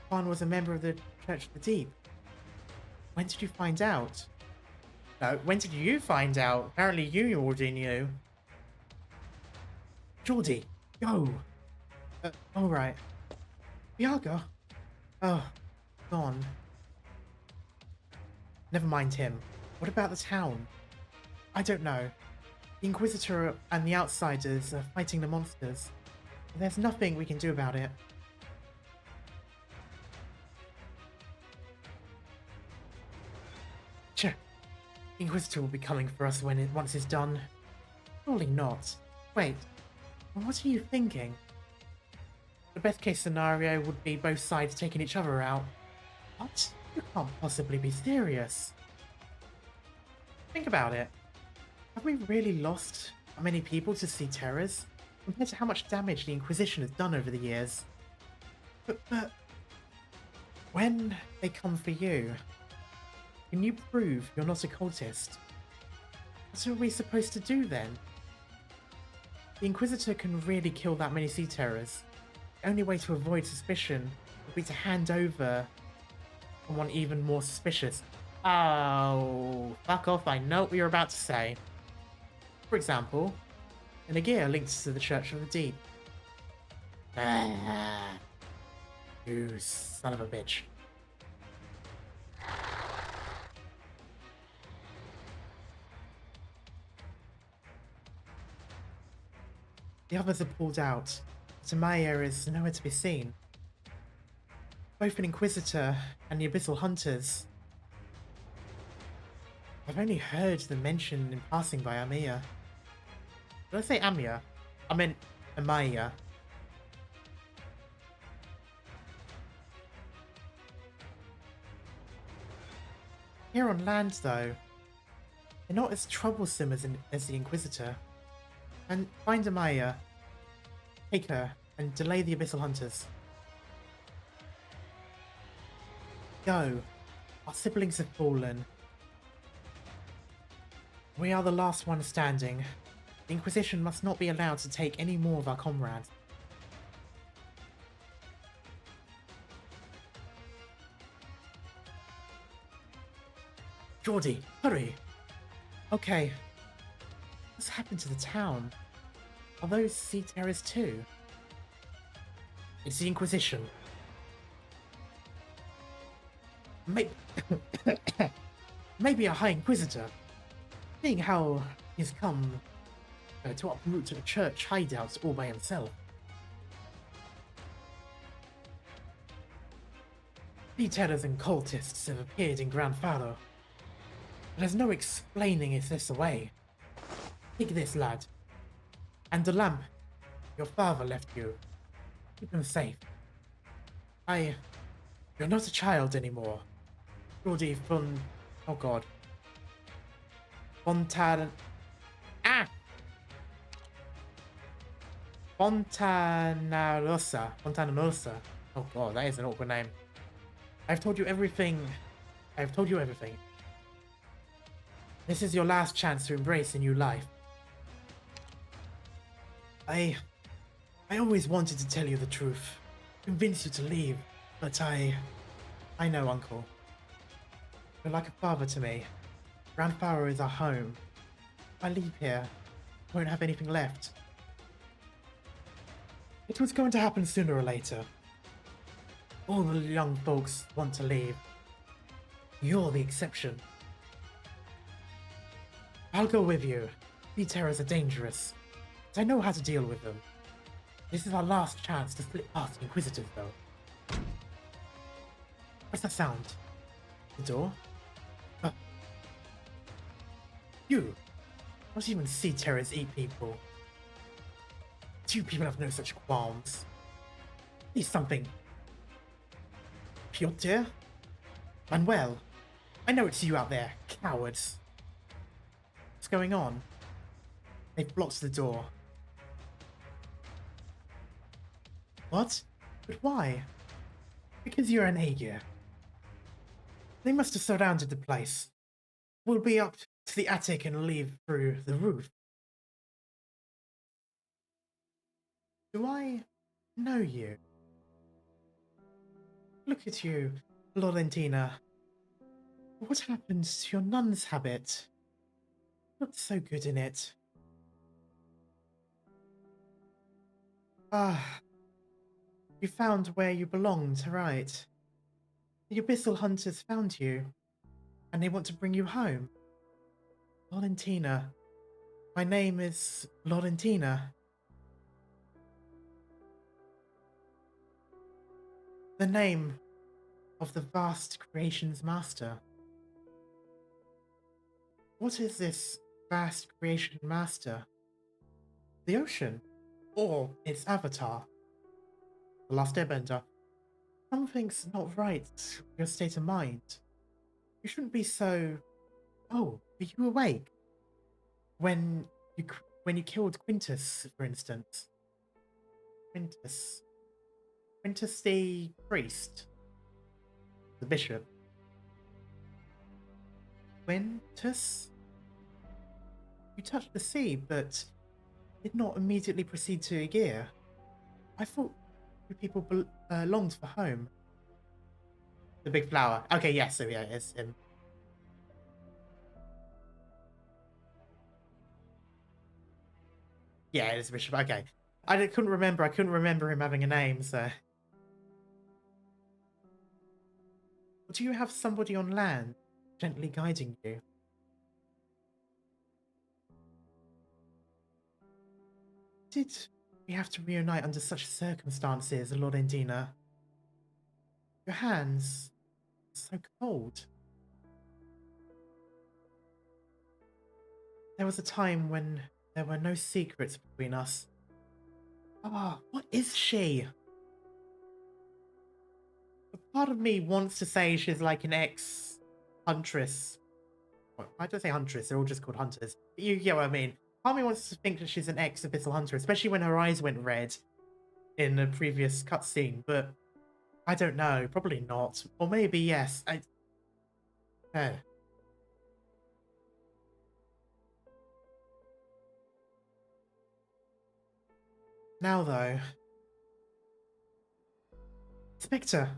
Juan was a member of the Church of the Deep. When did you find out? No, when did you find out? Apparently you already knew. Geordie, go! Alright. Iago? Oh, gone. Never mind him. What about the town? I don't know. The Inquisitor and the Outsiders are fighting the monsters. There's nothing we can do about it. Sure. The Inquisitor will be coming for us once it's done. Surely not. Wait. What are you thinking? The best case scenario would be both sides taking each other out. What? You can't possibly be serious. Think about it. Have we really lost that many people to sea terrors compared to how much damage the Inquisition has done over the years? But when they come for you, can you prove you're not a cultist? What are we supposed to do then? The Inquisitor can really kill that many sea terrors. The only way to avoid suspicion would be to hand over someone even more suspicious. Oh, fuck off, I know what you're about to say. For example, and a gear linked to the Church of the Deep. Ah, you son of a bitch. The others are pulled out, but Amaya is nowhere to be seen. Both an Inquisitor and the Abyssal Hunters. I've only heard them mentioned in passing by Amaya. Did I say Amaya? I meant Amaya. Here on land, though, they're not as troublesome as the Inquisitor. And find Amaya, take her, and delay the Abyssal Hunters. Go. Our siblings have fallen. We are the last ones standing. The Inquisition must not be allowed to take any more of our comrades. Geordie, hurry! Okay. What's happened to the town? Are those sea terrors too? It's the Inquisition. Maybe a High Inquisitor. Seeing how he's come to uproot a church hideout all by himself. Sea terrors and cultists have appeared in Gran Faro. There's no explaining if this away. Take this, lad. And the lamp your father left you. Keep him safe. You're not a child anymore. Geordie von... Oh god. Fontanarossa. Fontanarossa. Oh god, that is an awkward name. I've told you everything. I've told you everything. This is your last chance to embrace a new life. I always wanted to tell you the truth, convince you to leave, but I know, Uncle. You're like a father to me. Gran Faro is our home. If I leave here, I won't have anything left. It was going to happen sooner or later. All the young folks want to leave. You're the exception. I'll go with you. Sea terrors are dangerous, but I know how to deal with them. This is our last chance to slip past the Inquisitors, though. What's that sound? The door? You! Not even sea terrors eat people. You people have no such qualms. Need something. Piotr? Manuel? I know it's you out there, cowards. What's going on? They've blocked the door. What? But why? Because you're an Aegir. They must have surrounded the place. We'll be up to the attic and leave through the roof. Do I know you? Look at you, Florentina. What happened to your nun's habit? Not so good in it. Ah, you found where you belonged, right? The Abyssal Hunters found you, and they want to bring you home. Florentina. My name is Florentina. The name of the vast creation's master. What is this vast creation master? The ocean? Or its avatar? The Last Airbender? Something's not right with your state of mind. You shouldn't be so... Oh, are you awake? When you killed Quintus, for instance. Quintus the priest? The bishop? Quintus? You touched the sea, but did not immediately proceed to Aegir. I thought you people longed for home. The big flower. Okay, yes, so yeah, it's him. Yeah, it's Bishop. Okay. Couldn't remember. I couldn't remember him having a name, so. Do you have somebody on land gently guiding you? Did we have to reunite under such circumstances, Lord Endina? Your hands are so cold. There was a time when there were no secrets between us. Ah, what is she? A part of me wants to say she's like an ex-huntress. Well, why do I say huntress? They're all just called hunters. You get what I mean. Part of me wants to think that she's an ex-abyssal hunter, especially when her eyes went red in a previous cutscene, but I don't know. Probably not. Or maybe yes. Now though, Spectre.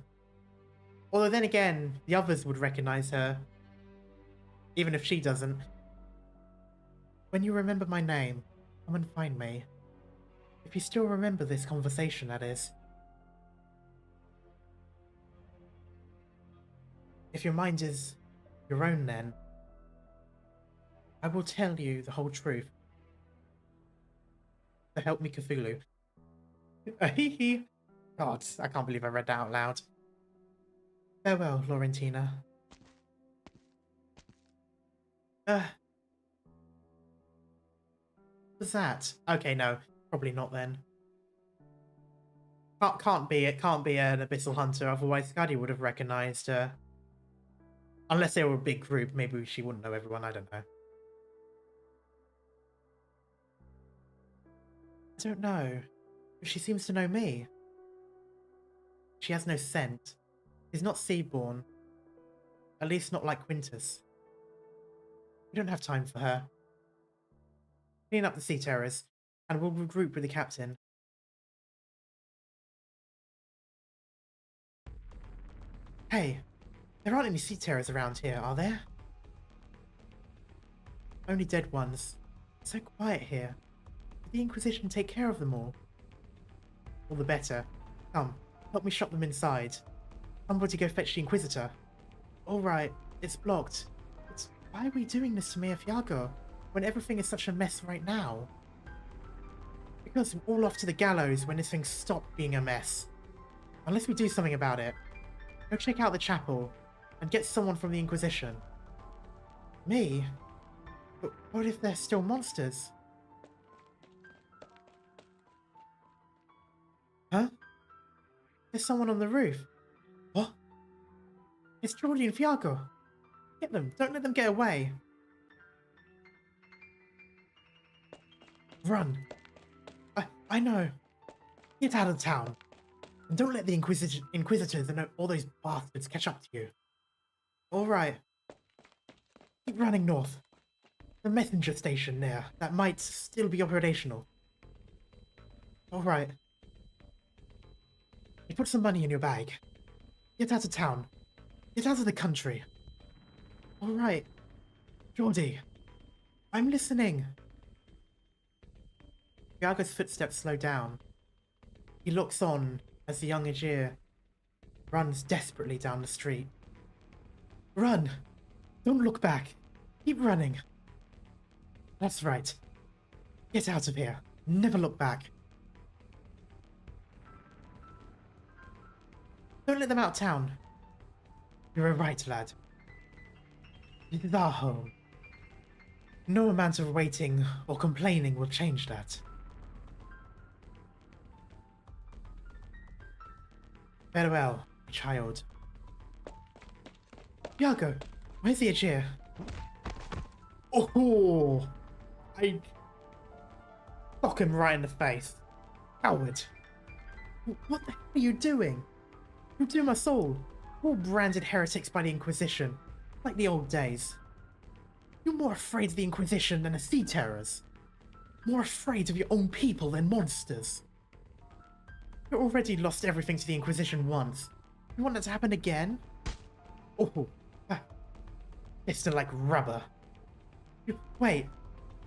Although then again, the others would recognize her, even if she doesn't. When you remember my name, come and find me. If you still remember this conversation, that is. If your mind is your own then, I will tell you the whole truth. So help me Cthulhu. God, I can't believe I read that out loud. Farewell, Laurentina. What's that? Okay, no. Probably not then. Can't be. It can't be an abyssal hunter, otherwise Skadi would have recognized her. Unless they were a big group, maybe she wouldn't know everyone, I don't know. I don't know. But she seems to know me. She has no scent. She's not seaborn. At least not like Quintus. We don't have time for her. Clean up the sea terrors, and we'll regroup with the captain. Hey, there aren't any sea terrors around here, are there? Only dead ones. It's so quiet here. Did the Inquisition take care of them all? All the better. Come, help me shut them inside. Somebody go fetch the Inquisitor. Alright, it's blocked. But why are we doing this to Mia Fiago, when everything is such a mess right now? Because we're all off to the gallows when this thing stopped being a mess. Unless we do something about it. Go check out the chapel, and get someone from the Inquisition. Me? But what if they're still monsters? Huh? There's someone on the roof. What? It's Jordi and Fiago. Get them. Don't let them get away. Run. I know. Get out of town. And don't let the Inquisitors and all those bastards catch up to you. Alright. Keep running north. The messenger station there. That might still be operational. Alright. You put some money in your bag. Get out of town. Get out of the country. Alright. Jordi. I'm listening. Fiago's footsteps slow down. He looks on as the young Aegir runs desperately down the street. Run! Don't look back. Keep running. That's right. Get out of here. Never look back. Don't let them out of town. You're a right lad. This is our home. No amount of waiting or complaining will change that. Farewell, child. Fiago, where's the Aegir? Oh! I knock him right in the face. Coward. What the hell are you doing? You doom us all. All branded heretics by the Inquisition. Like the old days. You're more afraid of the Inquisition than the Sea Terrors. More afraid of your own people than monsters. You already lost everything to the Inquisition once. You want that to happen again? Oh, it's still like rubber. Wait,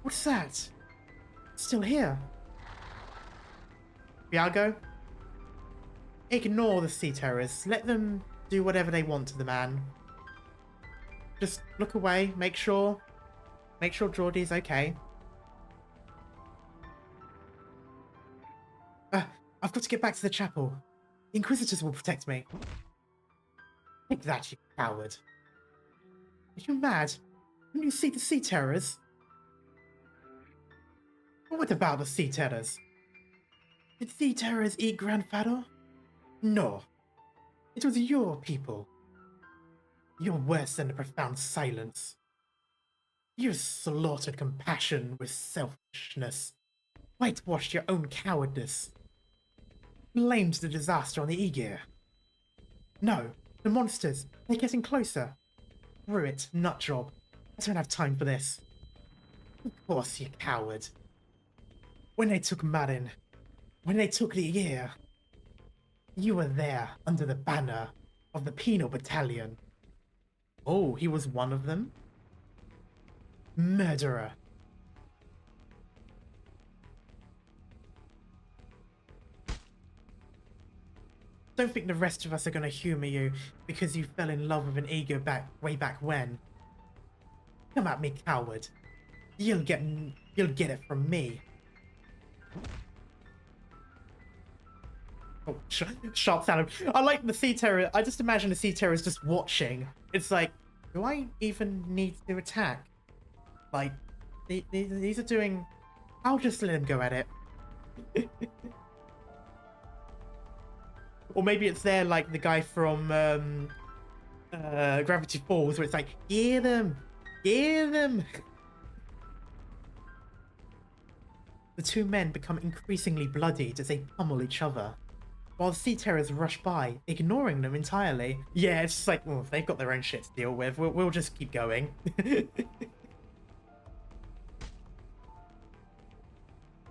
what's that? It's still here. Viago, ignore the sea terrors. Let them do whatever they want to the man. Just look away. Make sure Geordie's okay. I've got to get back to the chapel. The Inquisitors will protect me. Take that, you coward. Are you mad? Didn't you see the sea terrors? What about the sea terrors? Did sea terrors eat Gran Faro? No. It was your people. You're worse than a profound silence. You slaughtered compassion with selfishness. Whitewashed your own cowardice. Blamed the disaster on the Aegir. No, the monsters, they're getting closer. Screw it, nutjob. I don't have time for this. Of course, you coward. When they took Marin, when they took the Aegir, you were there under the banner of the Penal Battalion. Oh, he was one of them? Murderer. Don't think the rest of us are going to humour you because you fell in love with an ego way back when. Come at me, coward. You'll get it from me. Oh, sharp sound. I like the sea terror. I just imagine the sea terror is just watching. It's like, do I even need to attack? Like, these are doing... I'll just let them go at it. Or maybe it's there like the guy from Gravity Falls, where it's like, hear them! Hear them! The two men become increasingly bloodied as they pummel each other, while the sea terrors rush by, ignoring them entirely. Yeah, it's just like, well, they've got their own shit to deal with. We'll just keep going.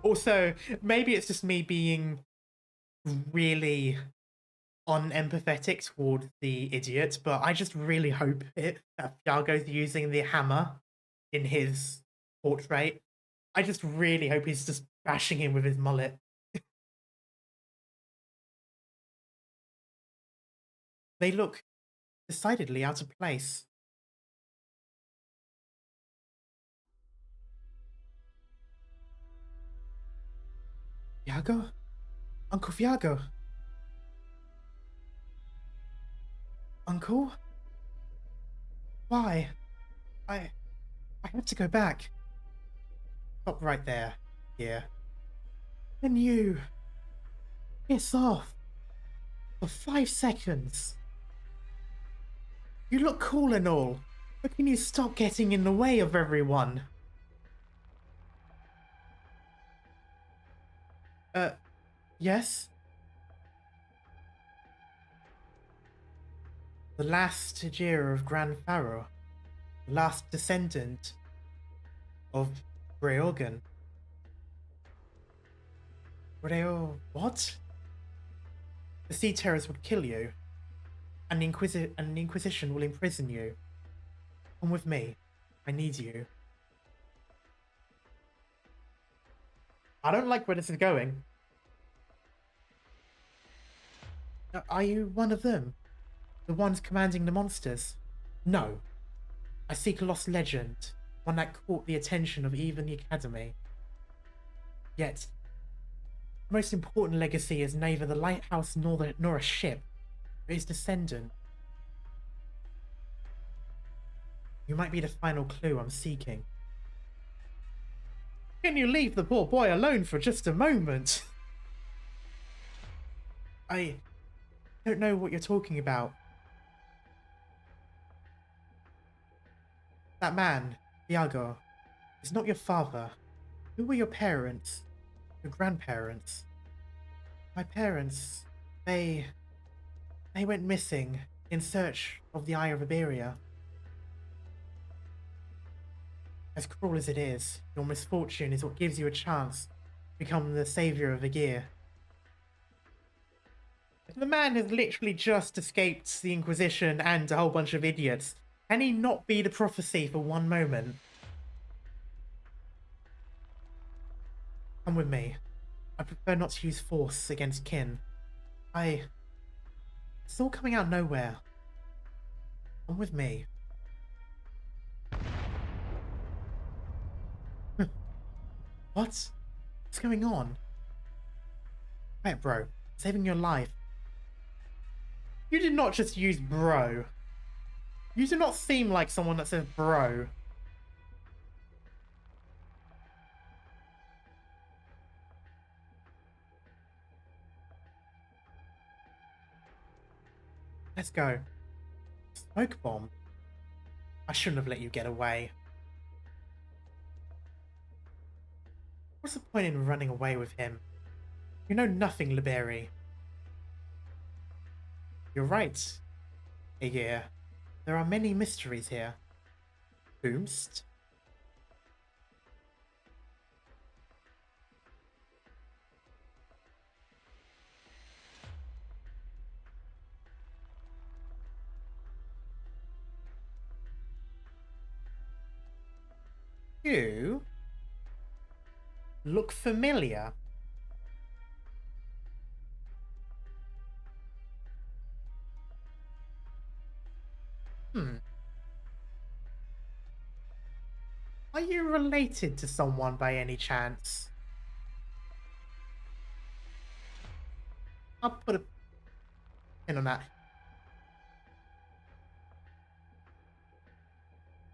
Also, maybe it's just me being really unempathetic toward the idiot, but I just really hope that Thiago's using the hammer in his portrait. I just really hope he's just bashing him with his mullet. They look decidedly out of place. Thiago? Uncle Thiago? Uncle? Why? I have to go back. Stop right there. Here. And you. Piss off. For 5 seconds. You look cool and all, but can you stop getting in the way of everyone? Yes? The last Tajira of Gran Faro. The last descendant of Breorgan. What? The Sea Terrors would kill you, and the Inquisition will imprison you. Come with me. I need you. I don't like where this is going. Are you one of them? The ones commanding the monsters? No. I seek a lost legend, one that caught the attention of even the Academy. Yet, the most important legacy is neither the lighthouse nor a ship, but his descendant. You might be the final clue I'm seeking. Can you leave the poor boy alone for just a moment? I don't know what you're talking about. That man, Thiago, is not your father. Who were your parents? Your grandparents? My parents, they went missing in search of the Eye of Iberia. As cruel as it is, your misfortune is what gives you a chance to become the savior of Aegir. The man has literally just escaped the Inquisition and a whole bunch of idiots. Can he not be the prophecy for one moment? Come with me. I prefer not to use force against kin. It's all coming out of nowhere. Come with me. What? What's going on? Wait, bro. Saving your life. You did not just use bro. You do not seem like someone that says bro. Let's go. Smoke bomb? I shouldn't have let you get away. What's the point in running away with him? You know nothing, Liberi. You're right. Yeah. There are many mysteries here. Boomst? You look familiar. Are you related to someone by any chance? I'll put a pin on that.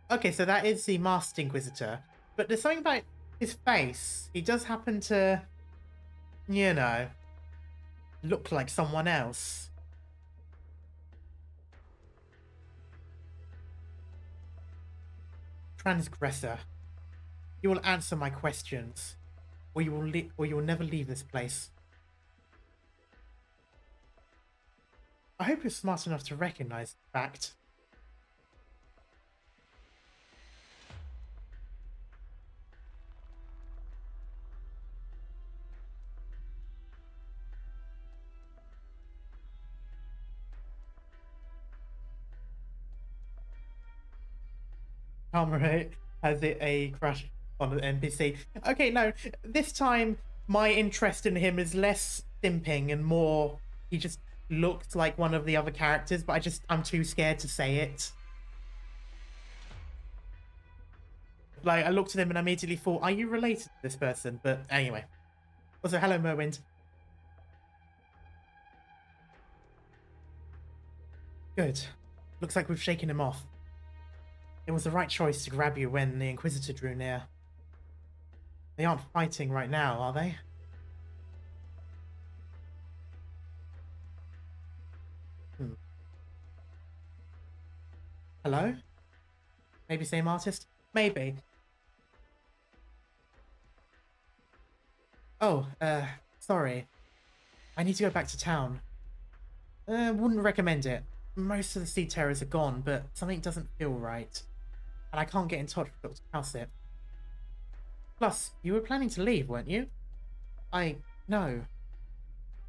Okay, so that is the Masked Inquisitor. But there's something about his face. He does happen to, you know, look like someone else. Transgressor, you will answer my questions, or you will never leave this place. I hope you're smart enough to recognize the fact. Comrade has a crush on an NPC. Okay, no, this time my interest in him is less simping and more he just looks like one of the other characters, but I'm too scared to say it. Like, I looked at him and I immediately thought, are you related to this person? But anyway. Also, hello, Merwind. Good. Looks like we've shaken him off. It was the right choice to grab you when the Inquisitor drew near. They aren't fighting right now, are they? Hello? Maybe same artist? Maybe. Oh, sorry. I need to go back to town. Wouldn't recommend it. Most of the sea terrors are gone, but something doesn't feel right. And I can't get in touch with Dr. Calcit. Plus, you were planning to leave, weren't you? No.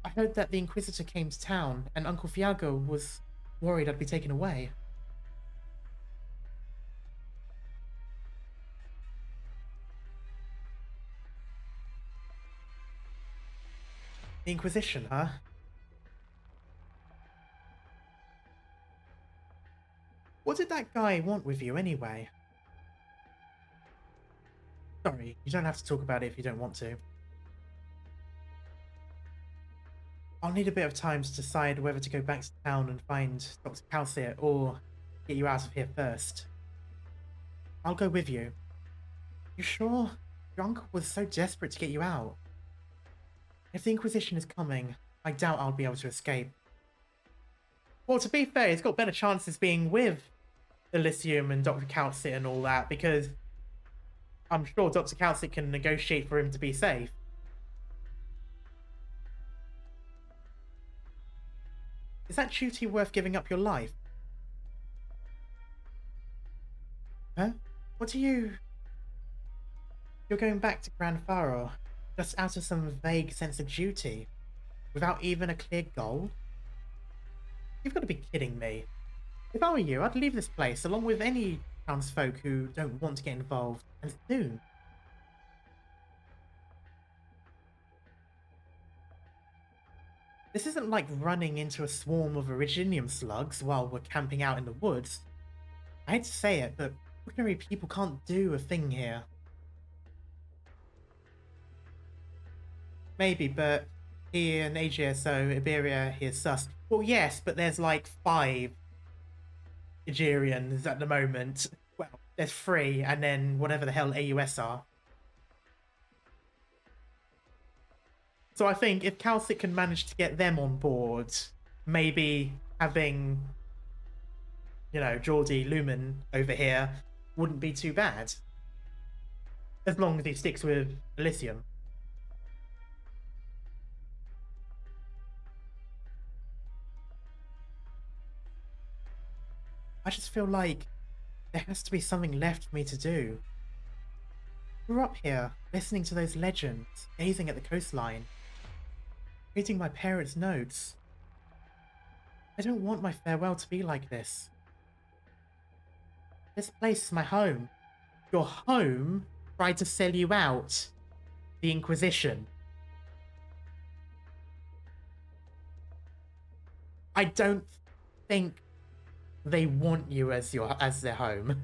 I heard that the Inquisitor came to town, and Uncle Fiago was worried I'd be taken away. The Inquisition, huh? What did that guy want with you, anyway? Sorry, you don't have to talk about it if you don't want to. I'll need a bit of time to decide whether to go back to town and find Dr. Calcit or get you out of here first. I'll go with you. You sure? Your uncle was so desperate to get you out. If the Inquisition is coming, I doubt I'll be able to escape. Well, to be fair, he's got better chances being with Elysium and Dr. Calcit and all that, because I'm sure Dr. Calcit can negotiate for him to be safe. Is that duty worth giving up your life? Huh? What do you... You're going back to Gran Faro, just out of some vague sense of duty, without even a clear goal? You've got to be kidding me. If I were you, I'd leave this place along with any townsfolk who don't want to get involved, and soon. This isn't like running into a swarm of Originium slugs while we're camping out in the woods. I hate to say it, but ordinary people can't do a thing here. Maybe, but here in AGSO, Iberia, here's sus. Well, yes, but there's like 5 Igerians at the moment. Well, there's 3, and then whatever the hell AUS are. So I think if Calcic can manage to get them on board, maybe having, you know, Geordie Lumen over here wouldn't be too bad. As long as he sticks with Elysium. I just feel like there has to be something left for me to do. I grew up here, listening to those legends, gazing at the coastline, reading my parents' notes. I don't want my farewell to be like this. This place is my home. Your home tried to sell you out. The Inquisition. I don't think they want you as their home.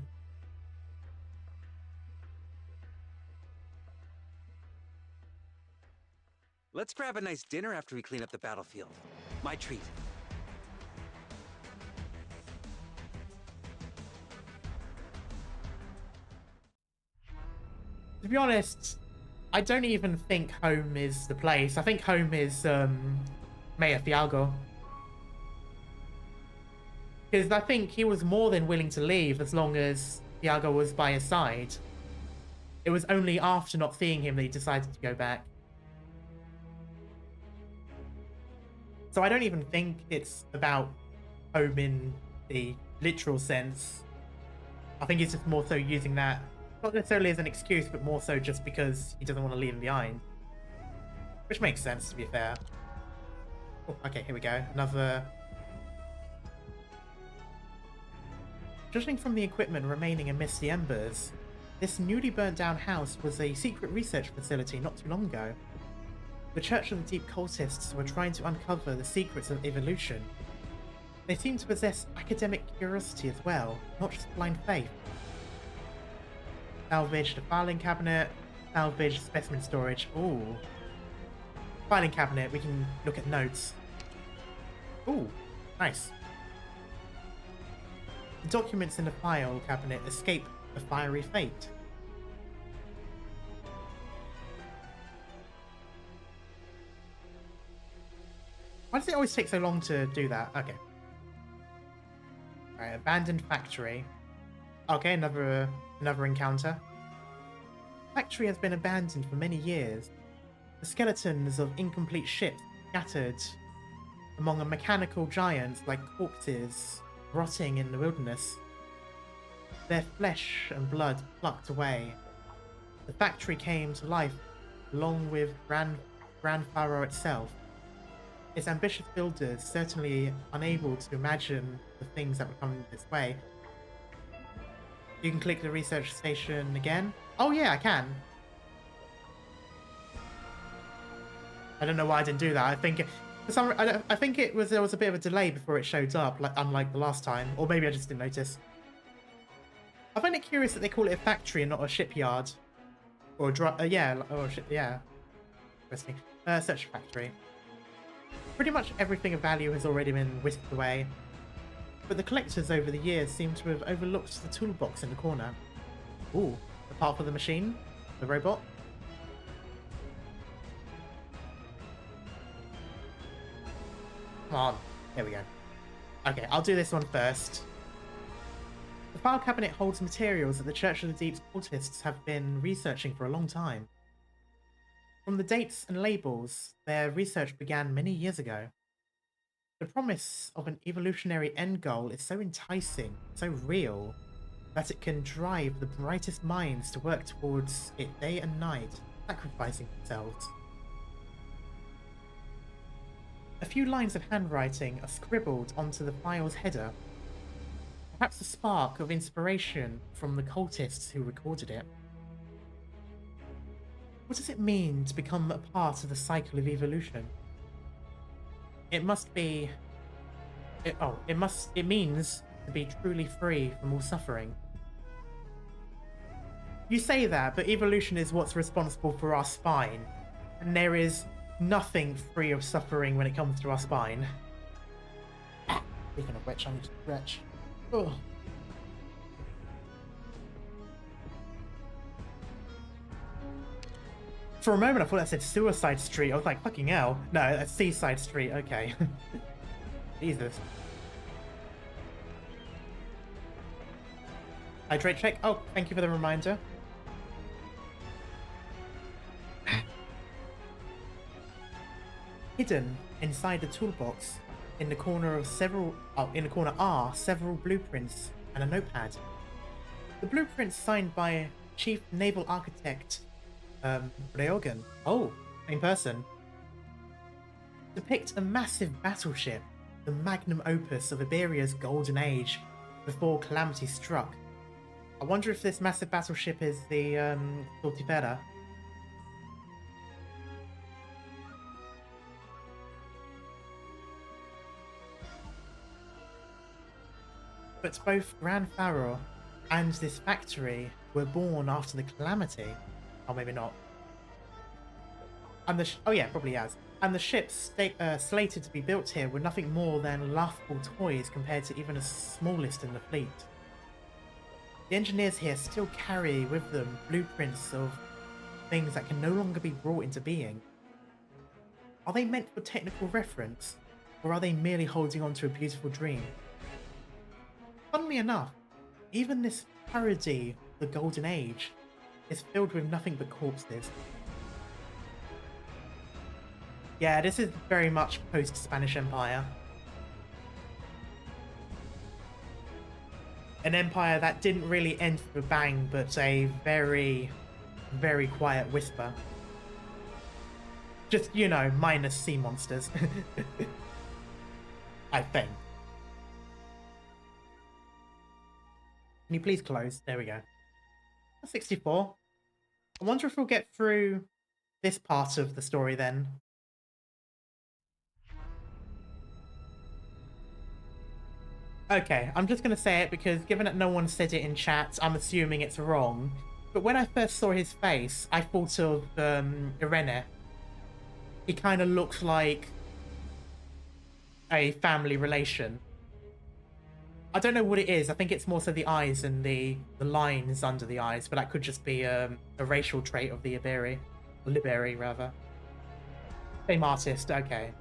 Let's grab a nice dinner after we clean up the battlefield. My treat. To be honest, I don't even think home is the place. I think home is Mayor Thiago. Because I think he was more than willing to leave as long as Thiago was by his side. It was only after not seeing him that he decided to go back. So I don't even think it's about home in the literal sense. I think he's just more so using that, not necessarily as an excuse, but more so just because he doesn't want to leave him behind. Which makes sense, to be fair. Oh, okay, here we go. Another... Judging from the equipment remaining amidst the embers, this newly burnt down house was a secret research facility not too long ago. The Church of the Deep cultists were trying to uncover the secrets of evolution. They seem to possess academic curiosity as well, not just blind faith. Salvage the filing cabinet, salvage specimen storage. Ooh. Filing cabinet, we can look at notes. Ooh, nice. The documents in the file cabinet escape a fiery fate. Why does it always take so long to do that? Okay. Alright, abandoned factory. Okay, another encounter. Factory has been abandoned for many years. The skeletons of incomplete ships scattered among a mechanical giants like corpses rotting in the wilderness. Their flesh and blood plucked away. The factory came to life along with Gran Faro itself. Its ambitious builders certainly unable to imagine the things that would come this way. You can click the research station again. Oh yeah, I can. I don't know why I didn't do that. I think I think there was a bit of a delay before it showed up, like unlike the last time, or maybe I just didn't notice. I find it curious that they call it a factory and not a shipyard, or yeah. Interesting. Search factory. Pretty much everything of value has already been whisked away, but the collectors over the years seem to have overlooked the toolbox in the corner. Ooh, the part for the machine, the robot. Come on, there we go. Okay, I'll do this one first. The file cabinet holds materials that the Church of the Deep's cultists have been researching for a long time. From the dates and labels, their research began many years ago. The promise of an evolutionary end goal is so enticing, so real, that it can drive the brightest minds to work towards it day and night, sacrificing themselves. A few lines of handwriting are scribbled onto the file's header. Perhaps a spark of inspiration from the cultists who recorded it. What does it mean to become a part of the cycle of evolution? it must be... It means to be truly free from all suffering. You say that, but evolution is what's responsible for our spine. And there is nothing free of suffering when it comes to our spine. Speaking of which, I need to stretch. Oh. For a moment, I thought that said Suicide Street. I was like, fucking hell. No, that's Seaside Street. Okay. Jesus. Hydrate check. Oh, thank you for the reminder. Hidden inside the toolbox, in the corner are several blueprints and a notepad. The blueprints signed by Chief Naval Architect Breogan. Oh, same person. Depict a massive battleship, the magnum opus of Iberia's golden age, before calamity struck. I wonder if this massive battleship is the Stultifera. But both Gran Faro and this factory were born after the calamity. Oh, maybe not. And oh yeah, probably has. And the ships slated to be built here were nothing more than laughable toys compared to even the smallest in the fleet. The engineers here still carry with them blueprints of things that can no longer be brought into being. Are they meant for technical reference, or are they merely holding on to a beautiful dream? Funnily enough, even this parody of the Golden Age is filled with nothing but corpses. Yeah, this is very much post-Spanish Empire. An empire that didn't really end with a bang, but a very, very quiet whisper. Just, you know, minus sea monsters. I think. Can you please close? There we go. 64. I wonder if we'll get through this part of the story then. Okay, I'm just going to say it because given that no one said it in chat, I'm assuming it's wrong. But when I first saw his face, I thought of Irene. He kind of looks like a family relation. I don't know what it is. I think it's more so the eyes and the lines under the eyes, but that could just be a racial trait of the Iberi. Liberi, rather. Same artist, okay.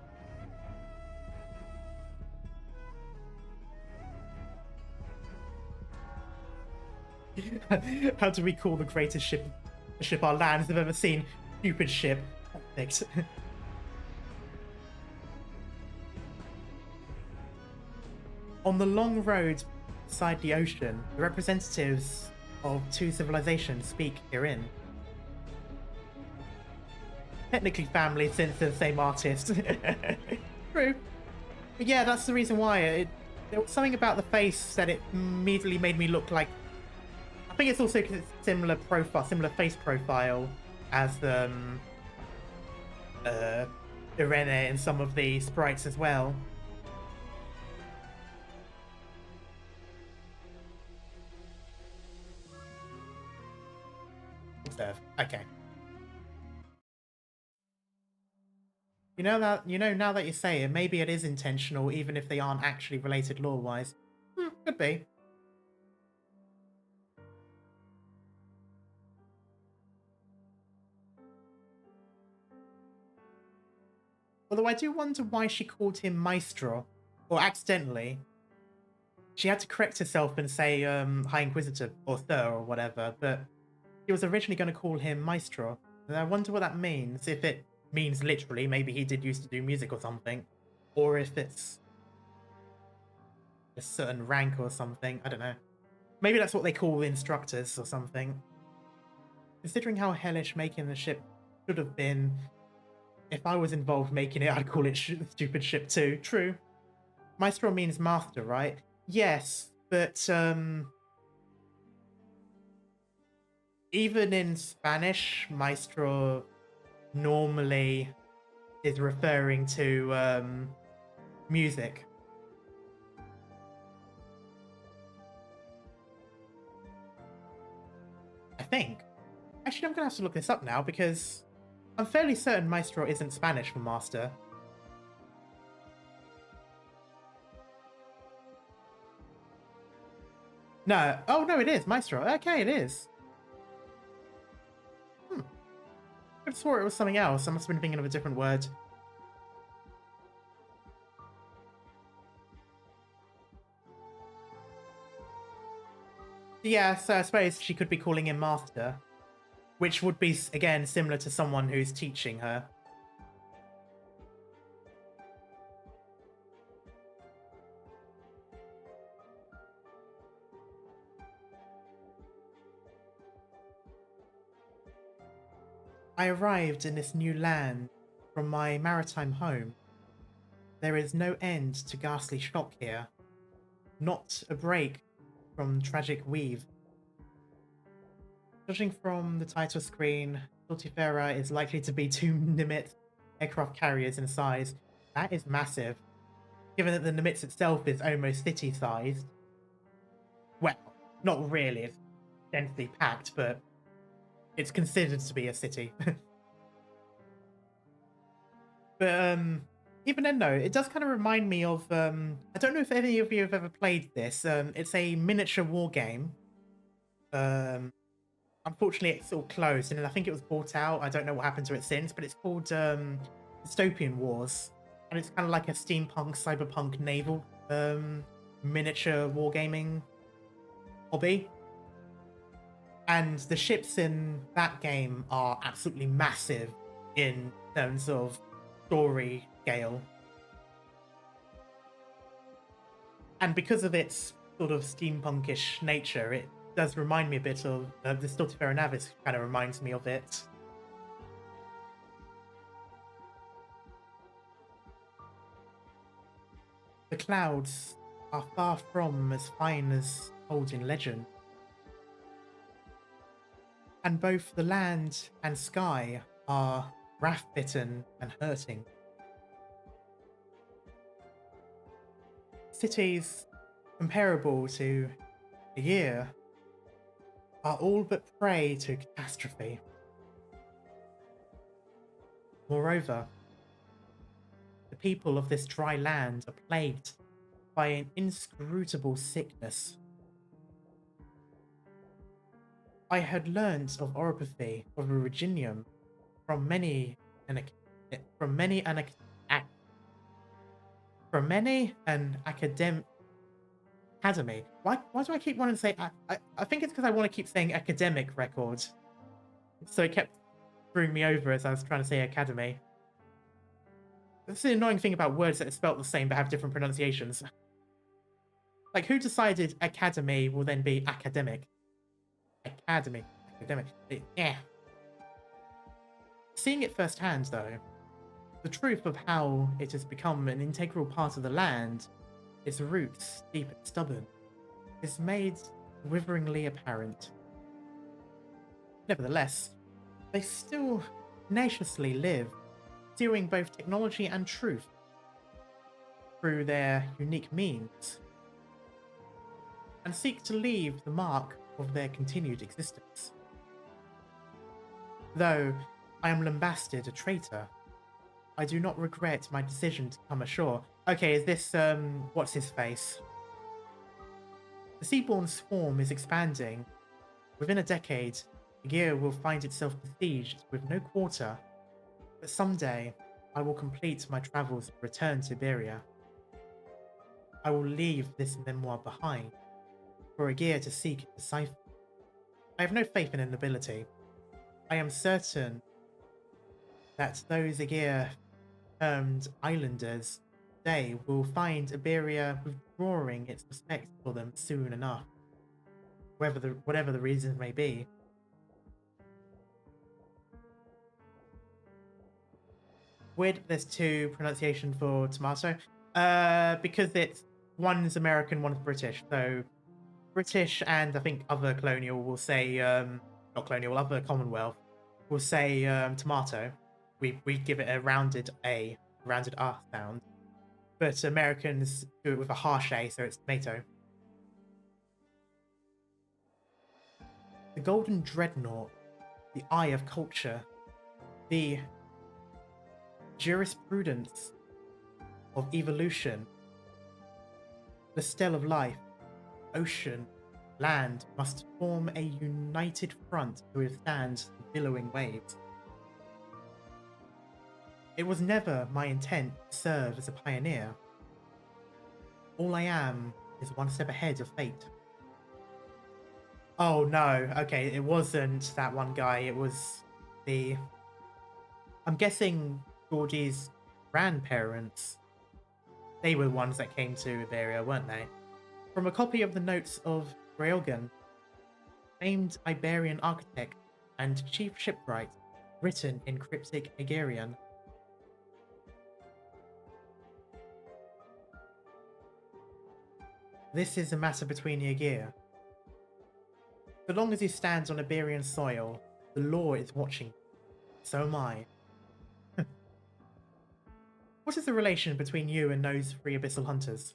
How do we call the greatest ship our lands have ever seen? Stupid ship. Perfect. On the long road beside the ocean, the representatives of two civilizations speak herein. Technically family since they're the same artist. True. But yeah, that's the reason why. There was something about the face that it immediately made me look like... I think it's also because it's similar face profile as Irene and some of the sprites as well. Okay. Now that you say it, maybe it is intentional, even if they aren't actually related lore-wise. Could be. Although I do wonder why she called him Maestro, or accidentally. She had to correct herself and say High Inquisitor, or Sir, or whatever, but she was originally going to call him Maestro. And I wonder what that means, if it means literally, maybe he did used to do music or something, or if it's a certain rank or something, I don't know. Maybe that's what they call instructors or something. Considering how hellish making the ship should have been, if I was involved making it, I'd call it stupid ship too. True. Maestro means master, right? Yes, but even in Spanish, Maestro normally is referring to music. I think. Actually, I'm gonna have to look this up now because I'm fairly certain Maestro isn't Spanish for master. No. Oh, no, it is. Maestro. Okay, it is. I swore it was something else. I must have been thinking of a different word. Yeah, so I suppose she could be calling him master, which would be, again, similar to someone who's teaching her. I arrived in this new land from my maritime home. There is no end to ghastly shock here, not a break from tragic weave. Judging from the title screen, Stultifera is likely to be 2 Nimitz aircraft carriers in size. That is massive, given that the Nimitz itself is almost city-sized. Well, not really, it's densely packed, but it's considered to be a city. But even then though, it does kind of remind me of, I don't know if any of you have ever played this. It's a miniature war game. Unfortunately it's all closed and I think it was bought out. I don't know what happened to it since, but it's called Dystopian Wars. And it's kind of like a steampunk, cyberpunk naval miniature wargaming hobby. And the ships in that game are absolutely massive in terms of story scale. And because of its sort of steampunkish nature, it does remind me a bit of the Stultifera Navis, kind of reminds me of it. The clouds are far from as fine as told in legend. And both the land and sky are wrath-bitten and hurting. Cities comparable to a year are all but prey to catastrophe. Moreover, the people of this dry land are plagued by an inscrutable sickness. I had learnt of oropathy of Originium from many an academy. Why do I keep wanting to say? I think it's because I want to keep saying academic record. So it kept throwing me over as I was trying to say academy. That's the annoying thing about words that are spelt the same but have different pronunciations. Like, who decided academy will then be academic? Academic. Yeah. Seeing it firsthand, though, the truth of how it has become an integral part of the land, its roots deep and stubborn, is made witheringly apparent. Nevertheless, they still tenaciously live, pursuing both technology and truth through their unique means, and seek to leave the mark of their continued existence. Though I am lambasted a traitor, I do not regret my decision to come ashore. Okay, is this, what's his face? The seaborne swarm is expanding. Within a decade, Aegir will find itself besieged with no quarter, but someday I will complete my travels and return to Iberia. I will leave this memoir behind for Aegir to seek and decipher. I have no faith in nobility. I am certain that those Aegir termed islanders today will find Iberia withdrawing its respect for them soon enough, whatever the reasons may be. Weird there's 2 pronunciation for tomato, because it's one's American, one's British, so British and I think other colonial will say, not colonial, other Commonwealth will say tomato. We give it a rounded R sound. but Americans do it with a harsh A, so it's tomato. The Golden Dreadnought, the Eye of Culture, the Jurisprudence of Evolution, the Stell of Life, ocean, land must form a united front to withstand the billowing waves. It was never my intent to serve as a pioneer. All I am is one step ahead of fate. Oh no, okay, it wasn't that one guy, it was the... I'm guessing Geordie's grandparents. They were the ones that came to Iberia, weren't they? From a copy of the notes of Railgun, famed Iberian architect and chief shipwright, written in cryptic Hungarian. This is a matter between the Aegir. So long as he stands on Iberian soil, the law is watching. So am I. What is the relation between you and those three abyssal hunters?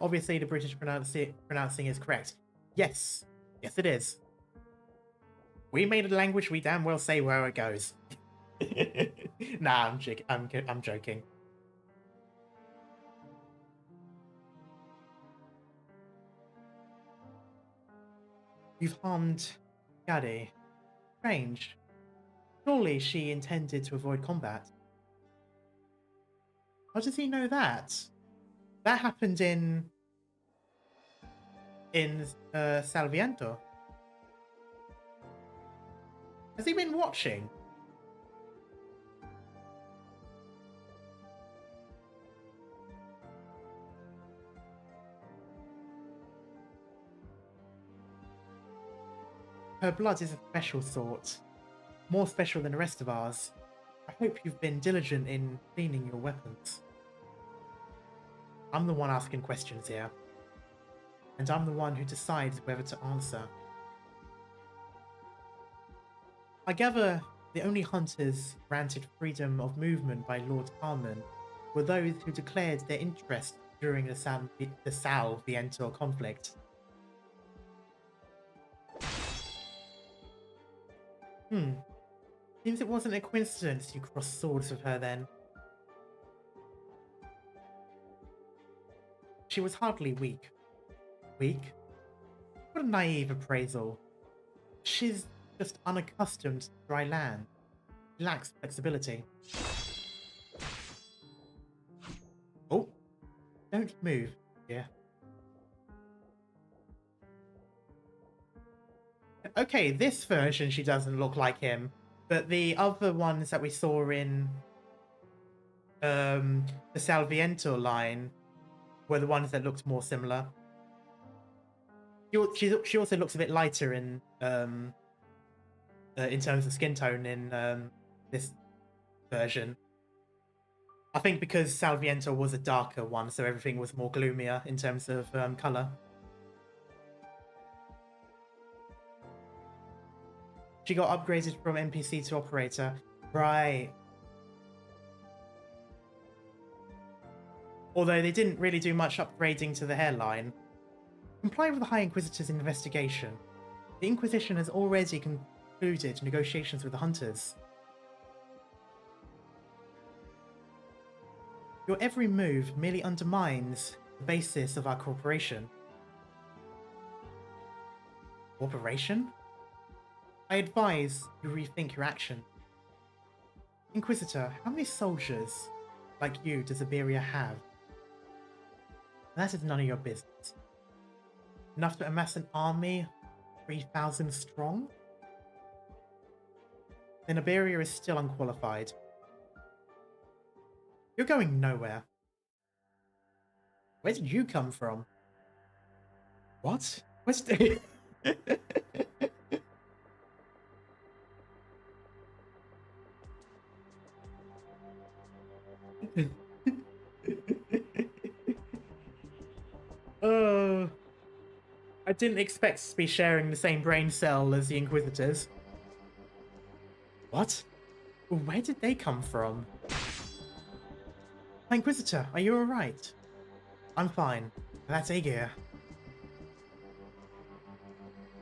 Obviously, the British pronouncing is correct. Yes. Yes, it is. We made a language, we damn well say where it goes. Nah, I'm joking. You've harmed Gadi. Strange. Surely she intended to avoid combat. How does he know that? That happened in Salviento. Has he been watching? Her blood is a special sort. More special than the rest of ours. I hope you've been diligent in cleaning your weapons. I'm the one asking questions here. And I'm the one who decides whether to answer. I gather the only hunters granted freedom of movement by Lord Carmen were those who declared their interest during the Salviento conflict. Seems it wasn't a coincidence you crossed swords with her then. She was hardly weak. Weak? What a naive appraisal. She's just unaccustomed to dry land. She lacks flexibility. Oh, don't move, dear. Okay, this version she doesn't look like him, but the other ones that we saw in the Salviento line were the ones that looked more similar. She also looks a bit lighter in terms of skin tone in this version. I think because Salviento was a darker one, so everything was more gloomier in terms of colour. She got upgraded from NPC to operator. Right. Although they didn't really do much upgrading to the hairline. Comply with the High Inquisitor's investigation. The Inquisition has already concluded negotiations with the Hunters. Your every move merely undermines the basis of our cooperation. Cooperation? I advise you rethink your action. Inquisitor, how many soldiers like you does Iberia have? That is none of your business. Enough to amass an army 3,000 strong? Then Iberia is still unqualified. You're going nowhere. Where did you come from? What? Where's the... I didn't expect to be sharing the same brain cell as the Inquisitors. What? Where did they come from? My Inquisitor, are you alright? I'm fine. That's Aegir.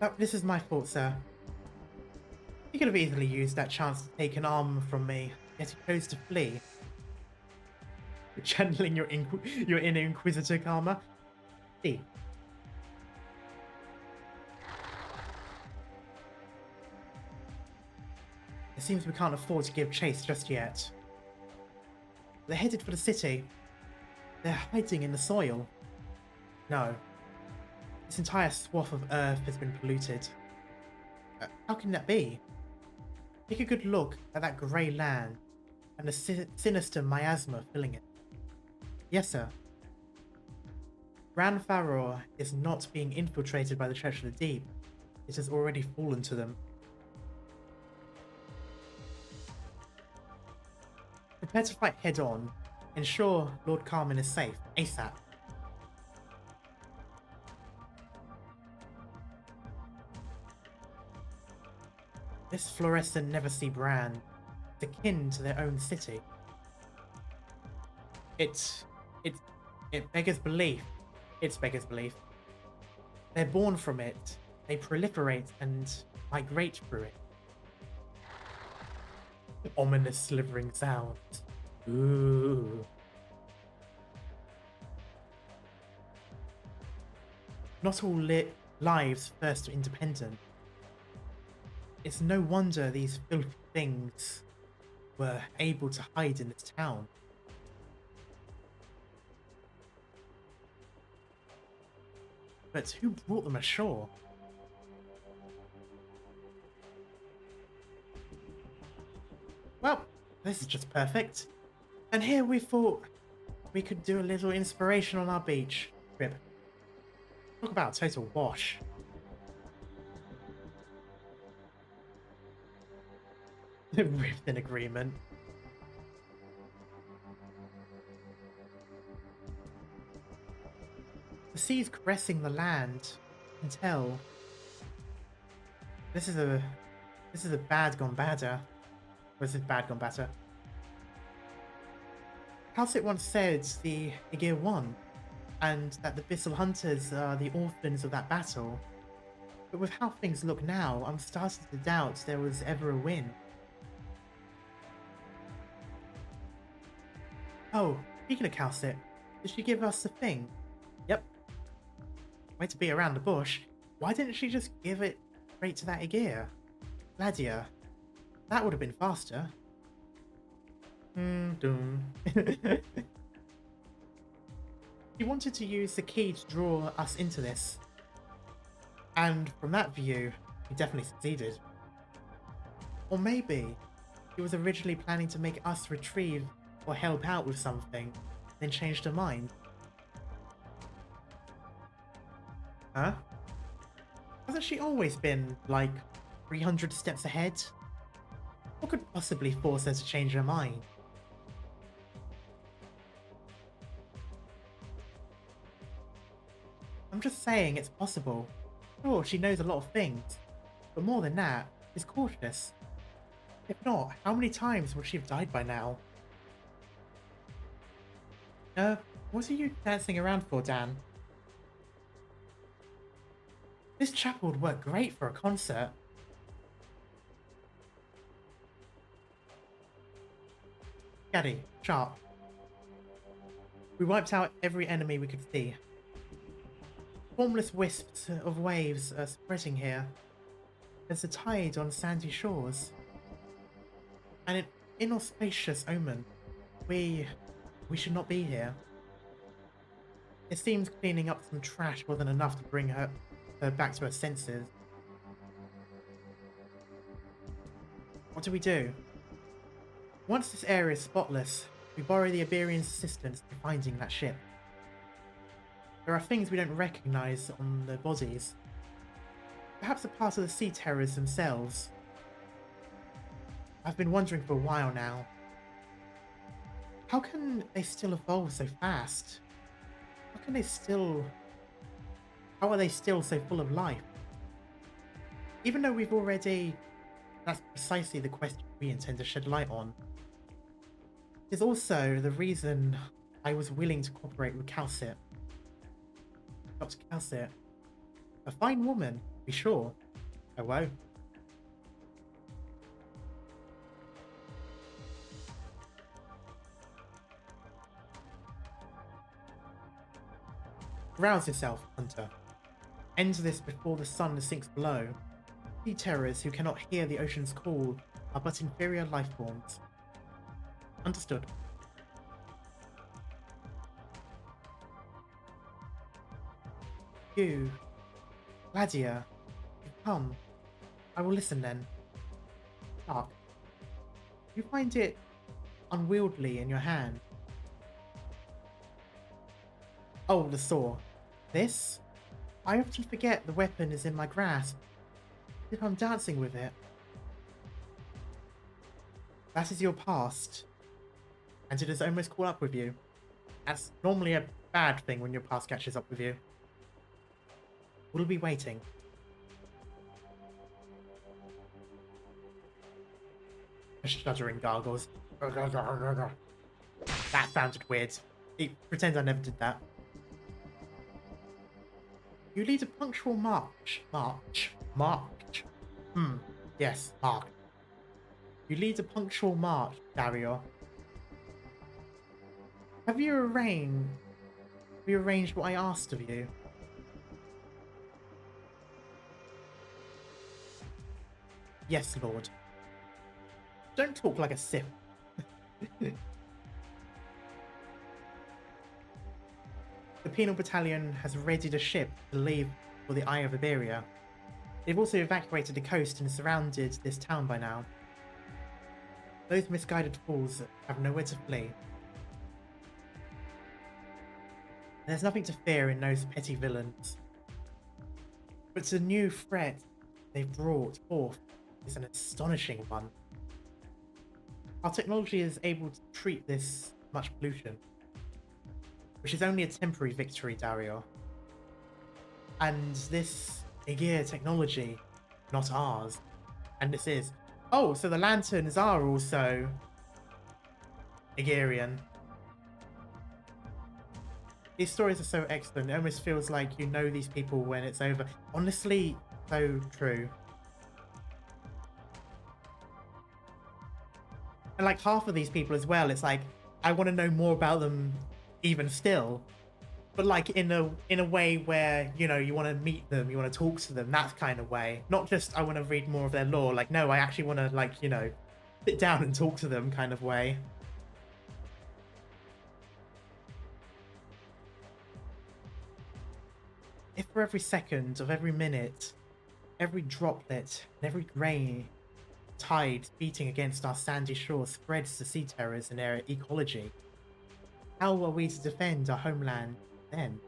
Oh, this is my fault, sir. You could have easily used that chance to take an arm from me, yet you chose to flee. You're channeling your inner Inquisitor karma. See. It seems we can't afford to give chase just yet. They're headed for the city. They're hiding in the soil. No. This entire swath of earth has been polluted. How can that be? Take a good look at that grey land and the sinister miasma filling it. Yes, sir. Gran Faro is not being infiltrated by the Church of the Deep. It has already fallen to them. Prepare to fight head-on. Ensure Lord Carmen is safe, ASAP. This fluorescent never-see brand is akin to their own city. It beggars belief. It beggars belief. They're born from it. They proliferate and migrate through it. Ominous slivering sounds. Ooh. Not all lives first are independent. It's no wonder these filthy things were able to hide in this town. But who brought them ashore? Well, this is just perfect. And here we thought we could do a little inspiration on our beach trip. Talk about a total wash. Rift in agreement. The sea's caressing the land. You can tell. This is a bad gone badder. Or is it bad gone better? Calcit once said the Aegir won, and that the Bissell Hunters are the orphans of that battle. But with how things look now, I'm starting to doubt there was ever a win. Oh, speaking of Calcit, did she give us the thing? Yep. Way to be around the bush. Why didn't she just give it straight to that Aegir? Gladia. That would have been faster. Doom. She wanted to use the key to draw us into this. And from that view, he definitely succeeded. Or maybe he was originally planning to make us retrieve or help out with something, then changed her mind. Huh? Hasn't she always been, like, 300 steps ahead? What could possibly force her to change her mind? I'm just saying it's possible. Sure, she knows a lot of things, but more than that, she's cautious. If not, how many times would she have died by now? What are you dancing around for, Dan? This chapel would work great for a concert. Gaddy, sharp. We wiped out every enemy we could see. Formless wisps of waves are spreading here. There's a tide on sandy shores. And an inauspicious omen. We should not be here. It seems cleaning up some trash wasn't enough to bring her back to her senses. What do we do? Once this area is spotless, we borrow the Iberian's assistance in finding that ship. There are things we don't recognize on the bodies. Perhaps a part of the sea terrors themselves. I've been wondering for a while now. How can they still evolve so fast? How are they still so full of life? Even though we've already... That's precisely the question we intend to shed light on. It's also the reason I was willing to cooperate with Calcit. Dr. Calcit. A fine woman, to be sure. Oh, whoa. Rouse yourself, Hunter. End this before the sun sinks below. Sea terrors who cannot hear the ocean's call are but inferior life forms. Understood. You, Gladia, you've come. I will listen then. Dark. You find it unwieldy in your hand. Oh, the saw. This? I often forget the weapon is in my grasp. If I'm dancing with it. That is your past. And it has almost caught up with you. That's normally a bad thing when your past catches up with you. We'll be waiting. A shuddering gargles. That sounded weird. Pretend I never did that. You lead a punctual march. Yes, march. You lead a punctual march, Dario. Have you arranged what I asked of you? Yes, Lord. Don't talk like a Sith. The Penal Battalion has readied a ship to leave for the Eye of Iberia. They've also evacuated the coast and surrounded this town by now. Those misguided fools have nowhere to flee. There's nothing to fear in those petty villains. But the new threat they've brought forth is an astonishing one. Our technology is able to treat this much pollution, which is only a temporary victory, Dario. And this Aegir technology, not ours. And this is... Oh, so the lanterns are also Aegirian. These stories are so excellent. It almost feels like you know these people when it's over. Honestly, so true. And like half of these people as well, it's like, I want to know more about them even still. But like in a way where, you know, you want to meet them, you want to talk to them, that kind of way. Not just, I want to read more of their lore. Like, no, I actually want to, like, you know, sit down and talk to them kind of way. If for every second of every minute, every droplet and every grain tide beating against our sandy shore spreads the sea terrors and their ecology, how are we to defend our homeland then?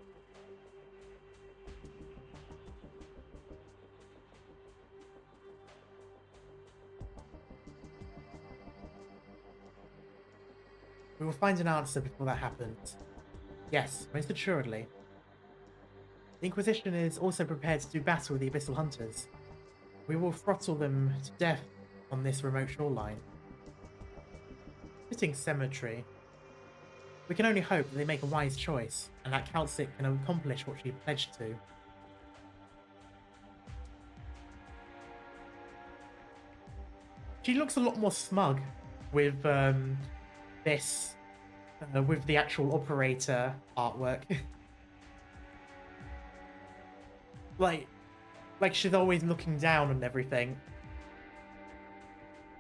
We will find an answer before that happens. Yes, most assuredly. The Inquisition is also prepared to do battle with the Abyssal Hunters. We will throttle them to death on this remote shoreline. Fitting cemetery. We can only hope that they make a wise choice, and that Calcit can accomplish what she pledged to. She looks a lot more smug with with the actual operator artwork. like she's always looking down on everything.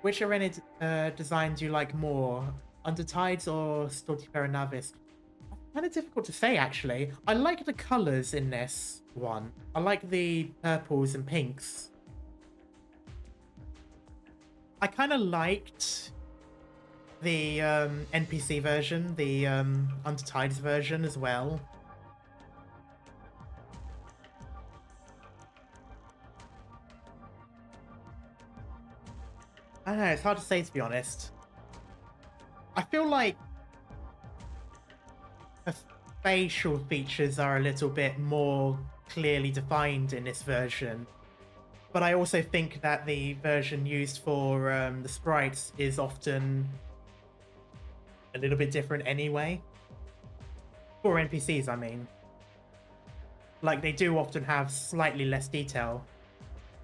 Which Arenid design do you like more? Undertides or Stultifera Navis? Kind of difficult to say, actually. I like the colours in this one. I like the purples and pinks. I kind of liked the NPC version, the Undertides version as well. I don't know, it's hard to say, to be honest. I feel like her facial features are a little bit more clearly defined in this version. But I also think that the version used for the sprites is often a little bit different anyway. For NPCs, I mean. Like, they do often have slightly less detail.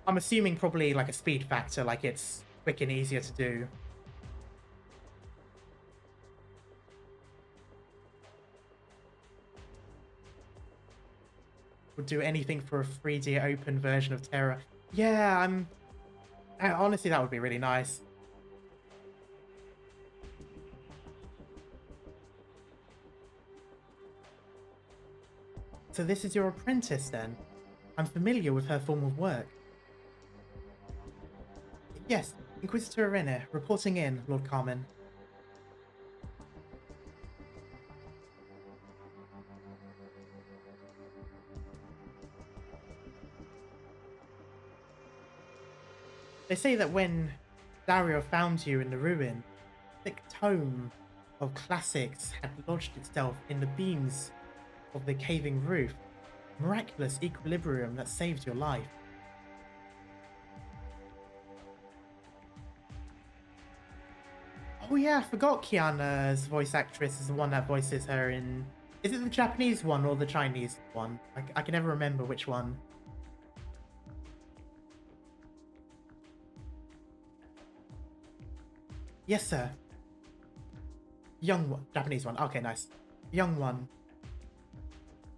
I'm assuming probably like a speed factor, like it's quick and easier to do. Would do anything for a 3D open version of Terra. Yeah, honestly, that would be really nice. So this is your apprentice, then? I'm familiar with her form of work. Yes, Inquisitor Irene, reporting in, Lord Carmen. They say that when Dario found you in the ruin, a thick tome of classics had lodged itself in the beams of the caving roof. Miraculous equilibrium that saved your life. Oh yeah, I forgot Kiana's voice actress is the one that voices her in... Is it the Japanese one or the Chinese one? I can never remember which one. Yes, sir. Young one. Japanese one. Okay, nice. Young one.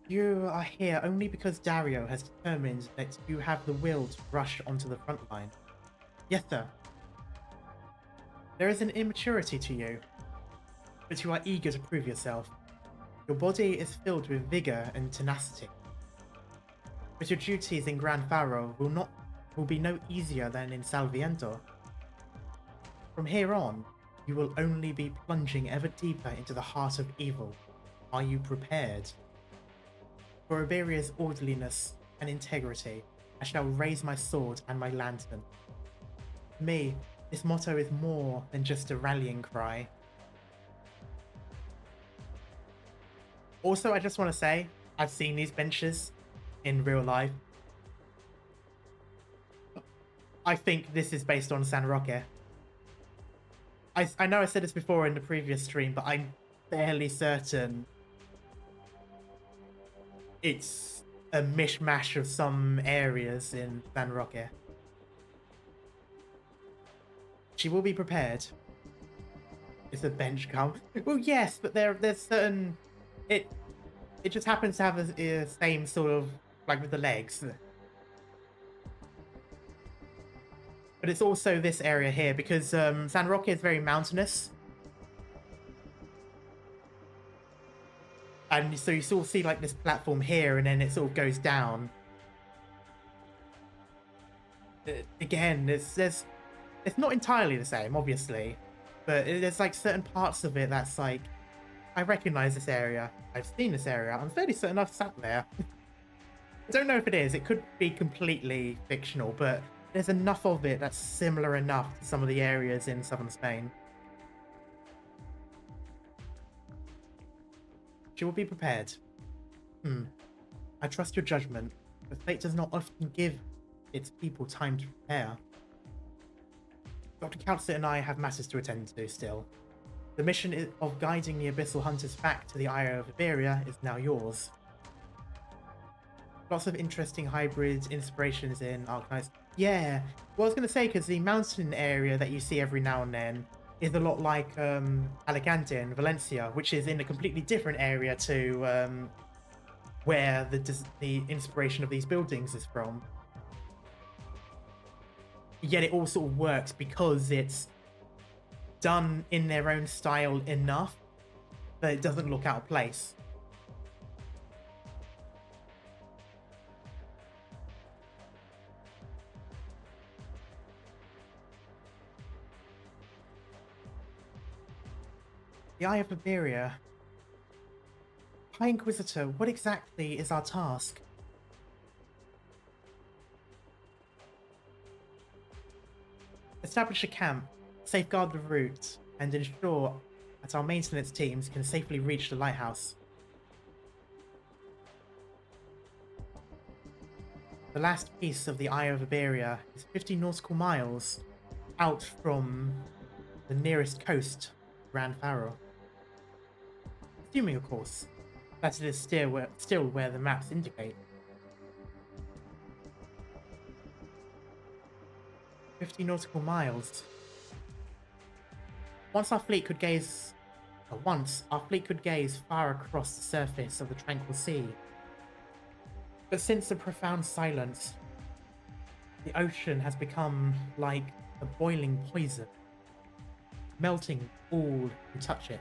You are here only because Dario has determined that you have the will to rush onto the front line. Yes, sir. There is an immaturity to you, but you are eager to prove yourself. Your body is filled with vigor and tenacity. But your duties in Gran Faro will be no easier than in Salviento. From here on, you will only be plunging ever deeper into the heart of evil. Are you prepared? For Iberia's orderliness and integrity, I shall raise my sword and my lantern. To me, this motto is more than just a rallying cry. Also, I just want to say, I've seen these benches in real life. I think this is based on San Roque. I know I said this before in the previous stream, but I'm fairly certain it's a mishmash of some areas in San Roque. She will be prepared. If the bench comes. Well, yes, but there's certain... It just happens to have a same sort of... Like with the legs. But it's also this area here, because San Roque is very mountainous. And so you sort of see like this platform here, and then it sort of goes down. Again, it's not entirely the same, obviously. But there's like certain parts of it that's like, I recognize this area. I've seen this area. I'm fairly certain I've sat there. I don't know if it is. It could be completely fictional, but there's enough of it that's similar enough to some of the areas in southern Spain. She will be prepared. I trust your judgment, but fate does not often give its people time to prepare. Dr. Calcit and I have matters to attend to still. The mission of guiding the Abyssal Hunters back to the Eye of Iberia is now yours. Lots of interesting hybrid inspirations in Arknights. Yeah, well, I was going to say, because the mountain area that you see every now and then is a lot like Alicante and Valencia, which is in a completely different area to where the inspiration of these buildings is from. Yet it all sort of works because it's done in their own style enough that it doesn't look out of place. The Eye of Iberia. High Inquisitor, what exactly is our task? Establish a camp, safeguard the route, and ensure that our maintenance teams can safely reach the lighthouse. The last piece of the Eye of Iberia is 50 nautical miles out from the nearest coast, Gran Faro. Assuming, of course, That it is still where the maps indicate. 50 nautical miles. Once our fleet could gaze far across the surface of the tranquil sea. But since the profound silence, the ocean has become like a boiling poison, melting all who touch it.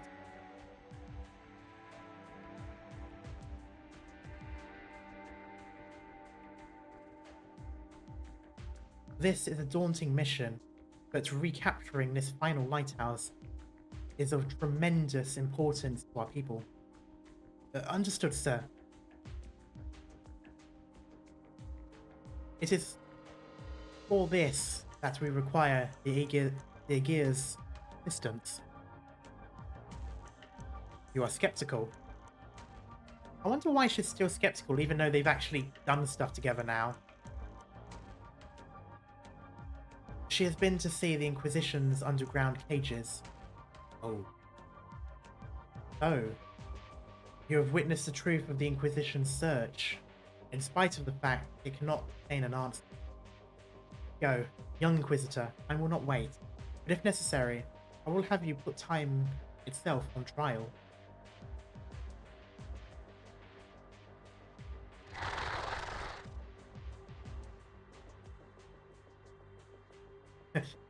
This is a daunting mission, but recapturing this final lighthouse is of tremendous importance to our people. Understood, sir. It is for this that we require the Aegir's assistance. You are skeptical. I wonder why she's still skeptical, even though they've actually done stuff together now. She has been to see the Inquisition's underground cages. Oh. Oh. You have witnessed the truth of the Inquisition's search, in spite of the fact it cannot obtain an answer. Go, young Inquisitor, I will not wait, but if necessary, I will have you put time itself on trial.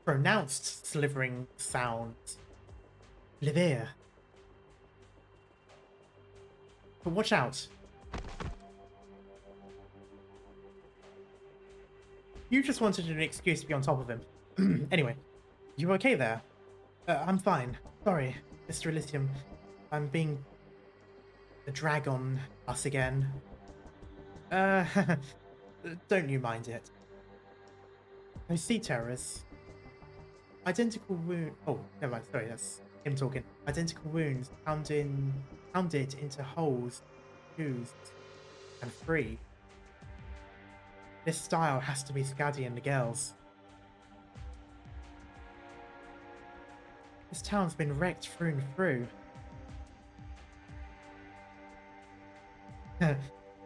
Pronounced slivering sounds. Livia. But watch out. You just wanted an excuse to be on top of him. Anyway, you okay there? I'm fine. Sorry, Mr. Elysium. I'm being a drag on us again. Don't you mind it. Those sea terrors. Identical wound. Oh, never mind. Sorry, that's him talking. Identical wounds pounded into holes, fused, and free. This style has to be Skadi and the girls. This town's been wrecked through and through.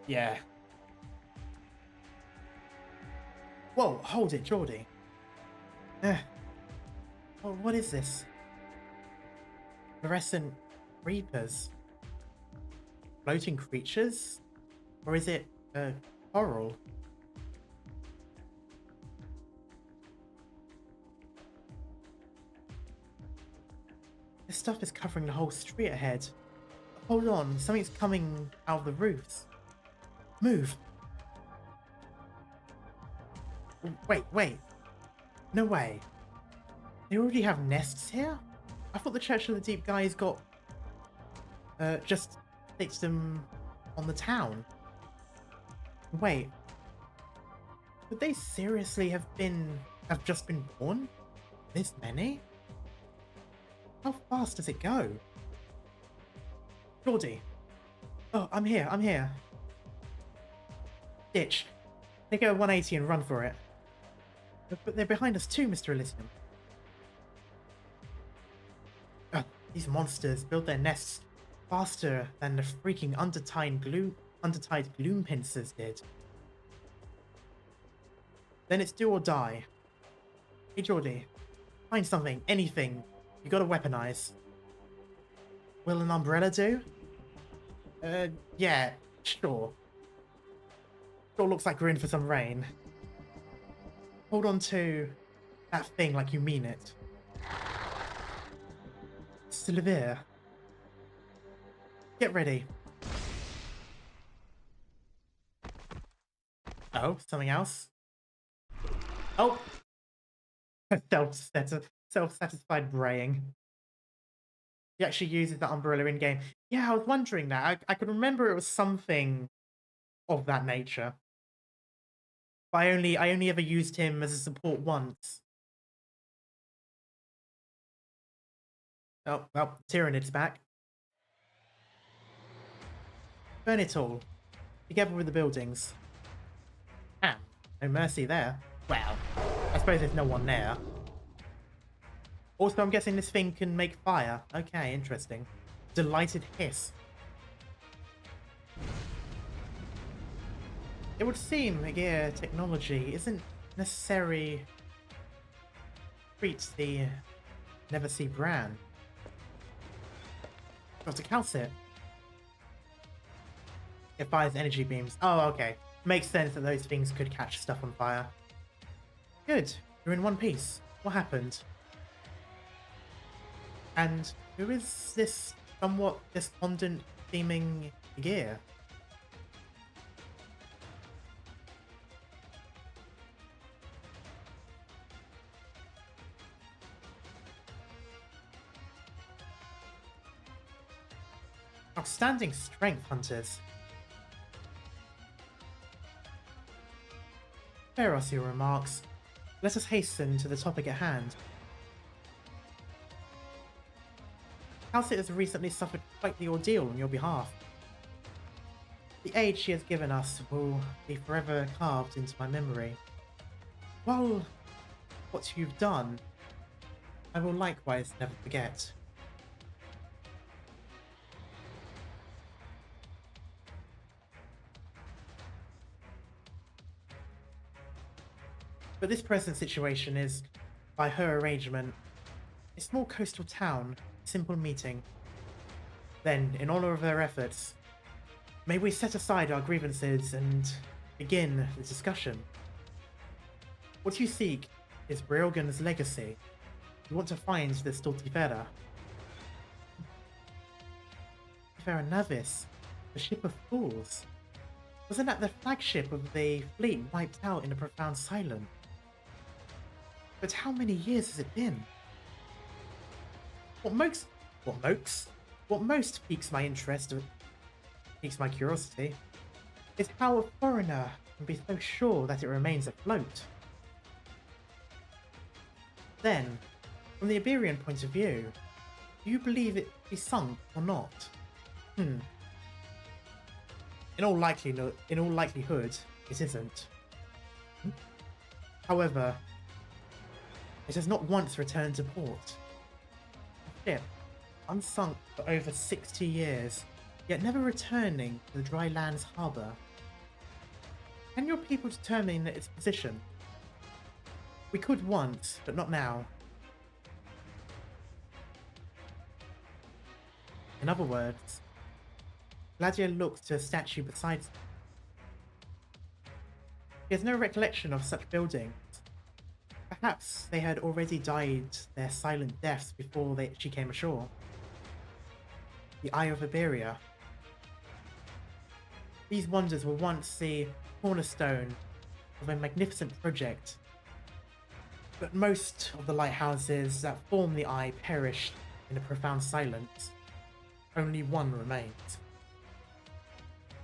Yeah. Whoa, hold it, Geordie. Oh, what is this? Fluorescent reapers? Floating creatures? Or is it coral? This stuff is covering the whole street ahead. Hold on, something's coming out of the roofs. Move. Wait. No way. They already have nests here? I thought the Church of the Deep guys got just fixed them on the town. Wait. Would they seriously have just been born? This many? How fast does it go? Geordie. Oh, I'm here. Ditch. Take a 180 and run for it. But they're behind us too, Mr. Elysium. These monsters build their nests faster than the freaking undertied gloom pincers did. Then it's do or die. Hey Geordie, find something, anything. You gotta weaponize. Will an umbrella do? Yeah, sure. Sure looks like we're in for some rain. Hold on to that thing like you mean it. Stultifera. Get ready. Oh, something else? Oh! Self-satisfied braying. He actually uses that umbrella in-game. Yeah, I was wondering that. I could remember it was something of that nature. But I only ever used him as a support once. Oh, well, Tyrannid's back. Burn it all. Together with the buildings. Ah, no mercy there. Well, I suppose there's no one there. Also, I'm guessing this thing can make fire. Okay, interesting. Delighted hiss. It would seem Aegir technology isn't necessary treats the never see Bran. Dr. Calcit. It fires energy beams. Oh, okay. Makes sense that those things could catch stuff on fire. Good. You're in one piece. What happened? And who is this somewhat despondent seeming gear? Outstanding strength, hunters. Fair are your remarks. Let us hasten to the topic at hand. Calcit has recently suffered quite the ordeal on your behalf. The aid she has given us will be forever carved into my memory. While what you've done, I will likewise never forget. But this present situation is, by her arrangement, a small coastal town, a simple meeting. Then, in honor of her efforts, may we set aside our grievances and begin the discussion. What you seek is Briogan's legacy. You want to find the Stultifera. Stultifera Navis, the ship of fools. Wasn't that the flagship of the fleet wiped out in a profound silence? But how many years has it been? What most piques my interest, piques my curiosity, is how a foreigner can be so sure that it remains afloat. Then, from the Iberian point of view, do you believe it to be sunk or not? In all likelihood, it isn't. However, it has not once returned to port. A ship, unsunk for over 60 years, yet never returning to the dry land's harbour. Can your people determine its position? We could once, but not now. In other words, Gladia looked to a statue beside him. He has no recollection of such buildings. Perhaps they had already died their silent deaths before she came ashore. The Eye of Iberia. These wonders were once the cornerstone of a magnificent project, but most of the lighthouses that form the Eye perished in a profound silence. Only one remains.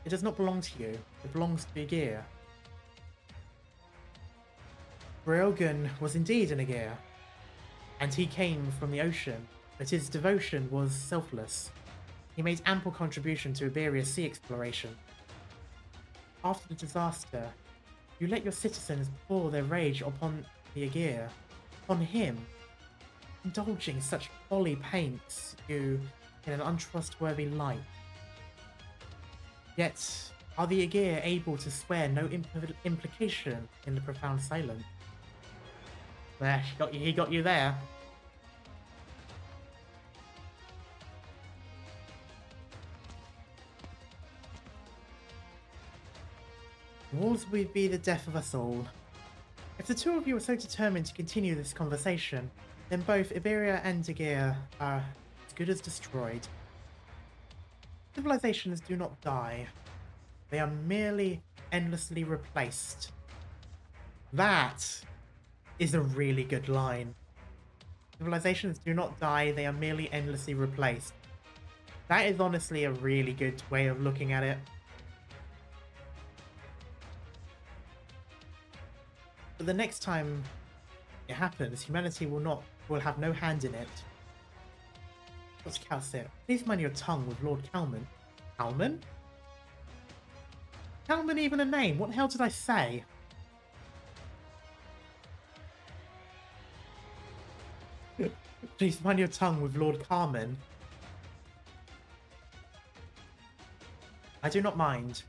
It does not belong to you, it belongs to Aegir. Briogan was indeed an Aegir, and he came from the ocean, but his devotion was selfless. He made ample contribution to Iberia's sea exploration. After the disaster, you let your citizens pour their rage upon the Aegir, upon him. Indulging such folly paints you in an untrustworthy light. Yet, are the Aegir able to swear no implication in the profound silence? There, he got you there. Wars would be the death of us all. If the two of you are so determined to continue this conversation, then both Iberia and Aegir are as good as destroyed. Civilizations do not die. They are merely endlessly replaced. That is a really good line. Civilizations do not die, they are merely endlessly replaced. That is honestly a really good way of looking at it. But the next time it happens, humanity will have no hand in it. What's Calcit? Please mind your tongue with Lord Calman. Calman? Calman even a name? What the hell did I say? Please mind your tongue with Lord Carmen. I do not mind.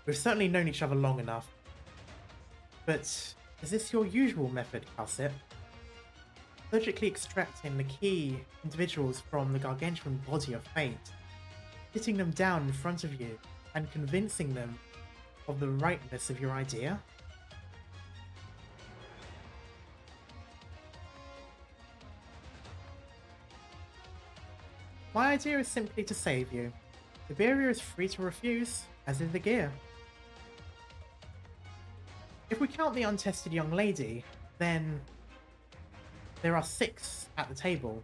We've certainly known each other long enough. But is this your usual method, Calcit? Surgically extracting the key individuals from the gargantuan body of fate, sitting them down in front of you, and convincing them of the rightness of your idea? My idea is simply to save you. Iberia is free to refuse, as is the gear. If we count the untested young lady, then there are 6 at the table,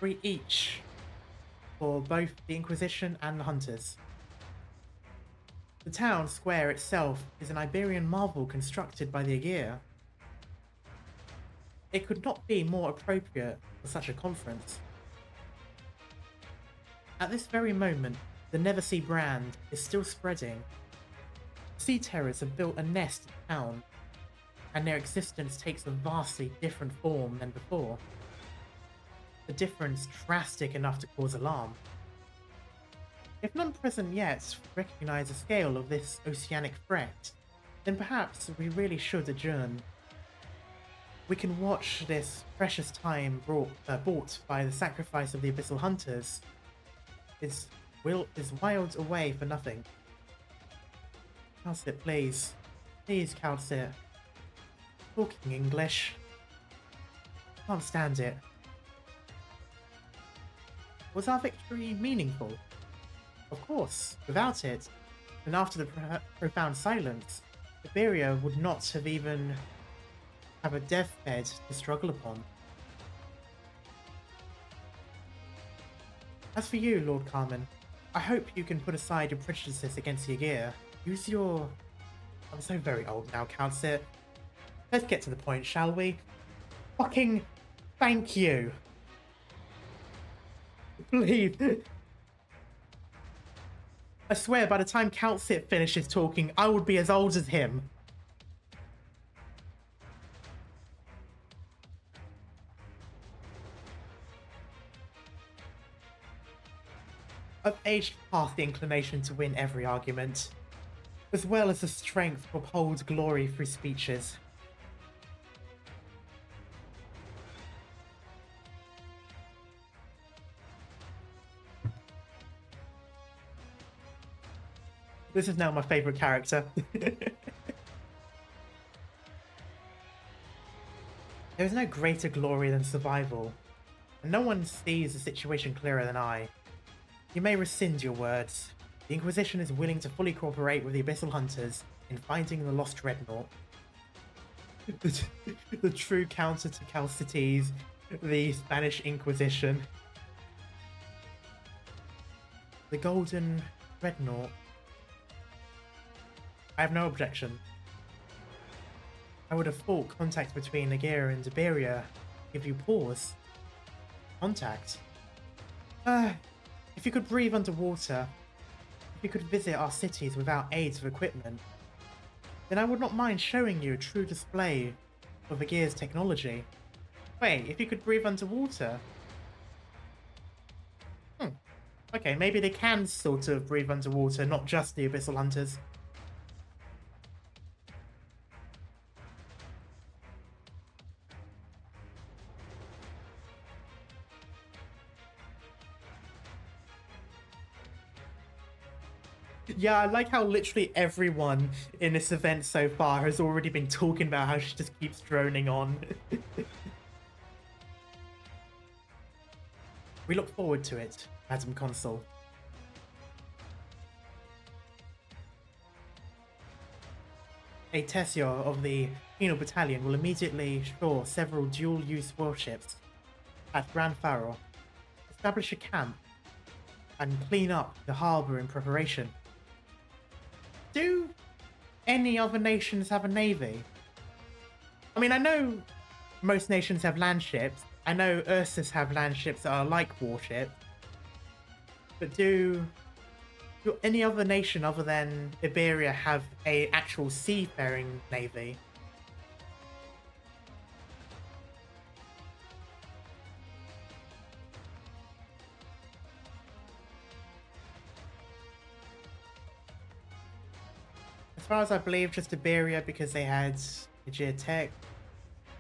3 each for both the Inquisition and the Hunters. The town square itself is an Iberian marvel constructed by the Aegir. It could not be more appropriate for such a conference. At this very moment, the Neversea brand is still spreading. Sea terrors have built a nest in town, and their existence takes a vastly different form than before. The difference drastic enough to cause alarm. If none present yet recognize the scale of this oceanic threat, then perhaps we really should adjourn. We can watch this precious time bought by the sacrifice of the Abyssal Hunters is wiled away for nothing. Calcit, please. Please, Calcit. Talking English. Can't stand it. Was our victory meaningful? Of course, without it, and after the profound silence, Iberia would not have even have a deathbed to struggle upon. As for you, Lord Carmen, I hope you can put aside your prejudices against the Aegir. Use your... I'm so very old now, Calcit. Let's get to the point, shall we? Fucking thank you. Please. I swear, by the time Calcit finishes talking, I would be as old as him. I've aged past the inclination to win every argument, as well as the strength to uphold glory through speeches. This is now my favourite character. There is no greater glory than survival, and no one sees the situation clearer than I. You may rescind your words. The Inquisition is willing to fully cooperate with the Abyssal Hunters in finding the lost dreadnought. The true counter to Calcites, the Spanish Inquisition. The Golden Dreadnought. I have no objection. I would have thought contact between Aegir and Iberia give you pause. Contact? If you could breathe underwater, if you could visit our cities without aids of equipment, then I would not mind showing you a true display of Aegir's technology. Wait, if you could breathe underwater? Okay, maybe they can sort of breathe underwater, not just the Abyssal Hunters. Yeah, I like how literally everyone in this event so far has already been talking about how she just keeps droning on. We look forward to it, Madam Consul. A Tessier of the Penal Battalion will immediately shore several dual-use warships at Gran Faro, establish a camp, and clean up the harbour in preparation. Do any other nations have a navy? I mean, I know most nations have land ships. I know Ursus have land ships that are like warships. But do any other nation other than Iberia have a actual seafaring navy? As far as I believe, just Iberia because they had Aegea tech.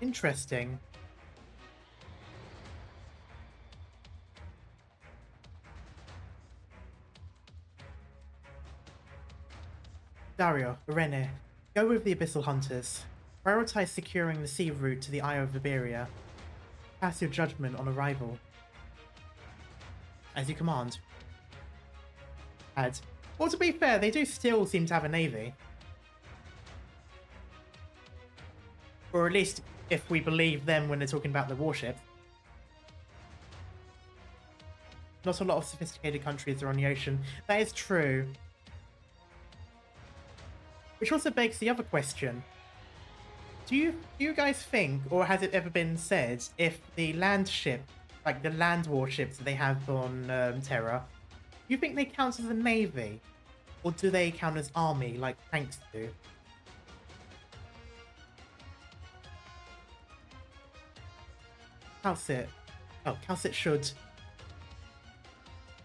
Interesting. Dario, Irene, go with the Abyssal Hunters. Prioritize securing the sea route to the Eye of Iberia. Pass your judgment on arrival. As you command. Well, to be fair, they do still seem to have a navy. Or at least, if we believe them when they're talking about the warships. Not a lot of sophisticated countries are on the ocean. That is true. Which also begs the other question. Do you guys think, or has it ever been said, if the land ship, like the land warships that they have on Terra, do you think they count as a navy? Or do they count as army, like tanks do? Calcit. Oh, Calcit should.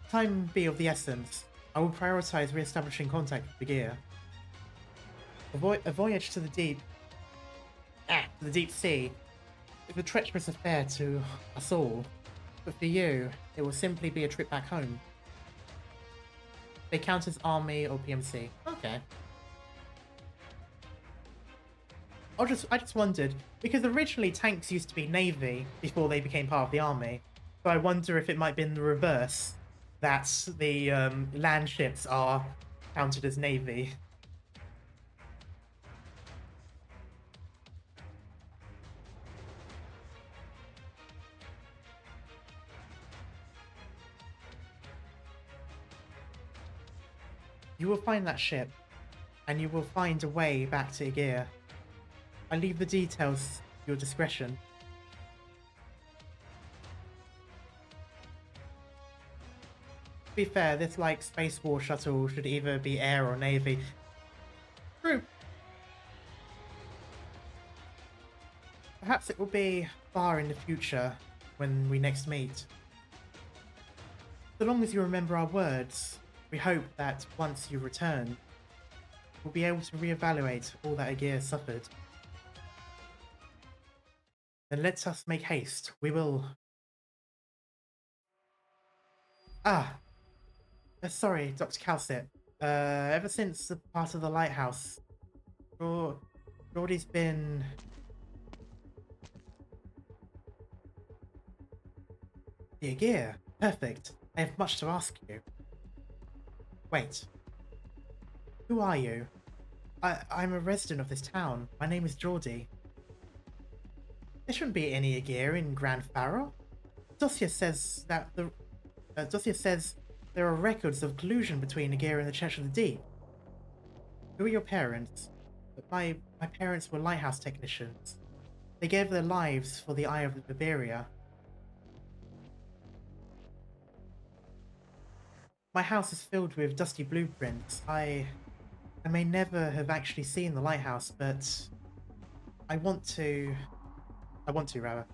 Time be of the essence. I will prioritize re-establishing contact with the gear. A voyage to the deep sea is a treacherous affair to us all, but for you, it will simply be a trip back home. They count as army or PMC. Okay. I just wondered, because originally tanks used to be navy before they became part of the army, so I wonder if it might be in the reverse, that the land ships are counted as navy. You will find that ship, and you will find a way back to Aegea. I leave the details to your discretion. To be fair, this like Space War shuttle should either be air or navy. True. Perhaps it will be far in the future when we next meet. So long as you remember our words, we hope that once you return, we'll be able to reevaluate all that Aegea suffered. Then let us make haste. We will... sorry, Dr. Calcit. Ever since the part of the lighthouse, Geordie's been... The Aegea. Perfect. I have much to ask you. Wait. Who are you? I'm a resident of this town. My name is Geordie. There shouldn't be any Aegea in Gran Faro. Dossier says that Dossier says there are records of collusion between Aegea and the Church of the Deep. Who are your parents? My parents were lighthouse technicians. They gave their lives for the Eye of Iberia. My house is filled with dusty blueprints. I may never have actually seen the lighthouse, but I want to rather.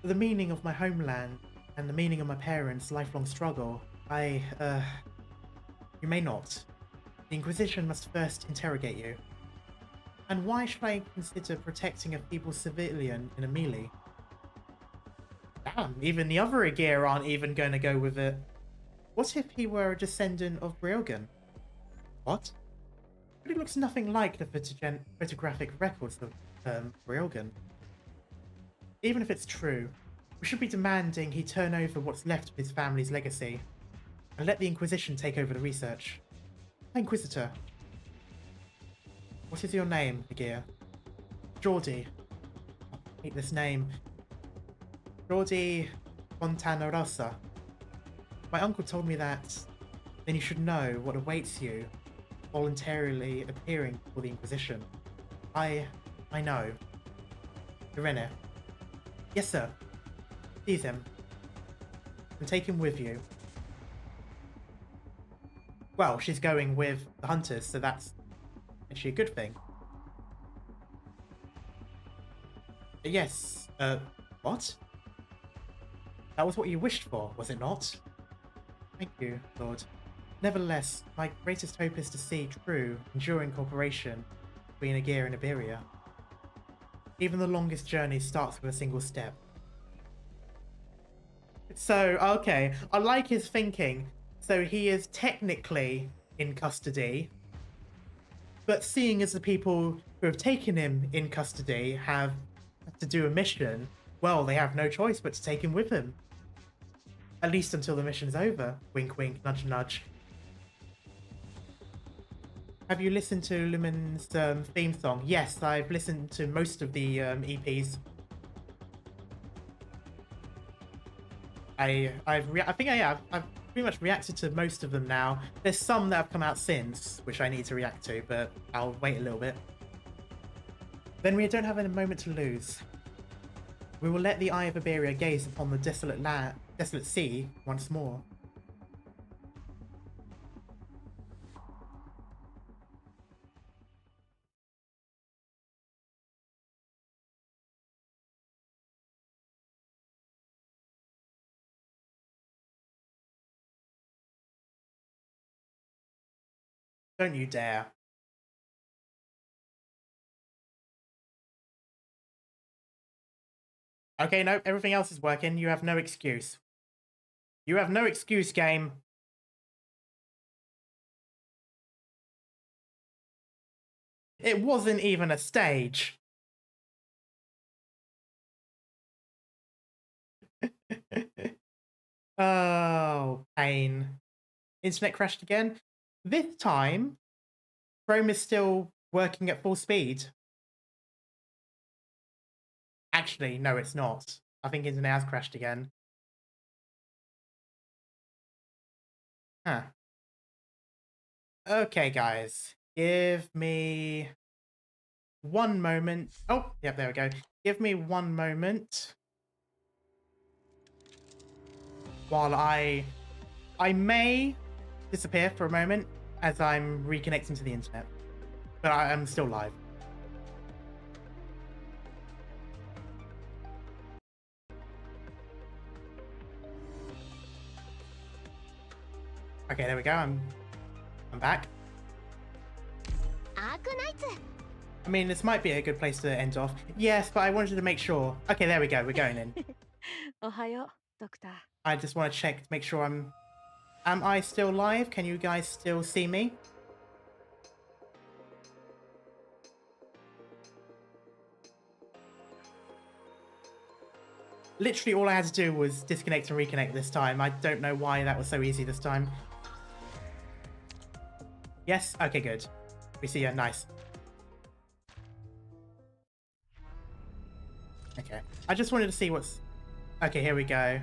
For the meaning of my homeland and the meaning of my parents' lifelong struggle, you may not. The Inquisition must first interrogate you. And why should I consider protecting a feeble civilian in a melee? Damn, even the other Aegea aren't even going to go with it. What if he were a descendant of Briogan? What? But he looks nothing like the photographic records of Briogan. Even if it's true, we should be demanding he turn over what's left of his family's legacy, and let the Inquisition take over the research. Inquisitor. What is your name, Aegea? Geordie. I hate this name. Geordie Fontanarossa. My uncle told me that. Then you should know what awaits you voluntarily appearing before the Inquisition. I know. Irene. Yes, sir. Seize him. And take him with you. Well, she's going with the hunters, so that's actually a good thing. Yes, what? That was what you wished for, was it not? Thank you, Lord. Nevertheless, my greatest hope is to see true, enduring cooperation between Aegir and Iberia. Even the longest journey starts with a single step. So, okay, I like his thinking. So he is technically in custody, but seeing as the people who have taken him in custody have to do a mission, well, they have no choice but to take him with them. At least until the mission's over. Wink, wink, nudge, nudge. Have you listened to Lumen's theme song? Yes, I've listened to most of the EPs. I think I have. I've pretty much reacted to most of them now. There's some that have come out since, which I need to react to, but I'll wait a little bit. Then we don't have a moment to lose. We will let the eye of Iberia gaze upon the desolate sea once more. Don't you dare. Okay, no, everything else is working. You have no excuse. You have no excuse, game. It wasn't even a stage. Oh, pain. Internet crashed again. This time, Chrome is still working at full speed. Actually, no, it's not. I think internet has crashed again. Huh. Okay, guys. Give me one moment. Oh, yep, there we go. Give me one moment. While I may disappear for a moment as I'm reconnecting to the internet. But I am still live. Okay, there we go. I'm back. Arknights. I mean, this might be a good place to end off. Yes, but I wanted to make sure. Okay, there we go. We're going in. Ohayo, Doctor. I just want to check to make sure I'm... Am I still live? Can you guys still see me? Literally all I had to do was disconnect and reconnect this time. I don't know why that was so easy this time. Yes? Okay, good. We see you. Nice. Okay. I just wanted to see what's... Okay, here we go.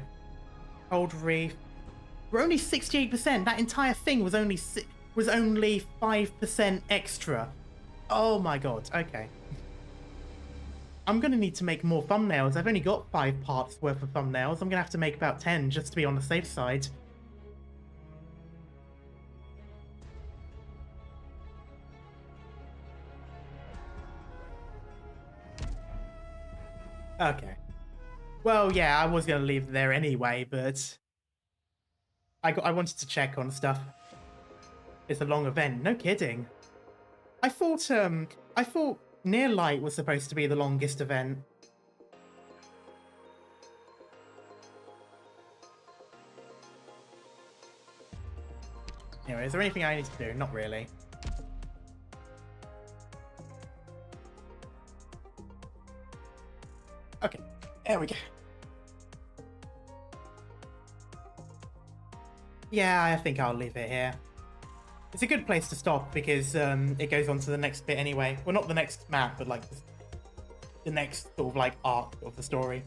Old Reef. We're only 68%. That entire thing was only 5% extra. Oh my god. Okay. I'm going to need to make more thumbnails. I've only got 5 parts worth of thumbnails. I'm going to have to make about 10 just to be on the safe side. Okay. Well, yeah, I was going to leave it there anyway, but I wanted to check on stuff. It's a long event. No kidding. I thought Near Light was supposed to be the longest event. Anyway, is there anything I need to do? Not really. Okay, there we go. Yeah, I think I'll leave it here. It's a good place to stop because it goes on to the next bit anyway. Well, not the next map, but like the next sort of like arc of the story.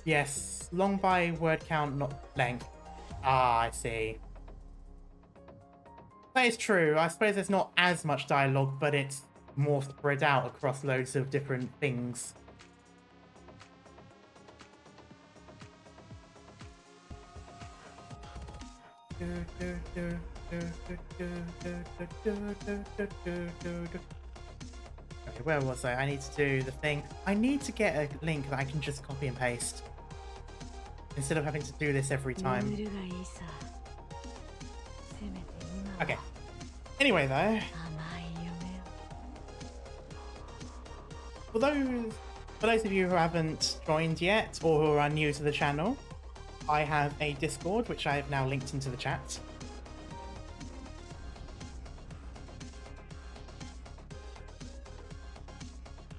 Yes, long by word count, not length. Ah, I see. That is true. I suppose there's not as much dialogue, but it's more spread out across loads of different things. Okay, where was I? I need to do the thing. I need to get a link that I can just copy and paste. instead of having to do this every time. ルールがいいさ。せめて今は Okay. Anyway, though, 甘い夢を。 for those of you who haven't joined yet or who are new to the channel, I have a Discord which I have now linked into the chat.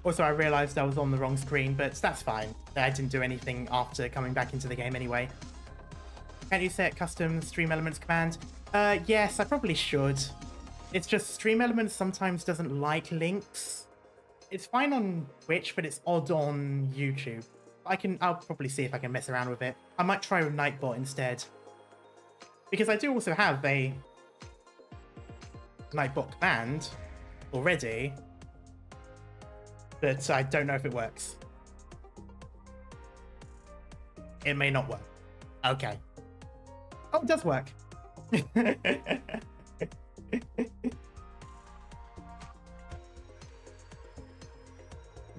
Also, I realized I was on the wrong screen, but that's fine. I didn't do anything after coming back into the game anyway. Can you set custom stream elements command? Yes, I probably should. It's just stream elements sometimes doesn't like links. It's fine on Twitch, but it's odd on YouTube. I'll probably see if I can mess around with it. I might try with Nightbot instead. Because I do also have a Nightbot command already, but I don't know if it works. It may not work. Okay. Oh, it does work.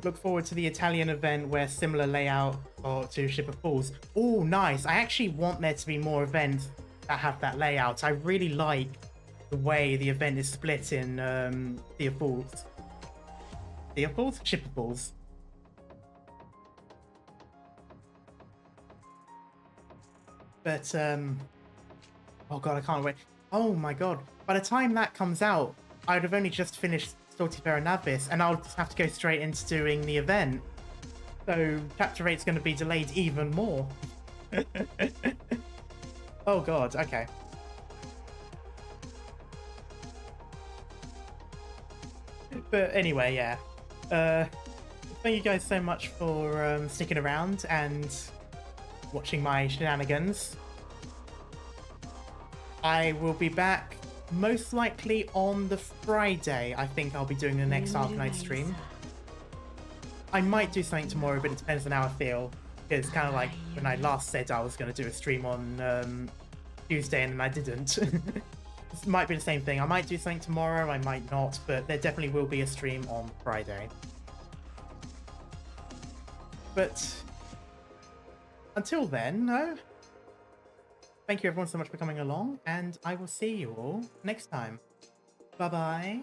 Look forward to the Italian event where similar layout or to Ship of Fools. Oh, nice. I actually want there to be more events that have that layout. I really like the way the event is split in Sea of Fools. Sea of Fools? Ship of Fools. But, oh god, I can't wait. Oh my god. By the time that comes out, I would have only just finished Stultifera Navis, and I'll just have to go straight into doing the event. So, Chapter 8's going to be delayed even more. Oh god, okay. But anyway, yeah. Thank you guys so much for sticking around and watching my shenanigans. I will be back most likely on the Friday. I think I'll be doing the next Arknights stream. I might do something tomorrow, but it depends on how I feel. It's kind of like when I last said I was going to do a stream on Tuesday and then I didn't. It might be the same thing. I might do something tomorrow, I might not, but there definitely will be a stream on Friday. But until then, no. Thank you everyone so much for coming along, and I will see you all next time. Bye-bye.